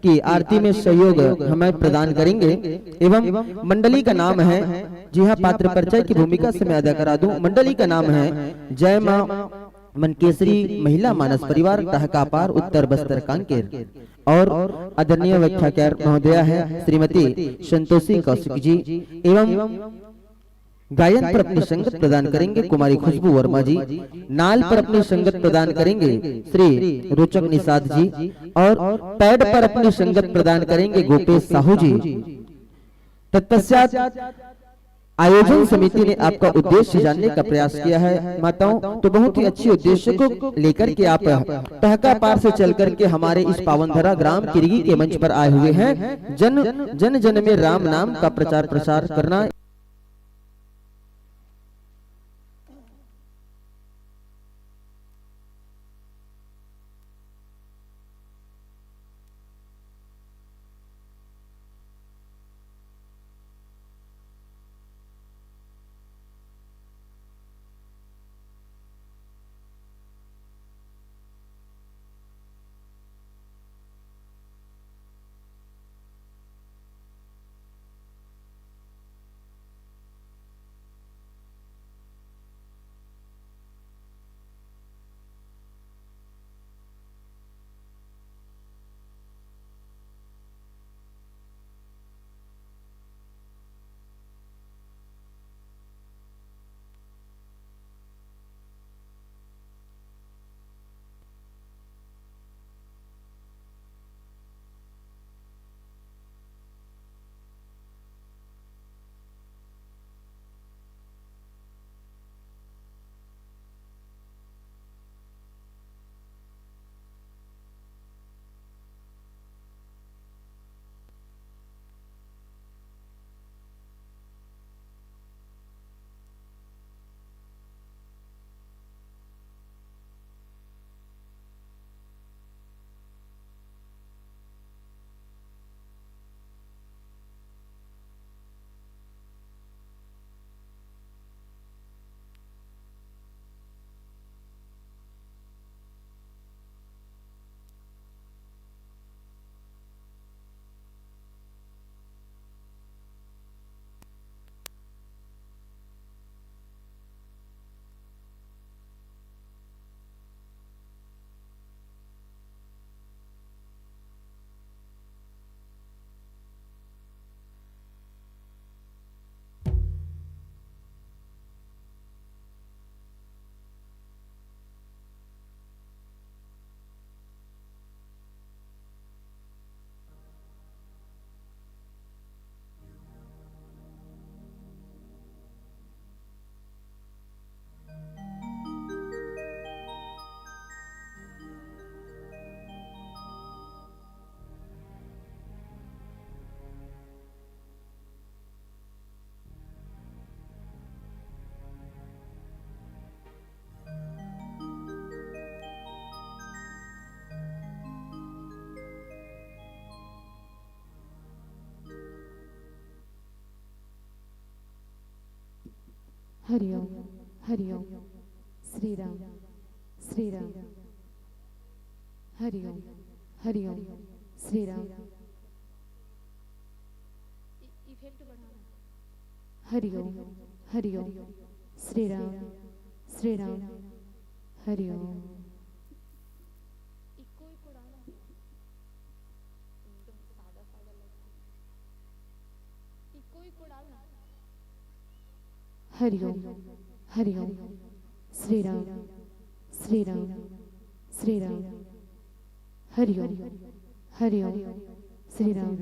कि आरती में सहयोग हमें प्रदान करेंगे एवं मंडली का नाम है, जी हाँ पात्र परिचय की भूमिका से मैं अदा करा दूं। मंडली का नाम है जय मां मनकेसरी महिला मानस परिवार टहकापार उत्तर बस्तर कांकेर और आदरणीय व्याख्याकार महोदया है श्रीमती संतोषी कौशिक जी एवं गायन पर अपनी संगत प्रदान करेंगे कुमारी खुशबू वर्मा जी। नाल पर अपनी संगत प्रदान करेंगे श्री रोचक निषाद जी और पैड पर अपनी संगत प्रदान करेंगे गोपेश साहू जी। तत्पश्चात आयोजन समिति ने आपका उद्देश्य जानने का प्रयास किया है माताओं, तो बहुत ही अच्छी उद्देश्य को लेकर के आप टहका पार से चल करके हमारे इस पावनधरा ग्राम किरगी के मंच पर आए हुए हैं। जन जन में राम नाम का प्रचार प्रसार करना। हरिओम हरिओम श्री राम श्री राम हरिओम हरिओम श्री राम हरिओम हरिओम श्री राम हरिओम हरिओम हरिओम श्री राम हरिओम हरिओम श्री राम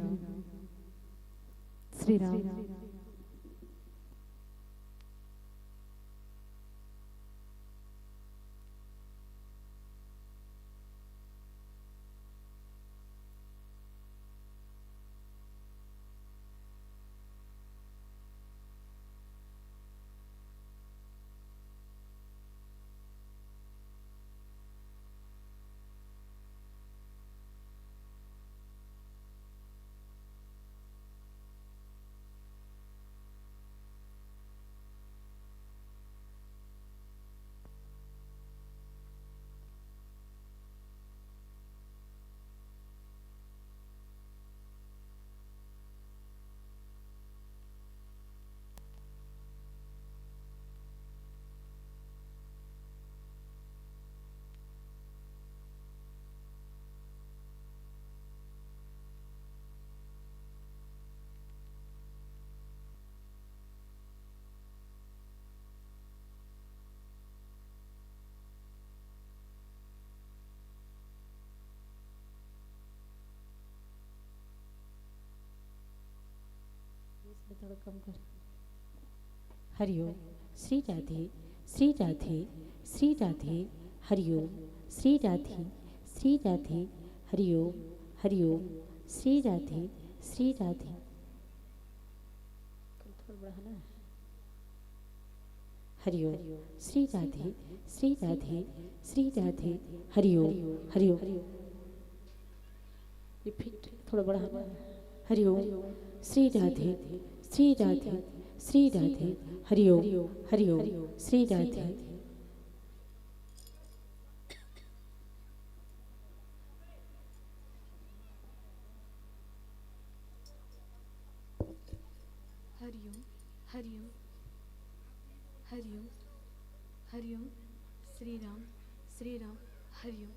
थोड़ा कम कर। हरिओम श्री राधे श्री राधे श्री राधे हरिओम श्री राधे श्री राधे हरिओम हरिओम श्री राधे श्री राधे। थोड़ा बढ़ाना। हरिओम श्री राधे श्री राधे श्री राधे हरिओम हरिओम। रिपीट थोड़ा बढ़ाना। हरिओम श्री राधे श्री राधे श्री राधे हरिओम हरिओम श्री राधे। हरिओम हरिओम हरिओम हरिओम श्री राम हरिओम।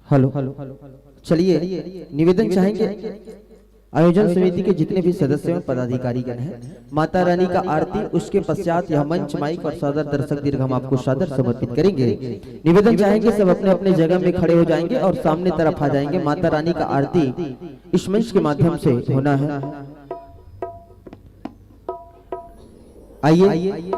हेलो चलिए निवेदन चाहेंगे आयोजन समिति के जितने भी सदस्य और पदाधिकारीगण हैं, माता रानी का आरती, उसके पश्चात यह मंच माइक और सादर दर्शक दीर्घ हम आपको सादर समर्पित करेंगे। निवेदन चाहेंगे सब अपने अपने जगह में खड़े हो जाएंगे और सामने तरफ आ जाएंगे। माता रानी का आरती इस मंच के माध्यम से होना है। आइए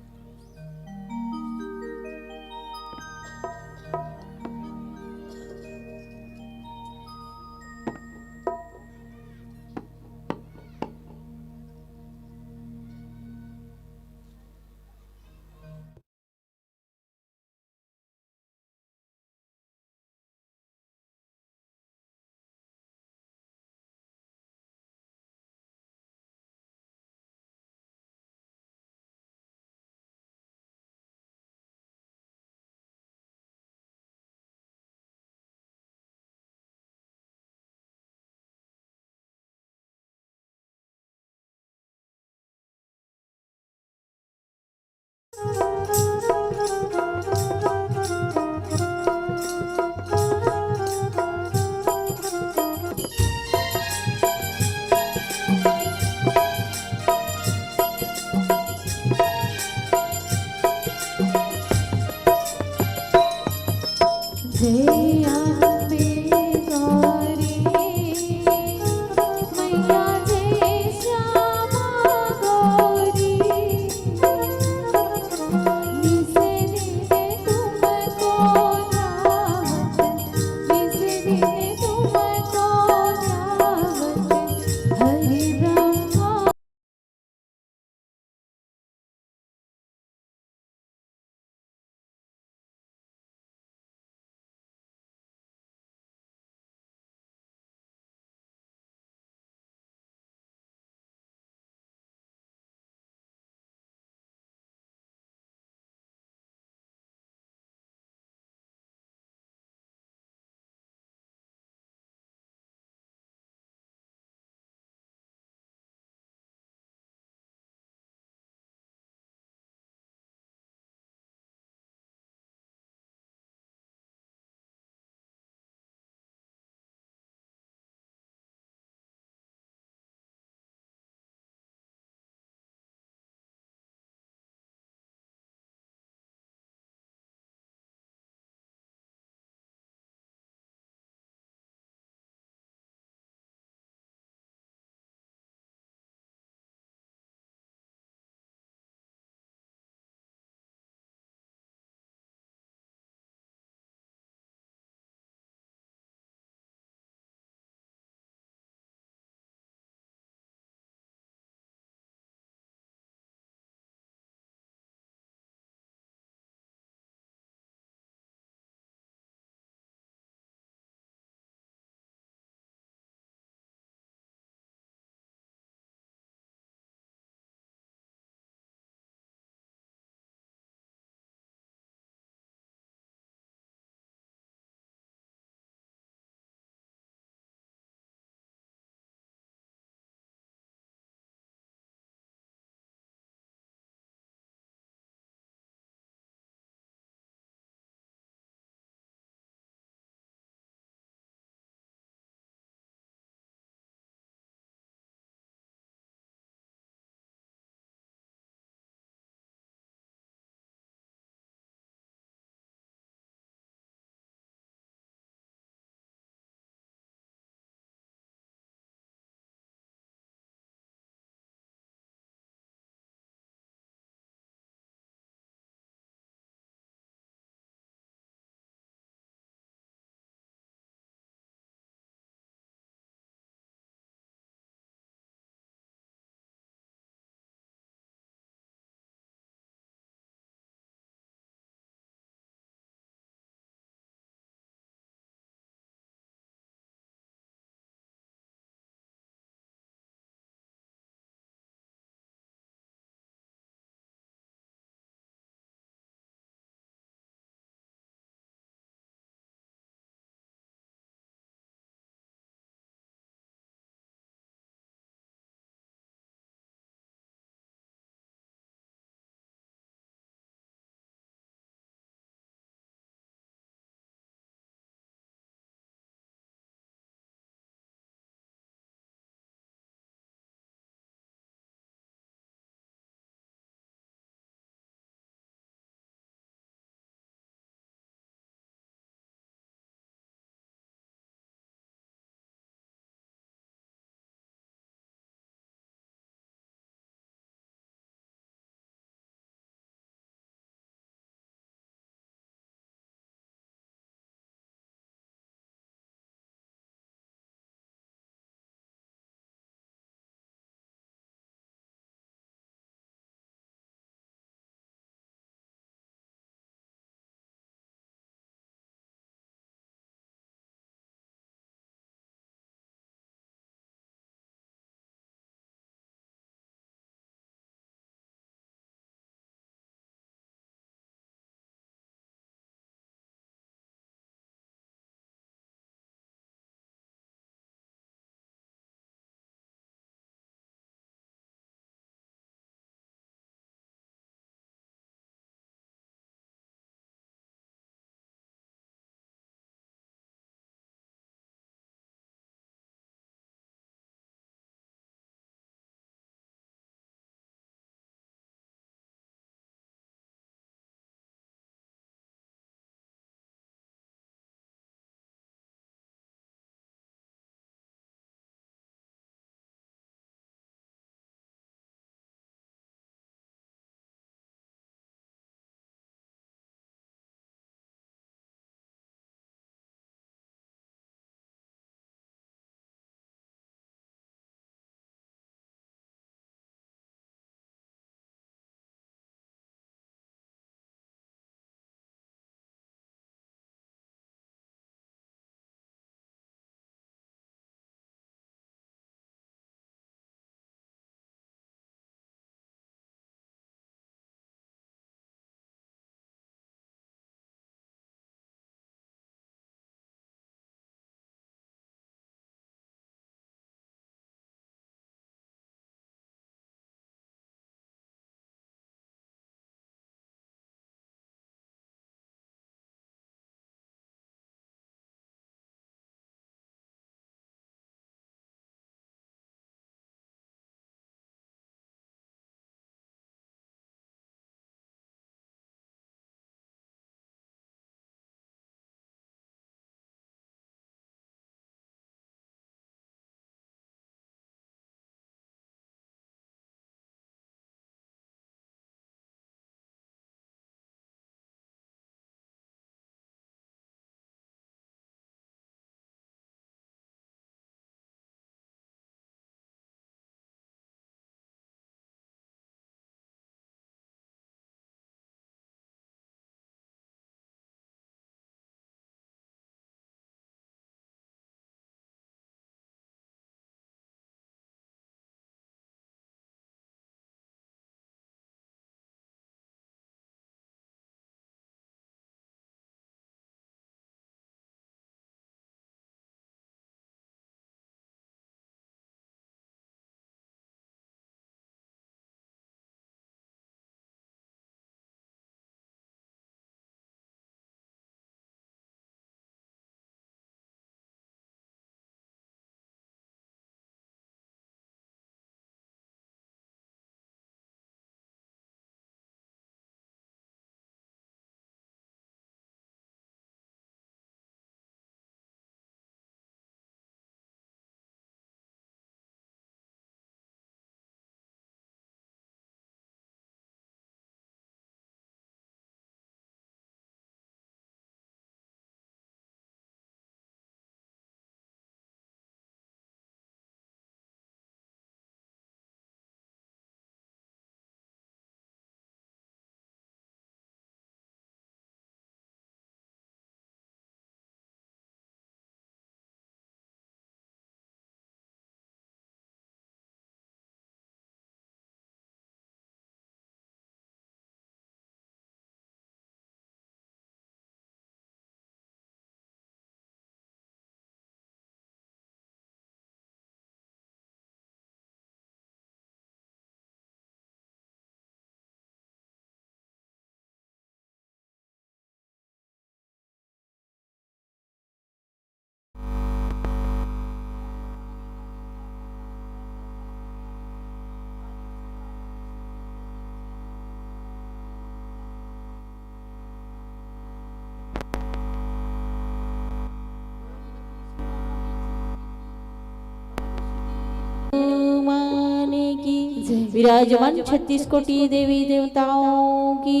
विराजमान 36 कोटि देवी देवताओं की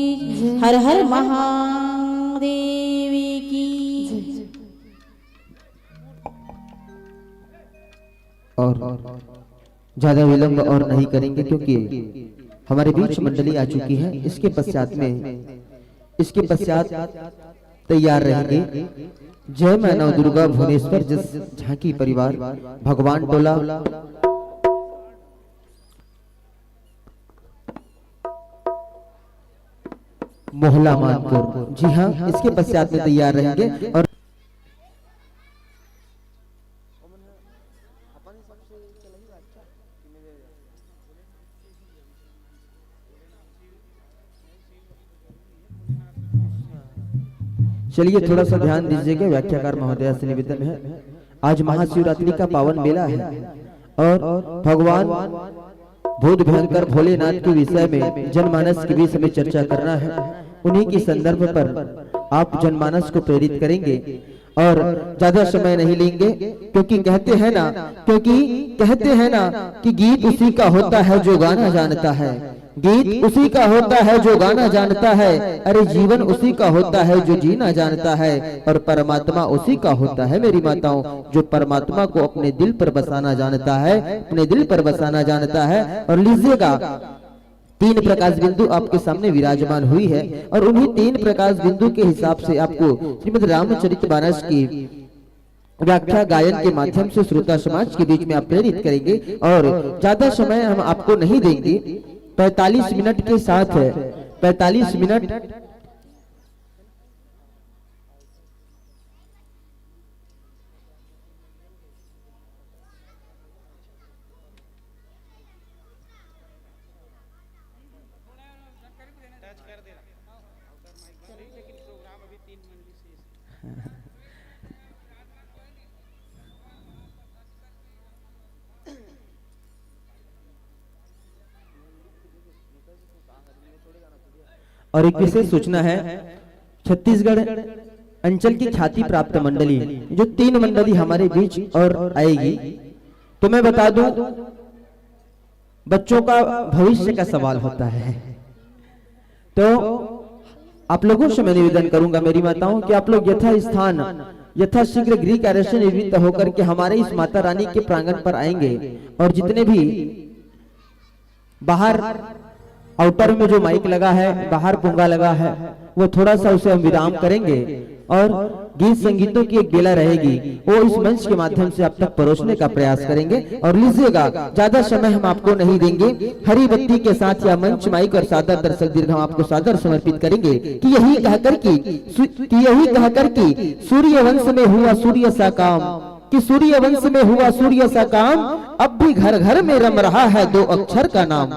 हर हर महादेवी की। और ज्यादा विलंब और नहीं करेंगे क्योंकि हमारे बीच मंडली आ चुकी है। इसके पश्चात तैयार रहेंगे जय मां नव दुर्गा भुवनेश्वर जिस झांकी परिवार भगवान टोला मोहल्ला मानपुर। जी हाँ, इसके पश्चात में तैयार रहेंगे। और चलिए थोड़ा सा ध्यान दीजिएगा, व्याख्याकार महोदय से निवेदन है, आज महाशिवरात्रि का पावन मेला है और भगवान भूत भयंकर भोलेनाथ के विषय में जनमानस के बीच में चर्चा करना है। उन्हीं के संदर्भ पर आप जनमानस को प्रेरित करेंगे और ज्यादा समय नहीं लेंगे क्योंकि कहते हैं ना कि गीत उसी का होता है जो गाना जानता है, गीत उसी का होता है जो गाना जानता है, अरे जीवन उसी का होता है जो जीना जानता है, और परमात्मा उसी का होता है मेरी माताओं जो परमात्मा को अपने दिल पर बसाना जानता है, अपने दिल पर बसाना जानता है। और लीजिएगा 3 प्रकाश बिंदु आपके सामने विराजमान हुई है और उन्हीं 3 प्रकाश बिंदु के हिसाब से आपको श्रीमद् रामचरितमानस की व्याख्या गायन के माध्यम से श्रोता समाज के बीच में आप प्रेरित करेंगे। और ज्यादा समय हम आपको नहीं देंगे, 45 मिनट के साथ 45 मिनट और एक विशेष सूचना है, छत्तीसगढ़ अंचल की ख्याति प्राप्त मंडली जो 3 मंडली हमारे बीच और आएगी, तो मैं बता दूं बच्चों का भविष्य का सवाल होता है, तो आप लोगों से मैं निवेदन करूंगा मेरी माताओं कि आप लोग यथाशीघ्र गृह कार्य से निवृत्त होकर के हमारे इस माता रानी के प्रांगण पर आएंगे और जितने भी बाहर आउटर में जो माइक लगा है, बाहर पुंगा लगा है, वो थोड़ा सा उसे हम विराम करेंगे और गीत संगीतों की एक बेला रहेगी, वो इस मंच के माध्यम से आप तक परोसने का प्रयास करेंगे। और लीजिएगा ज्यादा समय हम आपको नहीं देंगे, हरी बत्ती के साथ या मंच माइक और सादर दर्शक दीर्घ हम आपको सादर समर्पित करेंगे कि यही कहकर कि सूर्य वंश में हुआ सूर्य सा काम, कि सूर्य वंश में हुआ सूर्य सा काम, अब भी घर घर में रम रहा है 2 अक्षर का नाम।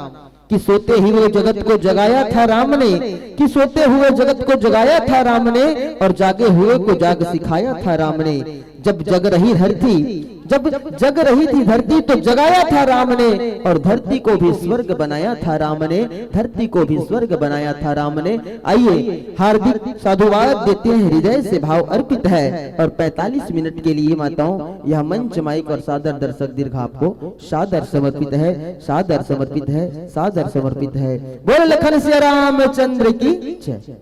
कि सोते हुए जगत को जगाया था राम ने, कि सोते हुए जगत को जगाया था राम ने, और जागे हुए को जाग सिखाया था राम ने। जब जग रही थी धरती तो जगाया था राम ने, और धरती को भी स्वर्ग बनाया था राम ने, धरती को भी स्वर्ग बनाया था राम ने। आइए हार्दिक साधुवाद देते हैं, हृदय से भाव अर्पित है। और 45 मिनट के लिए माताओं यह मंच माइक और सादर दर्शक दीर्घ आपको सादर समर्पित है, सादर समर्पित है, सादर समर्पित है। बोल लखन सिया रामचंद्र की जय।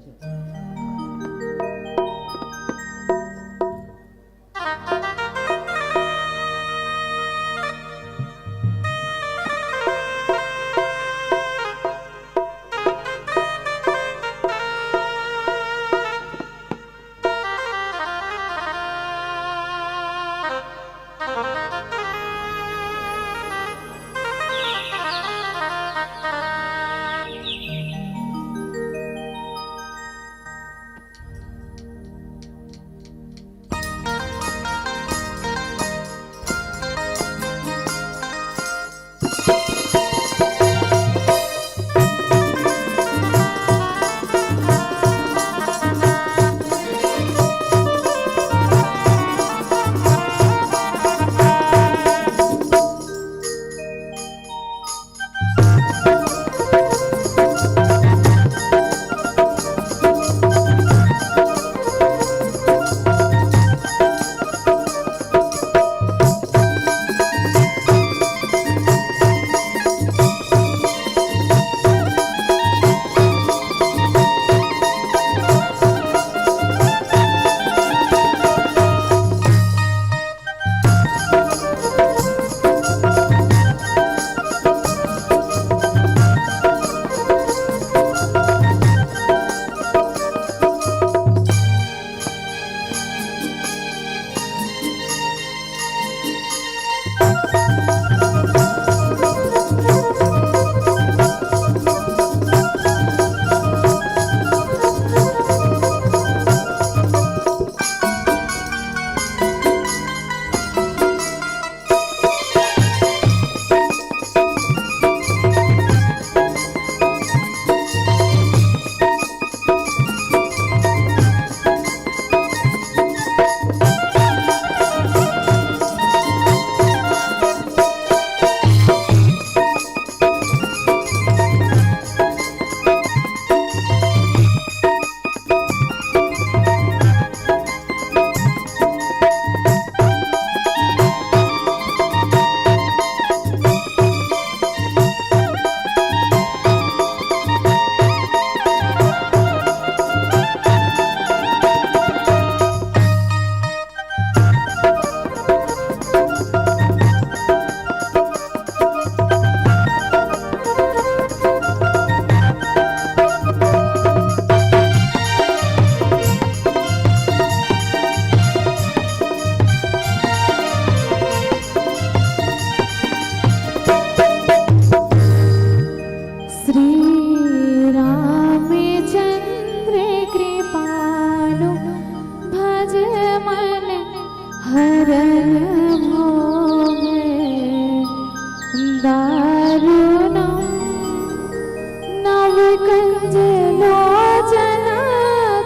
कंज लोचना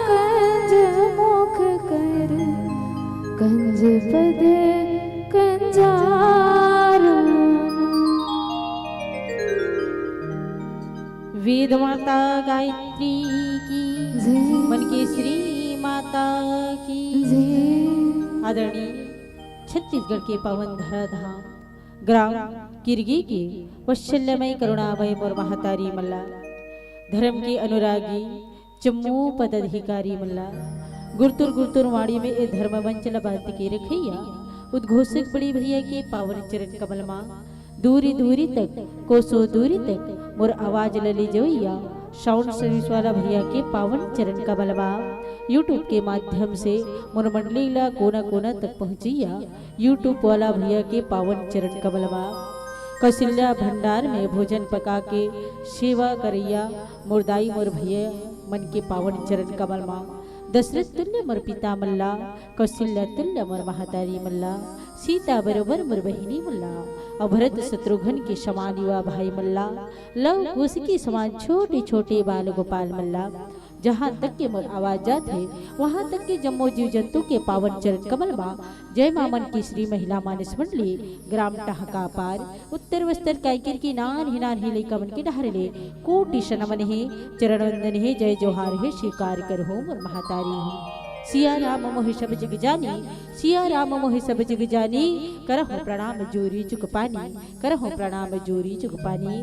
कंज मुख कर कंज पद कंजारू। वेद माता गायत्री की मन की श्री माता की आदरणीय छत्तीसगढ़ के पावन धराधाम ग्राम किरगी की वत्सल्यमय करुणामय और महातारी मल्ला धर्म के अनुरागी जम्मू पदाधिकारी मल्ला गुरतुर गुरतुर वाड़ी में ए धर्म वंचला बात के रखैया उद्घोषक बड़ी भैया के पावन चरण कमल माँ दूरी दूरी तक कोसो दूरी तक मोर आवाज लली जवैया साउंड सर्विस वाला भैया के पावन चरण कमल माँ यूट्यूब के माध्यम से मोर मंडली ला कोना कोना तक पहुँचिया यूट्यूब वाला भैया के पावन चरण कमल माँ कौशल्या भंडार में भोजन पका के सेवा करैया मुर्दाई मोर भैया मन के पावन चरण कमल माँ दशरथ तुल्य मोर पिता मल्ला कौशल्या तुल्य मोर महातारी मल्ला सीता बरोबर मोर बहिनी मल्ला और भरत शत्रुघ्न के समान युवा भाई मल्ला लव कुश के समान छोटे छोटे बाल गोपाल मल्ला जहाँ तक के मोर आवाज जात है वहाँ तक के जम्मो जीव जंतु के पावन चरण कमल माँ जय मामन की श्री महिला मानस मंडली ग्राम टहका पार उत्तर बस्तर कायकिर की नान ही लैका मन के डहरले कोटि शनमन है चरण वंदन है जय जोहार है स्वीकार कर हो मोर महातारी हूँ सिया राम मोहि सब जग जानी सिया राम मोहि सब जग जानी करहो प्रणाम जोरी चुक पानी करहो प्रणाम जोरी चुक पानी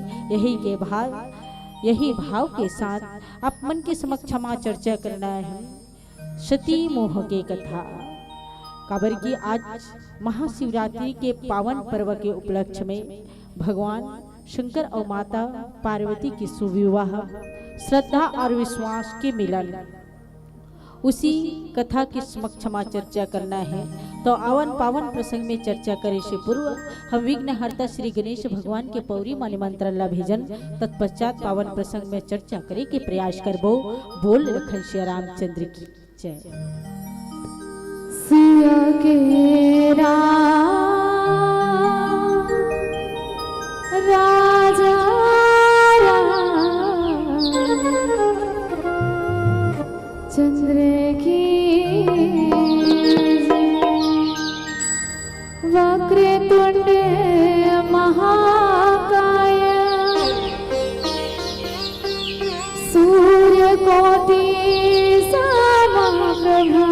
यही भाव के साथ आप मन के समक्ष क्षमा चर्चा करना है सती मोह के कथा काबर की आज महाशिवरात्रि के पावन पर्व के उपलक्ष्य में भगवान शंकर और माता पार्वती की सुविवाह श्रद्धा और विश्वास के मिलन उसी कथा की समक्ष क्षमा चर्चा करना है। तो आवन पावन प्रसंग में चर्चा करे से पूर्व हम विघ्न हर्ता श्री गणेश भगवान के पौरी माने मंत्र ला भेजन तत्पश्चात पावन प्रसंग में चर्चा करे के प्रयास करबो। बोल रखन श्री रामचंद्र की जय। सिया के राजा चंद्र की वक्रतुंड महाकाय सूर्यकोटि समप्रभा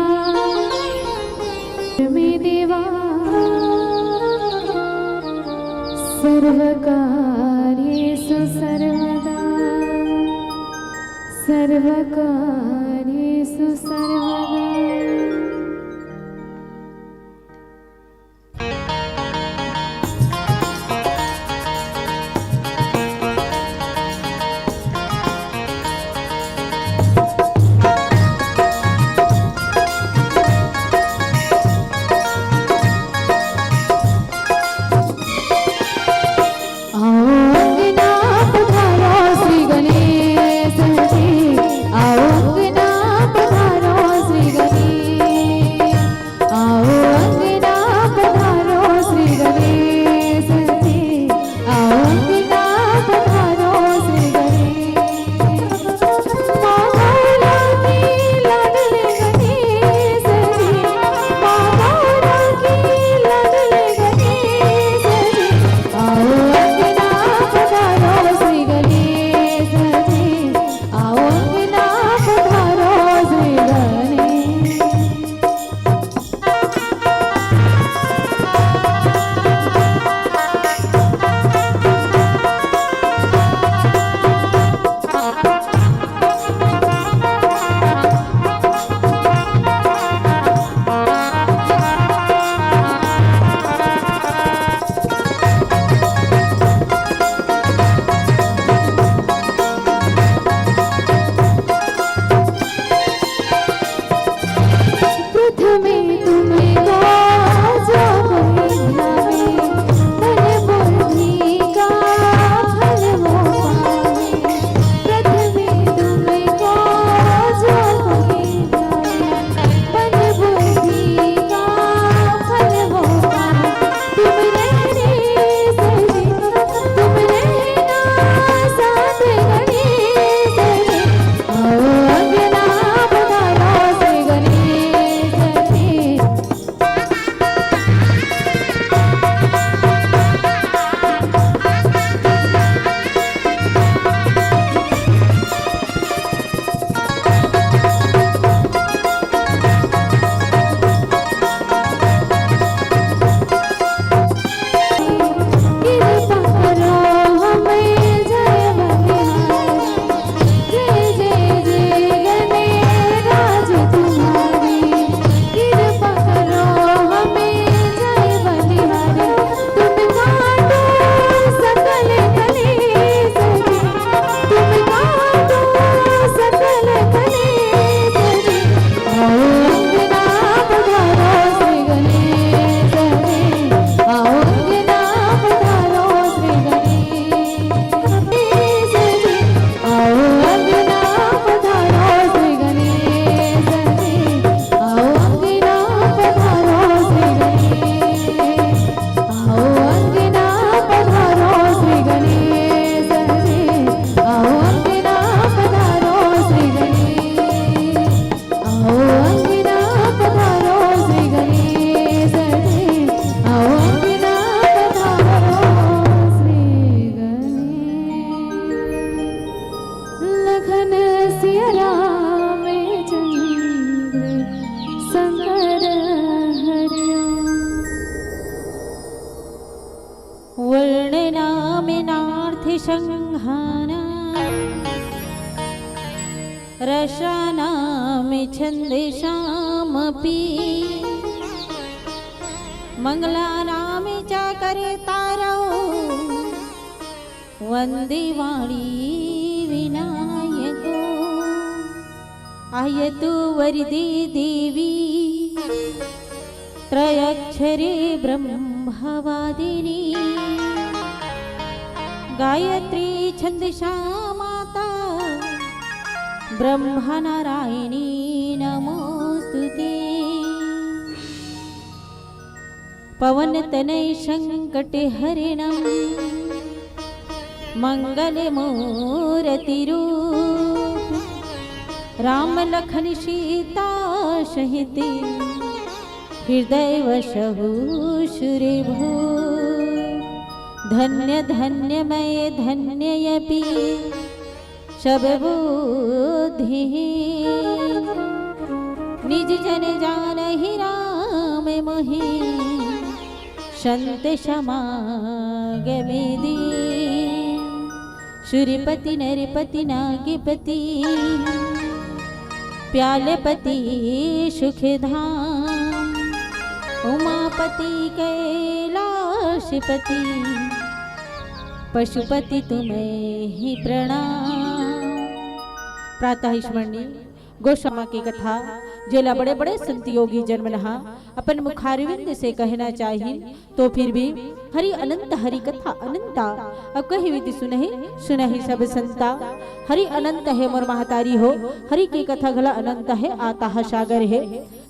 में देवा सर्वकार्येषु सर्वदा सर्वकार्येषु सर्वदा। आओ अंगना पधारो लखन सिया राम चंद्र शंकर हरिओम। वर्णनामिनार्थ संहाना रसानामि छन्दसामपि मंगलानामि च करितारौ वन्दे वाणी विनायको। आयतु वरदे देवी त्रयक्षरे ब्रह्मवादिनी गायत्री छन्दसा माता ब्रह्मनारायणी नमोस्तुते। पवनतनय संकट हरिणं मंगलमूर्तिरूप राम लखन सीता सहित हृदय वशहु सुरभू। धन्य धन्य मय धन्ययपि सब बुद्धि निज जन जानहि राम मोहि संत समागमे दे। सूर्यपति नरपति नागपति प्यालपति सुखधाम उमापति कैलाशपति पशुपति तुम्हें ही प्रणाम। प्रातः स्मरणीय गोस्वामी की कथा जेला बड़े बड़े संत योगी जन्म लहा अपन मुखारविंद से कहना चाहिए तो फिर भी हरि अनंत हरि कथा अनंता। अब कही विधि सुनहि सब संता। हरि अनंत है मोर महतारी हो हरि की कथा गला अनंत है आता है सागर है।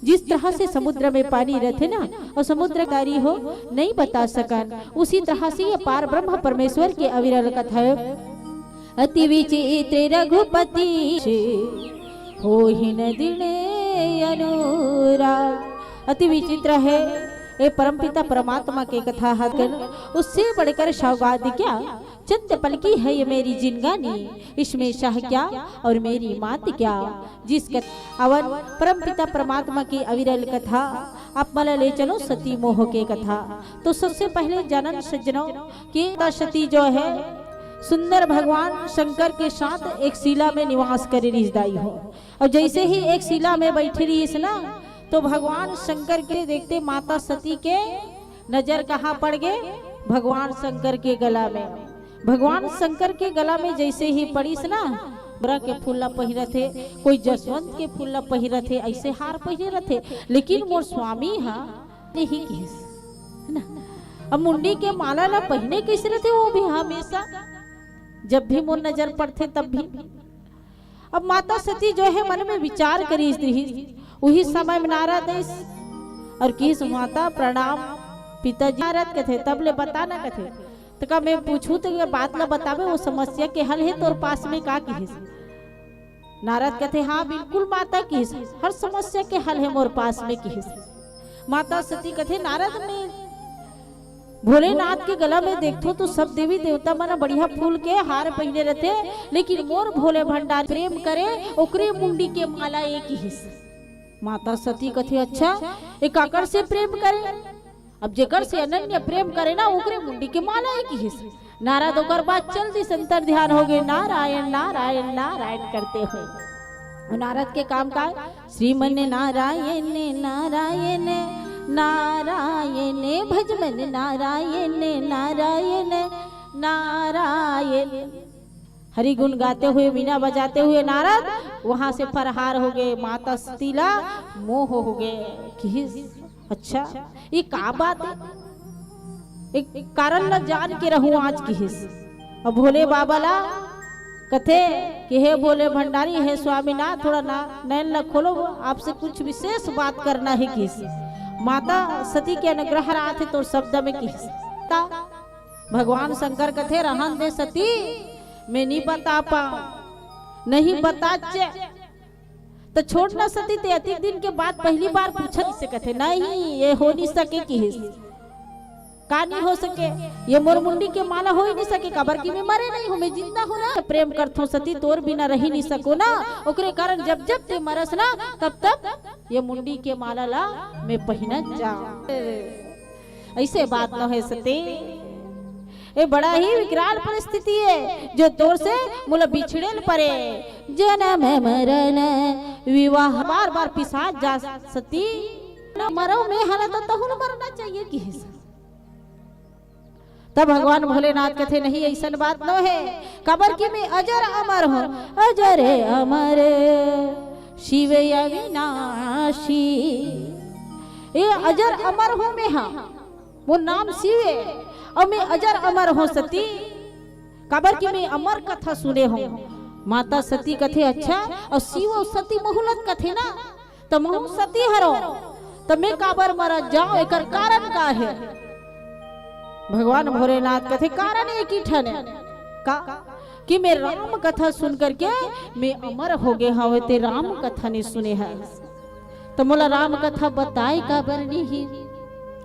जिस तरह से समुद्र में पानी रहते ना और समुद्रकारी हो नहीं बता सकन उसी तरह से ये पार ब्रह्म परमेश्वर के अविरल कथा है। अति विचित्र रघुपति हो ही न दिने अनुराग। अति विचित्र है ये परमपिता परमात्मा के कथा है उससे बढ़कर सौगात क्या। चंद पल की है ये मेरी जिंदगानी इसमें शाह क्या और मेरी मात क्या। जिस अवन परमपिता परमात्मा की अविरल कथा आप मला ले चलो सती मोह के कथा। तो सबसे पहले जनन सज्जनों की सती जो है सुंदर भगवान शंकर के साथ एक शिला में निवास करे रिश्तेदारी हो। और जैसे ही एक शिला में बैठी रही ना तो भगवान शंकर के देखते माता सती के नजर कहाँ पड़ गए भगवान शंकर के गला में। भगवान शंकर के गला में जैसे ही पड़ी ना बरा के फूला पहिरा थे कोई जसवंत के फूला पहिरा थे ऐसे हार पहिरा थे लेकिन मोर स्वामी हाँ नहीं किस ना। अब मुंडी के माला ला पहने कैसे रहते वो भी हमेशा जब भी मोर नजर पड़ते तब भी। अब माता सती जो है मन में विचार करी वही समय में नारद और किस माता प्रणाम पिताजी नारद कथे तब ले बता ना कथे तो का मैं पूछूं तो ये बात ला बतावे वो समस्या के हल है तोर पास में का की है। नारद कथे हाँ बिल्कुल माता की हर समस्या के हल है मोर पास में की है। माता सती कथे नारद ने भोलेनाथ के गला में देखो तो सब देवी देवता मना बढ़िया फूल के हार पहने रहते लेकिन मोर भोले भंडार प्रेम करे ओकरे मुंडी के माला एक ही हिस्सा। माता सती कथे अच्छा एक आकर से प्रेम करे अब जेकर से अनन्य प्रेम करे ना ओकरे मुंडी के माला एक ही हिस्सा। नारद ओकर बाद जल्दी संतर ध्यान हो गए नारायण नारायण नारायण करते हुए। नारद के काम का श्रीमन नारायण नारायण नारायण भजमन नारायण नारायण नारायण हरि गुण गाते हुए मीना बजाते हुए नारद वहां से फरहार हो गए। माता सतीला मोह हो गए कि अच्छा ये का बात है एक कारण न जान के रहूं आज की हिस। अब भोले बाबा ला कथे कि हे भोले भंडारी हे स्वामी ना थोड़ा ना नैन न खोलो आपसे कुछ विशेष बात करना है किस। माता सती के अनुग्रह रहा थे तो शब्द में किसता भगवान शंकर कथे रहन दे सती मैं नहीं बता पाऊं नहीं बता तो छोड़ना सती ते अति दिन के बाद पहली बार पूछत से कथे नहीं ये हो नहीं सके कि का नहीं हो सके, ये मोर मुंडी के माला हो ही नहीं सके, कबर की में मरे नहीं, हमें जिंदा हो ना प्रेम करथो सती तोर बिना रही नहीं सको ना, ओकरे कारण जब जब ते मरस ना तब तब ये मुंडी के माला ला मैं पहनत जा। ऐसे बात न है सती, ये बड़ा ही विकराल परिस्थिति है जो तोर से मुला बिछड़े पड़े, जन्म मरण विवाह बार बार पिसाच जा सती, मरो में हना तो तहुन मरना चाहिए कि तब भगवान भोलेनाथ कहते नहीं ऐसा बात न है, कबर की में अजर अमर हो, अजर अमर शिव अविनाशी, ये अजर अमर हो में हाँ वो नाम शिव है और मैं अजर अमर हो सती, कबर की में अमर कथा सुने हो, माता सती कथे अच्छा और शिव और सती बहुलत कथे ना, तो महु सती हरो तो मैं काबर मरा जाओ, एक कारण का है। भगवान भोलेनाथ कथे कारण एक ही ठन है का कि मैं राम कथा सुन करके मैं अमर हो गए हवे, ते राम कथा नहीं सुने है तो मोला राम कथा बताए का बरनी ही।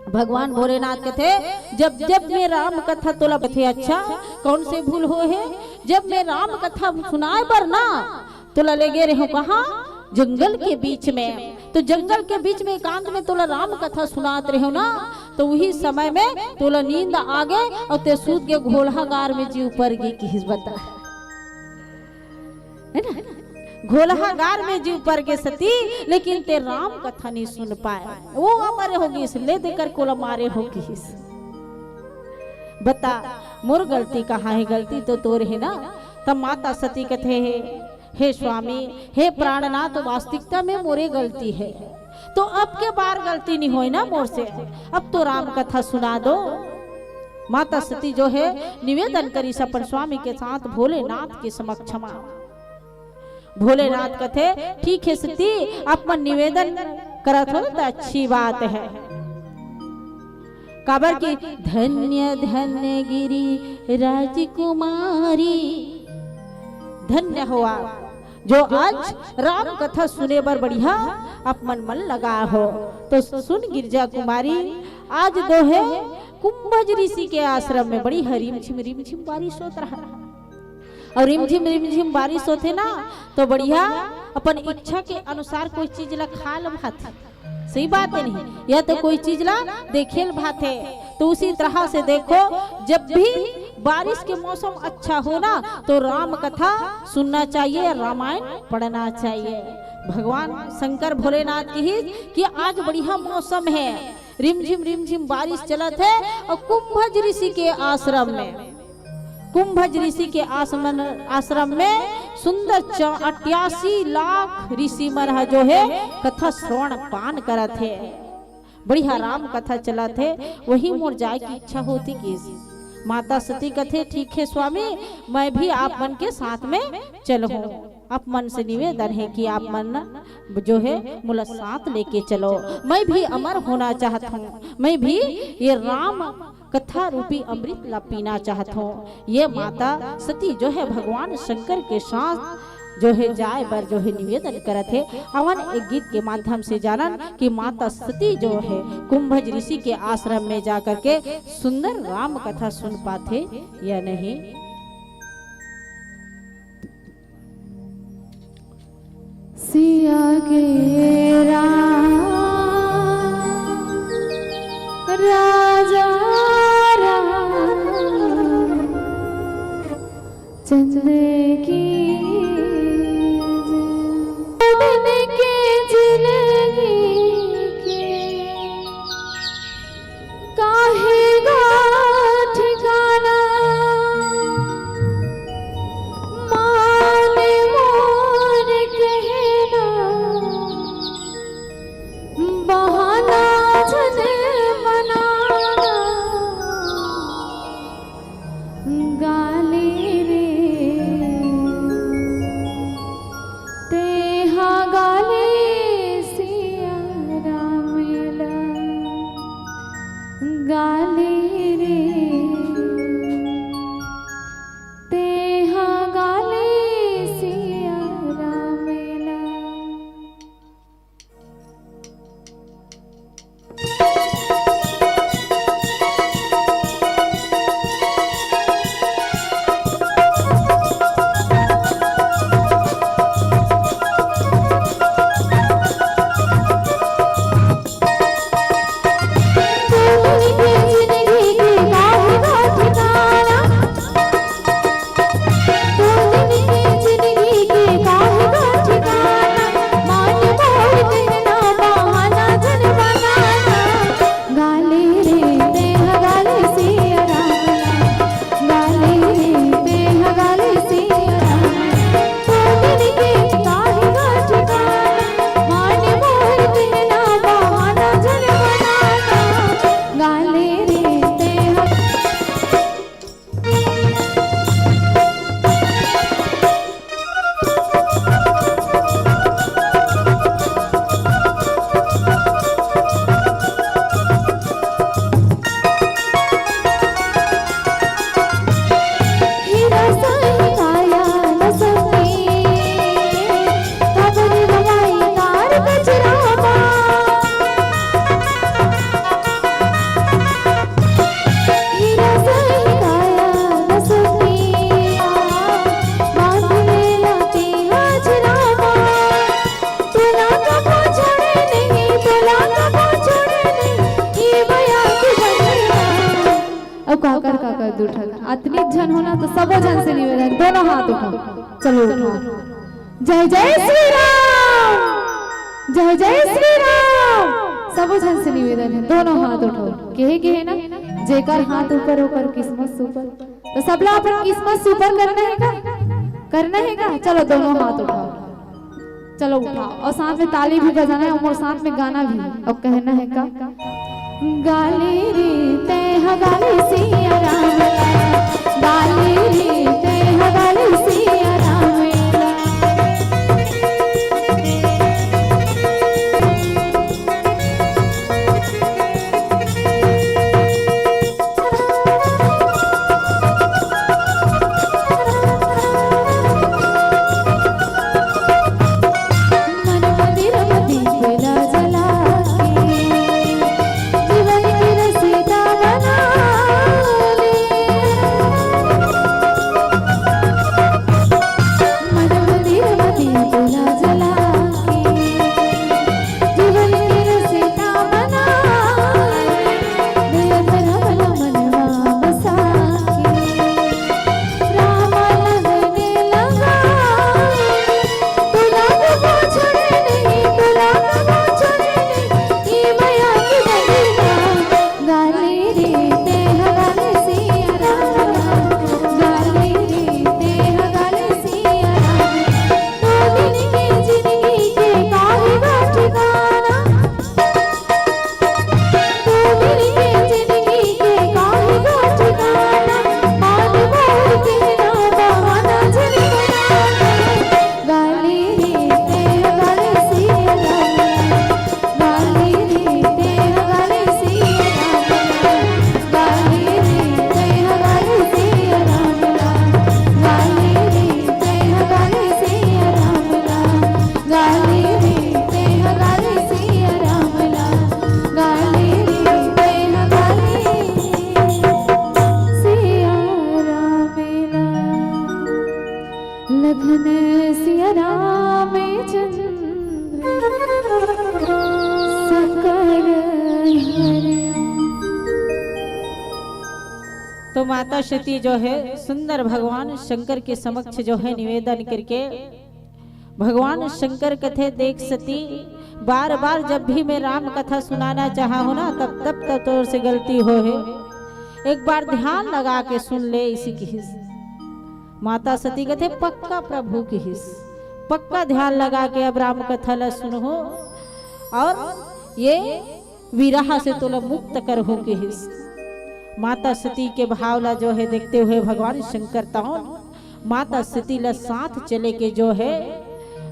भगवान भोलेनाथ कथे जब जब मैं राम कथा तोला कथे अच्छा कौन से भूल हो है, जब मैं राम कथा सुनाए पर ना तोला ले गए रहो कहा जंगल के बीच में, तो जंगल के बीच में एकांत में तोला राम कथा सुनात रहे हो ना, तो वही समय में तोला नींद आ गए और ते सूत के घोलहागार में जी ऊपर गई की बता है ना, घोलहागार में जी ऊपर के सती, लेकिन ते राम कथा नहीं सुन पाए, वो अमर होगी इसलिए देकर कोला मारे होगी। बता मोर गलती कहाँ है, गलती तो तोर है ना। तब माता सती कथे है हे स्वामी हे प्राणनाथ, वास्तविकता में मोरे गलती है, तो अब के बार गलती नहीं होई ना मोर से, अब तो राम कथा सुना दो। माता सती जो है निवेदन करी अपन स्वामी के साथ भोलेनाथ के समक्ष क्षमा। भोलेनाथ कथे ठीक है सती अपन निवेदन करत हो तो अच्छी बात है, काबर की धन्य धन्य गिरी राजकुमारी, धन्य हुआ जो आज राम कथा सुने बर बढ़िया अपन मन लगा हो। तो सुन गिरजा कुमारी, आज दो है कुंभज ऋषि के आश्रम में बड़ी रिम झिम बारिश होत रहा, और रिम झिम बारिश होते ना तो बढ़िया अपन इच्छा के अनुसार कोई चीज ला खा ल भात, सही बात है नहीं, या तो कोई चीज ला देखेल भात है। तो उसी तरह से देखो जब भी बारिश के मौसम अच्छा हो ना तो राम कथा सुनना चाहिए, रामायण पढ़ना चाहिए। भगवान शंकर भोलेनाथ की ही कि आज बढ़िया मौसम है, रिमझिम बारिश चलत है, और कुंभज ऋषि के आश्रम में, कुंभज ऋषि के आश्रम में सुंदर 88 लाख ऋषि मन जो है कथा श्रवण पान करत है, बढ़िया राम कथा चला थे। वही मोर जाए की इच्छा होती कि माता सती कथे ठीक है स्वामी मैं भी आप मन के साथ में चलो, आप मन से निवेदन है कि आप मन जो है मुला साथ लेके चलो, मैं भी अमर होना चाहता हूँ, मैं भी ये राम कथा रूपी अमृत ला पीना चाहता हूँ। ये माता सती जो है भगवान शंकर के साथ जो है जाए बर जो है निवेदन करत है। अवन एक गीत के माध्यम से जानन कि माता सती जो है कुंभज ऋषि के आश्रम में जाकर के सुंदर राम कथा सुन पाते या नहीं। सिया के राम राजा राम चंद्र की हाथ उठाओ, चलो उठाओ। जय जय श्री राम, जय जय श्री राम। सब जन से निवेदन है, दोनों हाथ उठाओ। के है ना, जेकर हाथ ऊपर होकर किस्मत सुपर। तो सब लोग अपनी किस्मत सुपर करना है का, करना है का। चलो दोनों हाथ उठाओ, चलो उठाओ, और साथ में ताली भी बजाना है और साथ में गाना भी। और कहना है का, गाली रे तैहा गाली सिया राम, गाली रे तैहा गाली सिया राम। तो माता सती जो है सुंदर भगवान शंकर के समक्ष जो है निवेदन करके, भगवान शंकर कथे देख सती, बार बार जब भी मैं राम कथा सुनाना चाहा हूँ ना तब तोर से गलती हो है, एक बार ध्यान लगा के सुन ले इसी की हिस्स। माता सती कथे पक्का प्रभु की हिस्स, पक्का ध्यान लगा के अब राम कथा ला सुनो और ये विरह से तुला मुक्त कर हो के हिस्स। माता सती के भावला जो है देखते हुए भगवान शंकर ताओ माता सती ला साथ चले के जो है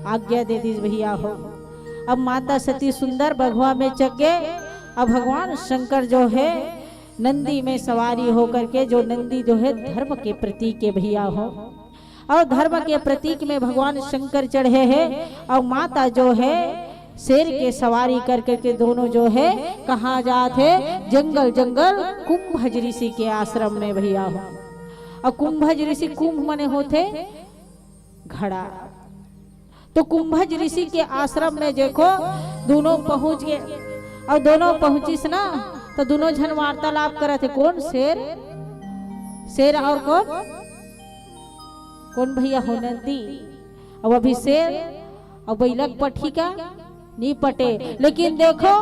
आज्ञा दे दी भैया हो। अब माता सती सुंदर बघवा में चके, अब भगवान शंकर जो है नंदी में सवारी होकर के, जो नंदी जो है धर्म के प्रतीक के भैया हो, और धर्म के प्रतीक में भगवान शंकर चढ़े हैं, और माता जो है शेर के सवारी कर करके दोनों जो है कहाँ जाते, जंगल जंगल कुंभज ऋषि के आश्रम में भैया हो। और कुंभज ऋषि, कुंभ मने होते घड़ा, तो कुंभज ऋषि के आश्रम में देखो दोनों पहुंच गए, और दोनों पहुंचिस ना तो दोनों जन वार्तालाप करे थे। कौन? शेर, शेर और कौन भैया हो? नंदी। अब अभी शेर और बैलक पठी का नहीं पटे, लेकिन देखो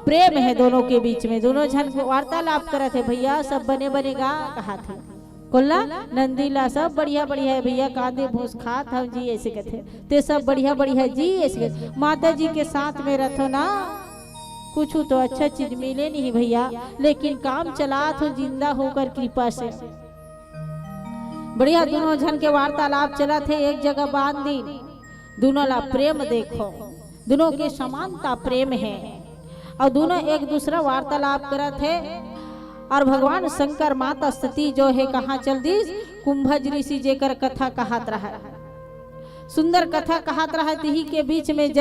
प्रेम है दोनों के बीच में, दोनों जन वार्तालाप करे थे। भैया सब बने बनेगा कहा थे, कोल्ला नंदीला सब बढ़िया बढ़िया है भैया, कांदे भूस खात हम जी ऐसे कहते, ते सब बढ़िया बढ़िया जी ऐसे। माता जी के साथ में रखो ना, कुछ तो अच्छा चीज मिले नहीं भैया, लेकिन काम चला तो जिंदा होकर कृपा से। बढ़िया दोनों जन के वार्तालाप चला थे, एक जगह बांध दी, दोनों ला प्रेम देखो, दोनों के समानता प्रेम है, और दोनों एक दूसरा वार्तालाप करा थे। और भगवान शंकर माता सती जो है कहाँ चल दी, कुंभज ऋषि जेकर कथा कहत रहा, सुंदर कथा कहत रहा, तिही के बीच में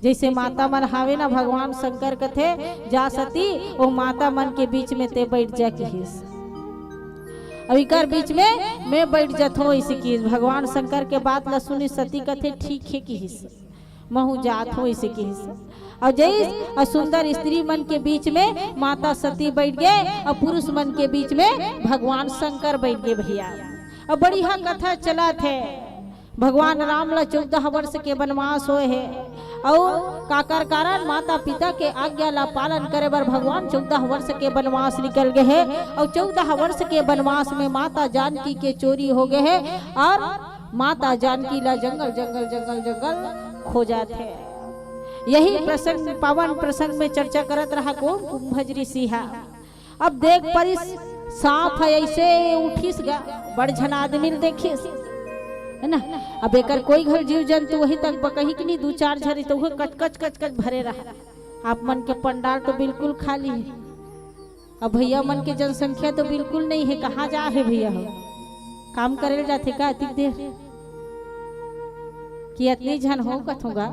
जैसे माता मन हावे ना, भगवान शंकर कथे जा सती वो माता मन के बीच में ते बैठ जा की हिस, अभी कर बीच में मैं बैठ जात हूँ इसी की। भगवान शंकर के बात ला सुनी सती कथे ठीक है की हिस, महू जात हूँ इसी की हिस। और जय सुंदर स्त्री मन के बीच में माता सती बैठ गए, और पुरुष मन के बीच में भगवान शंकर बैठ गए भैया। अब बढ़िया कथा चला थे। भगवान राम ला 14 वर्ष के वनवास होए है और काकर कारण माता पिता के आज्ञा ला पालन करे बर भगवान 14 वर्ष के वनवास निकल गए है। और 14 वर्ष के वनवास में माता जानकी के चोरी हो गए है और माता जानकी ला जंगल जंगल जंगल जंगल खो जाते। यही प्रसंग पावन प्रसंग में चर्चा करत रहा कौन कुंभज ऋषि है। अब देख परिस सांप है ऐसे उठिस गा बड़ झन आदमी देखिस है ना। अब एकर कोई घर जीव जंतु वही तक बकही कि नहीं 2-4 झरी तो वो कच कच कच कच भरे रहा। आप मन के पंडाल तो बिल्कुल खाली है। अब भैया मन के जनसंख्या तो बिल्कुल नहीं है। कहाँ जा है भैया हो काम करे जाते का अति देर कि इतनी झन हो कथूंगा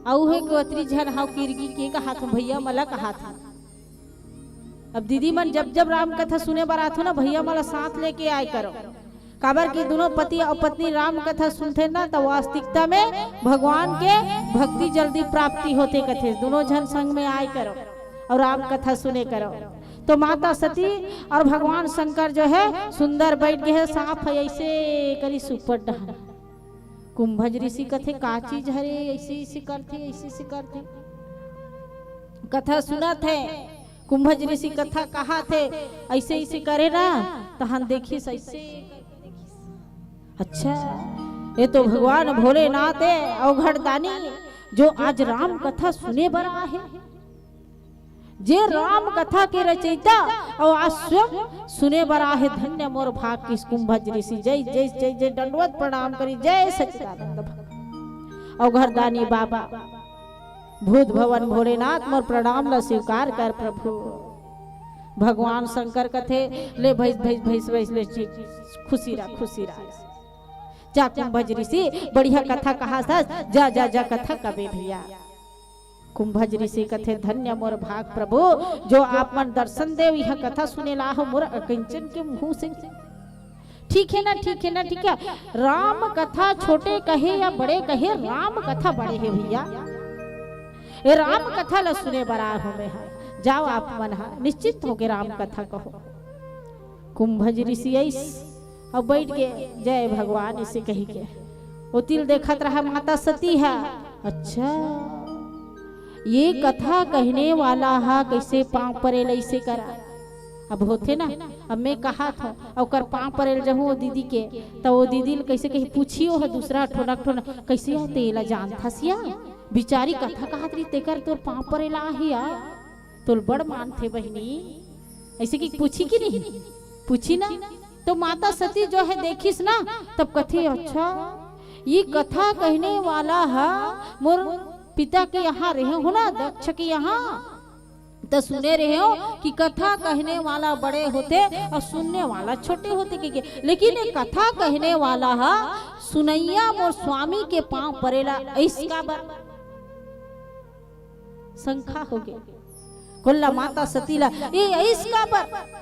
औ है को अतरी झन हाउ किरगी के कहा था भैया मला कहा था। अब दीदी मन जब जब राम कथा सुने बार आथो ना भैया मला साथ लेके आए करो। काबर की दोनों पति और पत्नी राम कथा सुनते ना तो वास्तविकता में भगवान के भक्ति जल्दी प्राप्ति होते कथे। दोनों जन संग में आए करो और राम कथा सुने करो। तो माता सती और भगवान शंकर जो है सुंदर बैठ गए है। सांप है ऐसे करी सुपर डहन। कुंभज ऋषि कथे का चीज हरे ऐसे ऐसे करते ऐसे करते कथा सुना थे। कुंभज ऋषि कथा कहा थे ऐसे ऐसे करे ना तो हम देखिए ऐसे। अच्छा ये तो भगवान भोलेनाथ है अवघड़दानी जो आज राम कथा सुने बरा है। जे राम कथा के रचयिता और आज स्वयं सुने बरा है। धन्य मोर भाग किस कुंभज ऋषि। जय जय जय जय दंडवत प्रणाम करी जय सच्चिदानंद अवघड़दानी बाबा भूत भवन भोलेनाथ मोर प्रणाम ला स्वीकार कर प्रभु। भगवान शंकर कथे ले भैस भैस भैस भैस ले खुशी रहा जा कुंभज ऋषि बढ़िया कथा कहा था। जा जा जा कथा कबे भैया। कुंभज ऋषि कथे धन्य मोर भाग प्रभु जो आप मन दर्शन देव यह कथा सुने ला हो मोर अकिंचन के मुंह से। ठीक है ना ठीक है ना ठीक है। राम कथा छोटे कहे या बड़े कहे राम कथा बड़े है भैया। ये राम कथा ला सुने बरा हो में है। जाओ आप मन निश्चित हो के राम कथा कहो। कुंभज ऋषि अब बैठ गए जय भगवान इसे कही के। वो तिल देखत रहा माता सती है। अच्छा ये कथा कहने वाला हा कैसे पांव परेल ऐसे करा। अब होते ना अब मैं कहा था और कर पांव परेल जहूँ वो दीदी के तो वो दीदी कैसे कही पूछियो है दूसरा ठोनक ठोनक कैसे है तेला जान था सिया बिचारी कथा कहत रही तेकर तोर पांव परेला हिया तोर बड़ मान थे बहनी ऐसे की पूछी कि नहीं पूछी ना। तो माता सती जो है देखिस ना तब कथे अच्छा ये कथा कहने वाला है मोर पिता के यहाँ रहे हो ना दक्ष के यहाँ तो सुने रहे हो कि कथा कहने वाला बड़े होते और सुनने वाला छोटे होते के लेकिन ये कथा कहने वाला है सुनैया मोर स्वामी के पांव परेला इसका बर संख्या हो गए कोल्ला माता सतीला ये इसका बर।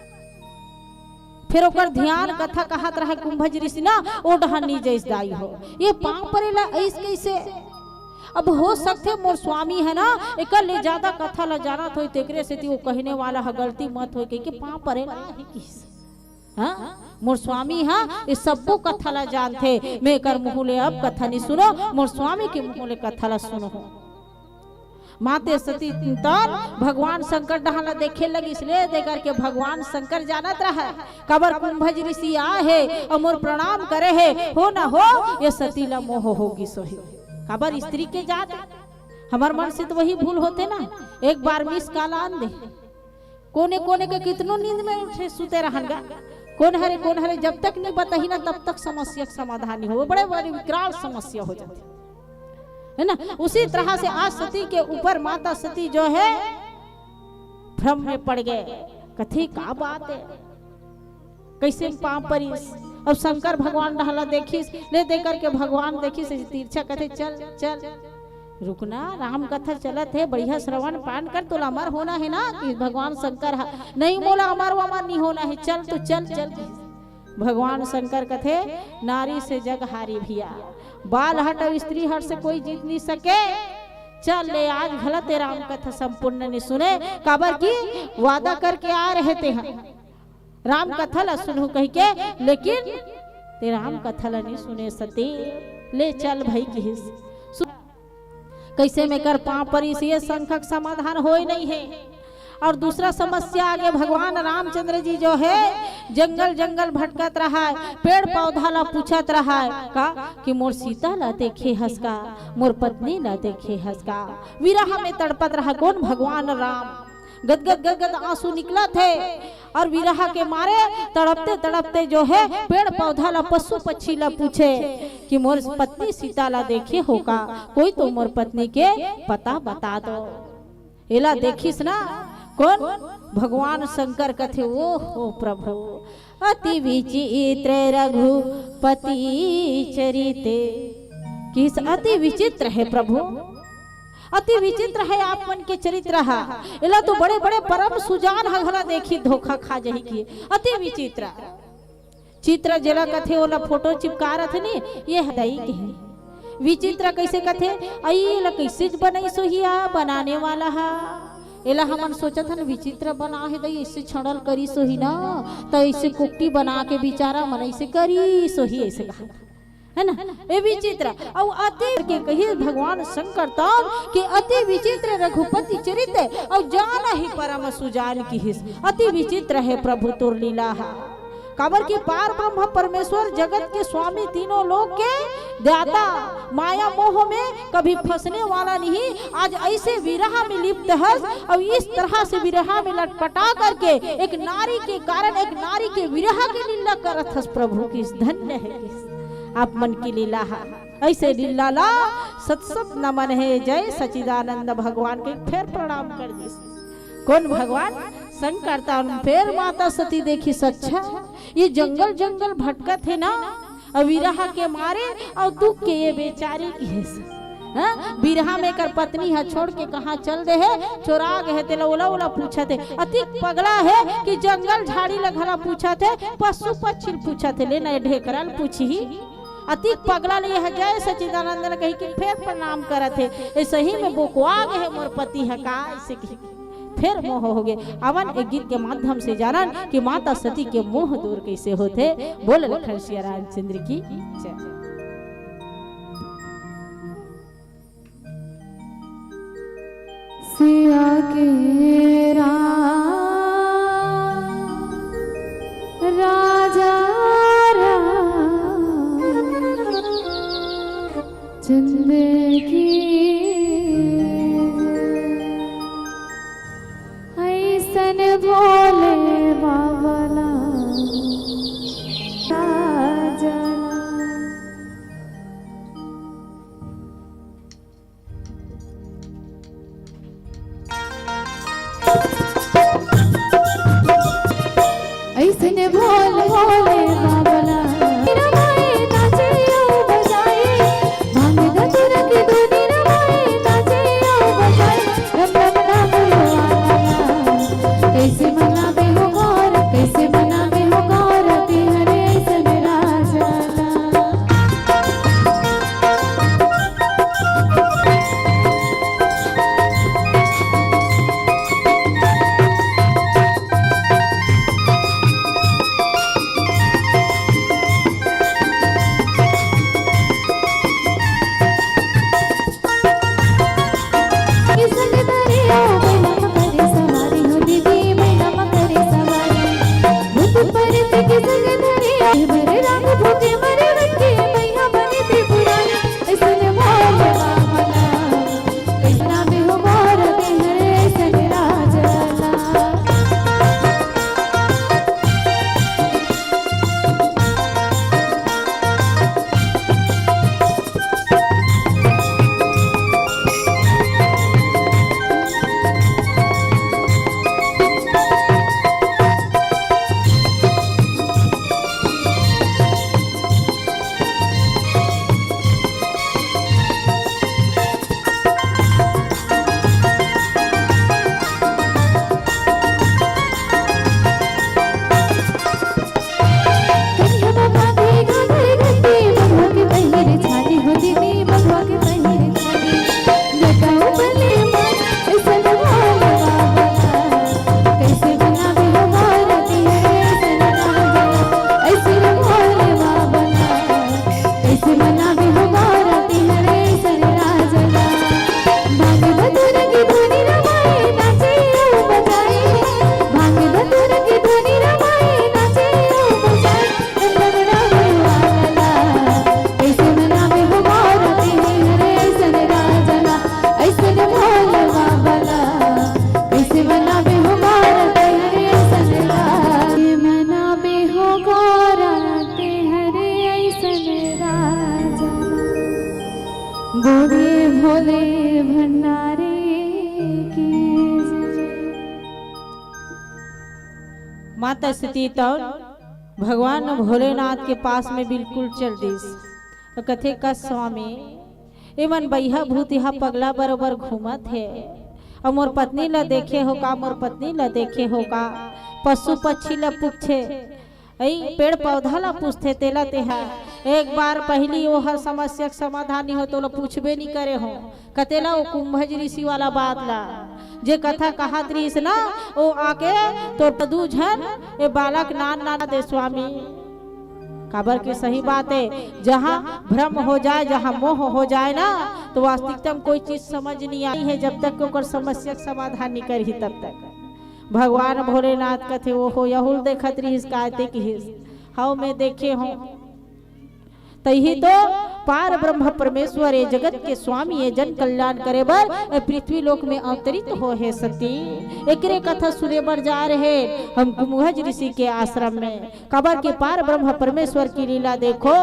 फिर ओकर ध्यान कथा कहत रहा कुंभज ऋषि ना ओ डहानी जैस दाई हो ये पांव परेला ऐस कैसे। अब हो सकते मोर स्वामी है ना एक ले ज्यादा कथा ला जाना तो तेकरे से वो कहने वाला है गलती मत हो के पांव परेला है किस हाँ मोर स्वामी हाँ ये सबको कथा ला जानते। मैं कर मुहले अब कथा नहीं सुनो मोर स्वामी के मुहले कथा ला सुनो। माते सती तन भगवान शंकर डहाला देखे लगी इसलिए देकर के भगवान शंकर जानत रहा कबर कुंभज ऋषि आ है और मोर प्रणाम करे है हो ना हो ये सतीला मोह होगी सोही कबर स्त्री के जात हमार मन से तो वही भूल होते ना एक बार मिस काल आन दे कोने कोने के कितनों नींद में उठे सुते रहनगा कौन हरे जब तक नहीं बताही ना तब तक समस्या समाधान नहीं हो बड़े बड़ी विकराल समस्या हो जाती है ना। उसी तरह से आज सती के ऊपर माता सती जो है भ्रम में पड़ गए कथी का बात है कैसे पांव परिस। अब शंकर भगवान डहला देखिस ले दे करके भगवान देखिस तीर्छा कथे चल चल रुकना राम कथा चलत है बढ़िया श्रवण पान कर तो अमर होना है ना कि भगवान शंकर नहीं बोला अमर वमर नहीं होना है चल तो चल चल। भगवान शंकर कथे नारी से जग हारी भिया बाल हट और स्त्री हट से कोई जीत नहीं सके। चल ले आज गलत राम कथा संपूर्ण नहीं सुने काबर की वादा करके आ रहे थे राम कथा ला सुनहु कह के, लेकिन ते राम कथा ला नहीं सुने सती। ले चल भाई किस कैसे में कर पाँव परी से ये संकट समाधान हो ही नहीं है। और दूसरा समस्या आगे भगवान रामचंद्र जी जो है जंगल जंगल भटकत रहा है, पेड़ पौधा ला पूछत रहा है का कि मोर सीता ला देखे हंसका, मोर पत्नी ला देखे हंसका। विरह में तड़पत रहा कौन? भगवान राम। गदगद गदगद आंसू निकला थे और विरह के मारे तड़पते तड़पते जो है पेड़ पौधा ला पशु पक्षी ला पूछे कि मोर पत्नी सीता ला देखे हो का, कोई तो मोर पत्नी के पता बता दो। एला देखिस ना कौन? भगवान शंकर कथे ओ हो प्रभु अति विचित्र रघुपति चरिते। किस अति विचित्र है प्रभु, अति विचित्र है आप मन के चरित्र है। इला तो बड़े बड़े परम सुजान हघला देखी धोखा खा जही की। अति विचित्र चित्र जला कथे ओला फोटो चिपका रहे नी, ये हदाई के विचित्र कैसे कथे आई ला कैसे बनाई सोहिया बनाने वाला है। एला हमन सोचत हन विचित्र बना है दई ऐसे छड़ल करी सोही ना, तो ऐसे कुक्टी बना के बेचारा मन ऐसे करी सोही ऐसे कहा है ना। ये विचित्र और अति के कहिए भगवान शंकर तब कि अति विचित्र रघुपति चरित्र और जाना ही परम सुजान की हिस। अति विचित्र है प्रभु तोर लीला है। काबर की पार ब्रह्म परमेश्वर जगत के स्वामी तीनों लोग के दाता, माया मोह में कभी फंसने वाला नहीं। आज ऐसे विरह में लिप्त है और इस तरह से विरह में लटपटा करके एक नारी के कारण एक नारी के विरह की लीला करत हस। प्रभु किस धन्य है किस आप मन की लीला है। ऐसे लीला ला सत सत नमन है। जय सचिदानंद भगवान के फिर प्रणाम कर दी। कौन भगवान? शंकर। फिर माता सती देखी सच्चा ये जंगल जंगल भटकत है ना और विरह के मारे और दुख के ये बेचारी की है। विरह में कर पत्नी है छोड़ के कहाँ चल दे है, चोरा गए तेला ओला ओला पूछा थे। अति पगला है कि जंगल झाड़ी लगला पूछा थे, पशु पक्षी पूछा थे, लेना ढेकरल पूछी। अति पगला ले है। जय सचिदानंद ने कही कि फिर प्रणाम करत है। ऐसे ही में बोकुआ गए मोर पति है का ऐसे की फिर मोह हो गए। अवन एक गीत के माध्यम से जानन कि माता सती के मोह दूर कैसे होते। बोल लखन सिया रामचंद्र की जय। सिया के राजा जिंदगी ऐसन भोले बाबला राजा। ऐसन भोले भोले बाबला कैसे मना में हो गौर, कैसे मना में हो गौर हरे ऐसन राजा। कैसे बना भी हो गौर बोले भोले भंडारे की माता स्थिति तो भगवान भोलेनाथ के पास में बिल्कुल चल दिस तो कथे का स्वामी एमन बैहा भूत यहाँ पगला बरोबर घूमत है और मोर पत्नी ला देखे हो का, मोर पत्नी ला देखे हो का, पशु पक्षी ला पूछे, ऐ पेड़ पौधा ला पूछते तेला तेहा एक बार पहली वो हर समस्या समाधान हो तो पूछबे नहीं करे हो कतेला वो कुंभज ऋषि वाला बात ला जे कथा कहा दृश ना वो आके तो पदू झन ये बालक नान नाना दे स्वामी काबर की सही बात है। जहाँ भ्रम हो जाए, जहाँ मोह हो जाए ना तो वास्तविकता में कोई चीज समझ नहीं आई है जब तक ओकर समस्या समाधान नहीं करी तब तक। भगवान भोलेनाथ कथे वो हो यहुल देखत रही कहते कि हाउ में देखे हो तही तो पार ब्रह्म परमेश्वर ये जगत के स्वामी ये जन कल्याण करे बर पृथ्वी लोक में अवतरित हो है सती। एकरे कथा सुने बर जा रहे हम कुंभज ऋषि के आश्रम में। कबर के पार ब्रह्म परमेश्वर की लीला देखो।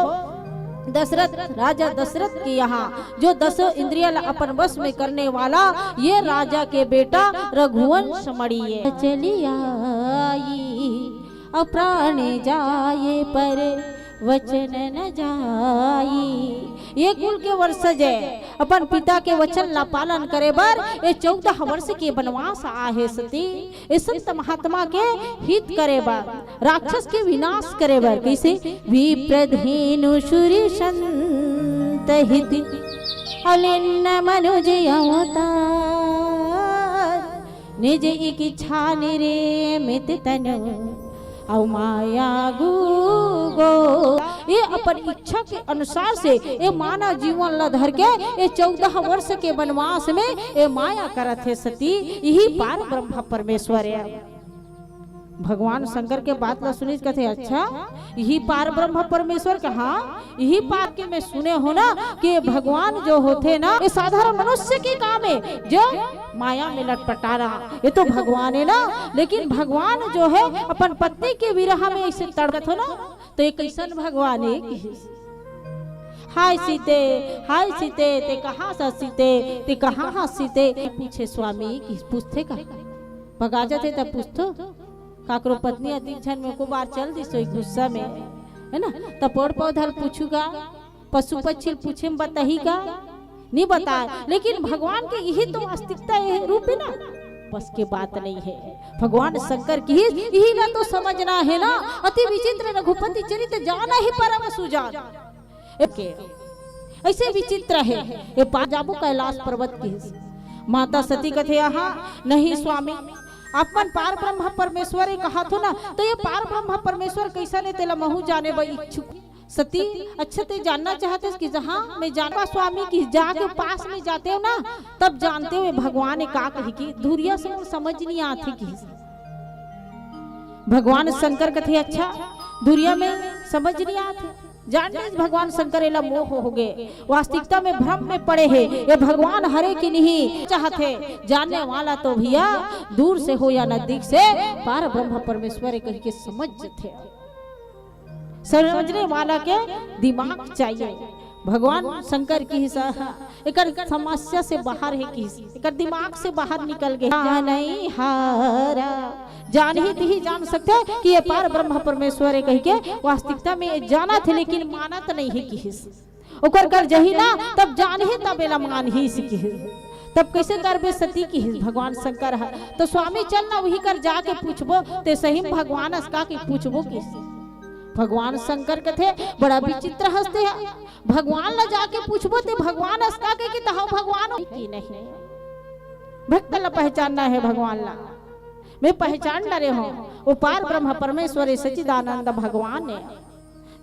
दशरथ राजा दशरथ के यहाँ जो 10 इंद्रिया अपन बस में करने वाला ये राजा के बेटा रघुवंश मणि चली आई अप्राण जाए पर वचन न जाई। ये कुल के वर्षज है अपन पिता के वचन ला पालन करे बर ये 14 वर्ष के वनवास आहे सती। इस संत महात्मा के हित करे बर राक्षस के विनाश करे बर कैसे विप्रधेनु सूर्य संत हित अलिन्न मनुज अवतार निज इच्छा निरेमित तनु औ माया गो ये अपन इच्छा के अनुसार से ये मानव जीवन ला धर के ये 14 वर्ष के वनवास में ये माया करत है सती। यही पार ब्रह्म परमेश्वर है। भगवान शंकर के बात ला सुनी कहते अच्छा यही पार ब्रह्म परमेश्वर का हाँ यही पार के मैं सुने हो ना कि भगवान जो होते ना ये साधारण मनुष्य के काम है जो माया में लटपटा रहा ये तो भगवान है ना। लेकिन भगवान जो है अपन पत्नी के विरह में ऐसे तड़पत हो ना तो ये कैसन भगवान है। हाय सीते ते कहाँ सा सीते ते कहाँ हाँ सीते पूछे स्वामी कि पूछते का भगा जाते तब पूछतो काकरो पत्नी अधिक झन में को बार चल दी सोई गुस्सा में है ना तब पेड़ पौधा पूछूगा पशु पक्षी पूछे में बताही का नहीं बताए। लेकिन भगवान के यही तो वास्तविकता है रूप है ना बस के बात नहीं है। भगवान शंकर की यही ना तो समझना है ना अति विचित्र रघुपति चरित जाना ही परम सुजान ऐसे विचित्र है ये पाजाबो कैलाश पर्वत की माता सती कथे यहाँ नहीं स्वामी अपन पार ब्रह्म परमेश्वर कहा तो ना तो ये पार ब्रह्म परमेश्वर कैसा ने तेला महू जाने ब इच्छुक सती अच्छा ते जानना चाहते कि जहाँ मैं जानवा स्वामी की जाके पास में जाते हो ना तब जानते हो भगवान ने का कही की धुरिया से समझ नहीं आती की भगवान शंकर कथे अच्छा धुरिया में समझ नहीं आते जानते भगवान शंकर एला मोह हो गए वास्तविकता में भ्रम में पड़े हैं। ये भगवान हरे की नहीं चाहते जानने वाला तो भैया दूर से हो या नजदीक से पार ब्रह्म परमेश्वर कह के समझ थे। समझने वाला के दिमाग चाहिए। भगवान शंकर की एक समस्या से बाहर है कि एक दिमाग से बाहर निकल गए नहीं हारा जान ही जान सकते हैं कि ये पार ब्रह्म परमेश्वर कह के वास्तविकता में जाना थे लेकिन मानत नहीं है कि ओकर कर जही ना तब जान ही तब एला मान ही सीखी तब कैसे करबे सती की भगवान शंकर है तो स्वामी चल ना वही कर जाके पूछबो ते सही भगवान अस्का के पूछबो किस भगवान शंकर कथे बड़ा विचित्र हंसते हैं भगवान ला जाके पूछबो ते भगवान अस्का के कि तहां भगवान की नहीं भक्त ला पहचानना है भगवान ला मैं पहचान डरे हूँ वो पार ब्रह्म परमेश्वर सच्चिदानंद भगवान ने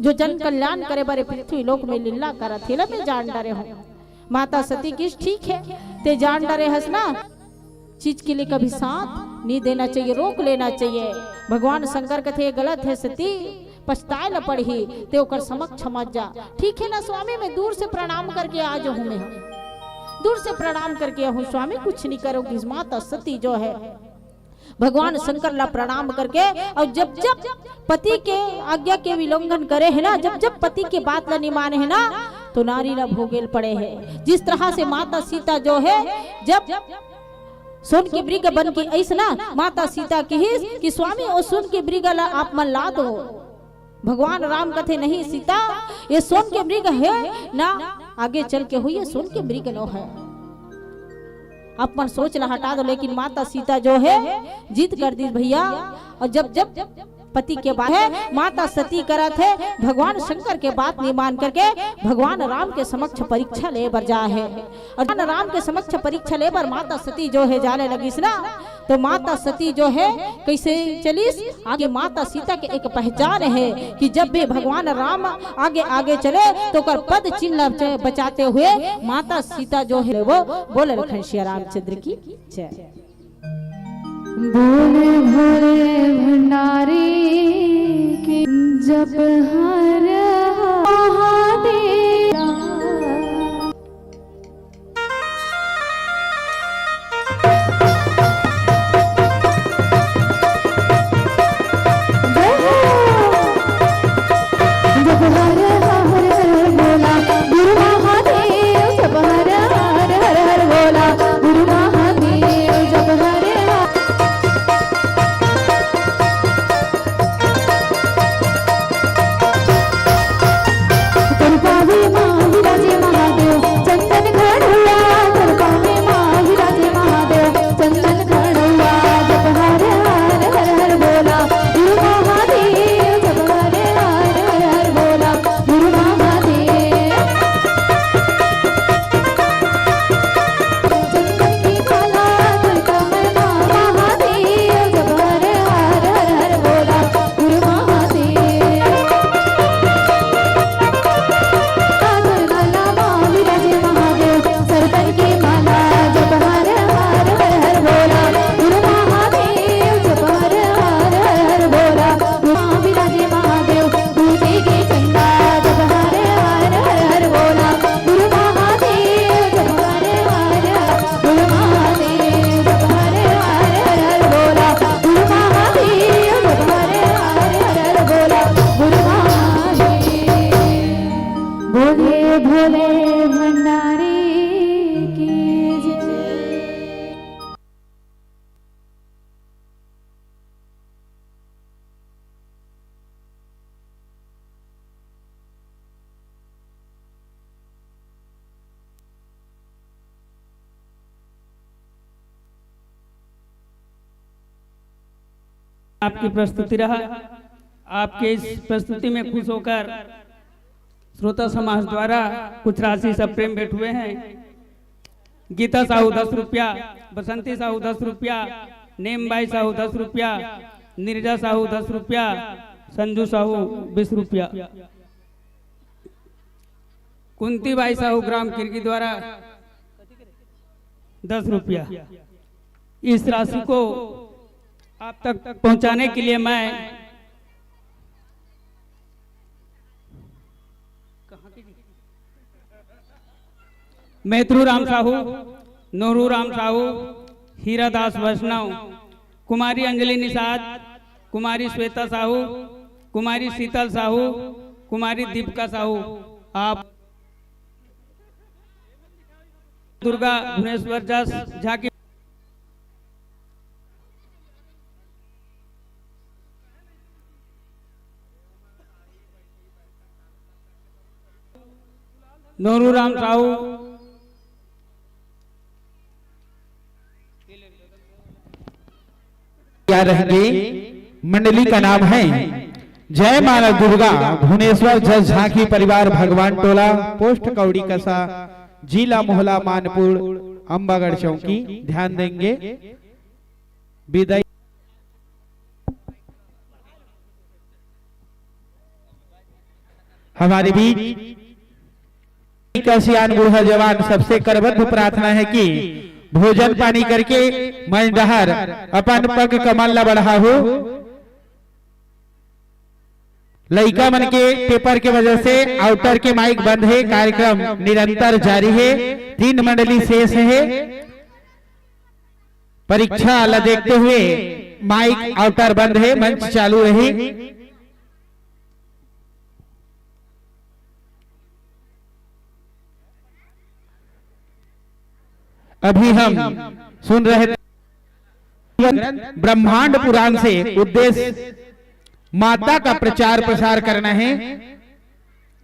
जो जन कल्याण करे बारे पृथ्वी लोक में लीला करा थे मैं जान डरे हूँ। माता सती किस ठीक है ते जान डरे हंसना चीज के लिए कभी साथ नहीं देना चाहिए रोक लेना चाहिए। भगवान शंकर कथे गलत है सती पछताए न पड़ी ते ओकर समक्ष समझ जा ठीक है ना स्वामी मैं दूर से प्रणाम करके आ जाऊँ मैं दूर से प्रणाम करके हूँ स्वामी कुछ नहीं करोगी। माता सती जो है भगवान शंकर ला प्रणाम करके और जब जब पति के आज्ञा के उल्लंघन करे है ना जब जब पति के बात ला नहीं माने है ना तो नारी न भोगेल पड़े है। जिस तरह से माता सीता जो है जब सोन के मृग बन की ऐसा माता सीता की कि स्वामी और सोन के मृग आप मन ला दो। भगवान राम कथे नहीं सीता ये सोन के मृग है ना, आगे चल के हुई सोन के मृग नो है। अपन सोच ला हटा दो, लेकिन माता सीता जो है जीत कर दी भैया। और जब जब पति के बाद है माता सती करत है भगवान शंकर के बात नहीं मान करके भगवान राम के समक्ष परीक्षा ले बर जा है। और भगवान राम के समक्ष परीक्षा ले बर माता सती जो है जाने लगी ना, तो माता सती जो है कैसे चलीस आगे। माता सीता के एक पहचान है कि जब भी भगवान राम आगे आगे चले तो कर पद चिन्ह बचाते हुए माता सीता जो है वो बोले लखन श्री रामचंद्र की जय। बोले भोले भंडारी की जब हर महादेव। जब हर हर हर बोला गुरु महादेव, जब हर हर हर हर बोला गुरु महादेव, जब हर आपकी प्रस्तुति रहा। आपके इस प्रस्तुति में खुश होकर श्रोता समाज द्वारा कुछ राशि सब प्रेम भेंट हुए हैं। गीता साहू 10 रुपया, बसंती साहू 10 रुपया, नेमबाई साहू 10 रुपया, नीरजा साहू 10 रुपया, संजू साहू 20 रुपया, कुंती बाई साहू ग्राम किरगी द्वारा 10 रुपया। इस राशि को आप तक पहुंचाने के लिए मैं मैथरू राम साहू, नोरू राम साहू, हीरादास वैष्णव, कुमारी अंजलि निषाद, कुमारी श्वेता साहू, कुमारी शीतल साहू, कुमारी दीपिका साहू, आप दुर्गा भुवनेश्वर जस झा की नोरू राम साहू, क्या रहेंगे मंडली का नाम है जय माता दुर्गा भुवनेश्वर जस झांकी परिवार भगवान टोला, पोस्ट कौड़ी कसा, जिला मोहला मानपुर, अंबागढ़ चौकी। ध्यान देंगे विदाई हमारे बीच सियान बूढ़ा जवान सबसे करबद्ध प्रार्थना है कि भोजन पानी करके मंडहर अपन पग कमल ला बढ़ा हो। लइका मन के पेपर के वजह से आउटर के माइक बंद है, कार्यक्रम निरंतर जारी है, 3 मंडली शेष है। परीक्षा ला देखते हुए माइक आउटर बंद है, मंच चालू रही। अभी हम सुन रहे थे ब्रह्मांड पुराण से उद्देश्य माता का प्रचार प्रसार करना है,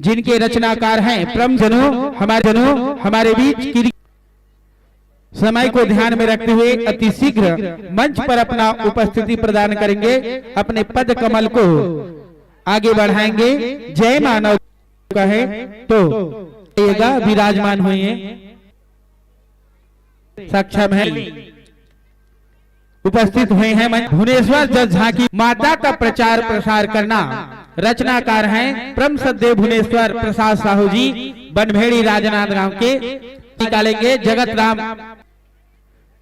जिनके रचनाकार हैं परम जनों हमारे बीच समय को ध्यान में रखते हुए अति शीघ्र मंच पर अपना उपस्थिति प्रदान करेंगे, अपने पद कमल को आगे बढ़ाएंगे। जय मानव कहे तो विराजमान हुए सक्षम है, उपस्थित हुए हैं। भुवनेश्वर जज झांकी माता का प्रचार प्रसार करना, रचनाकार हैं परम सद्देव भुवनेश्वर प्रसाद साहू जी, बनभेड़ी राजनाथ गांव के। निकालेंगे जगत राम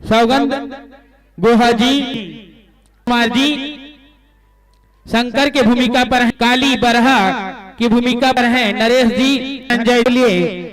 सौगंध गोहा जी, कुमार जी शंकर के भूमिका पर, काली बरहा की भूमिका पर हैं नरेश जी, संजय लिए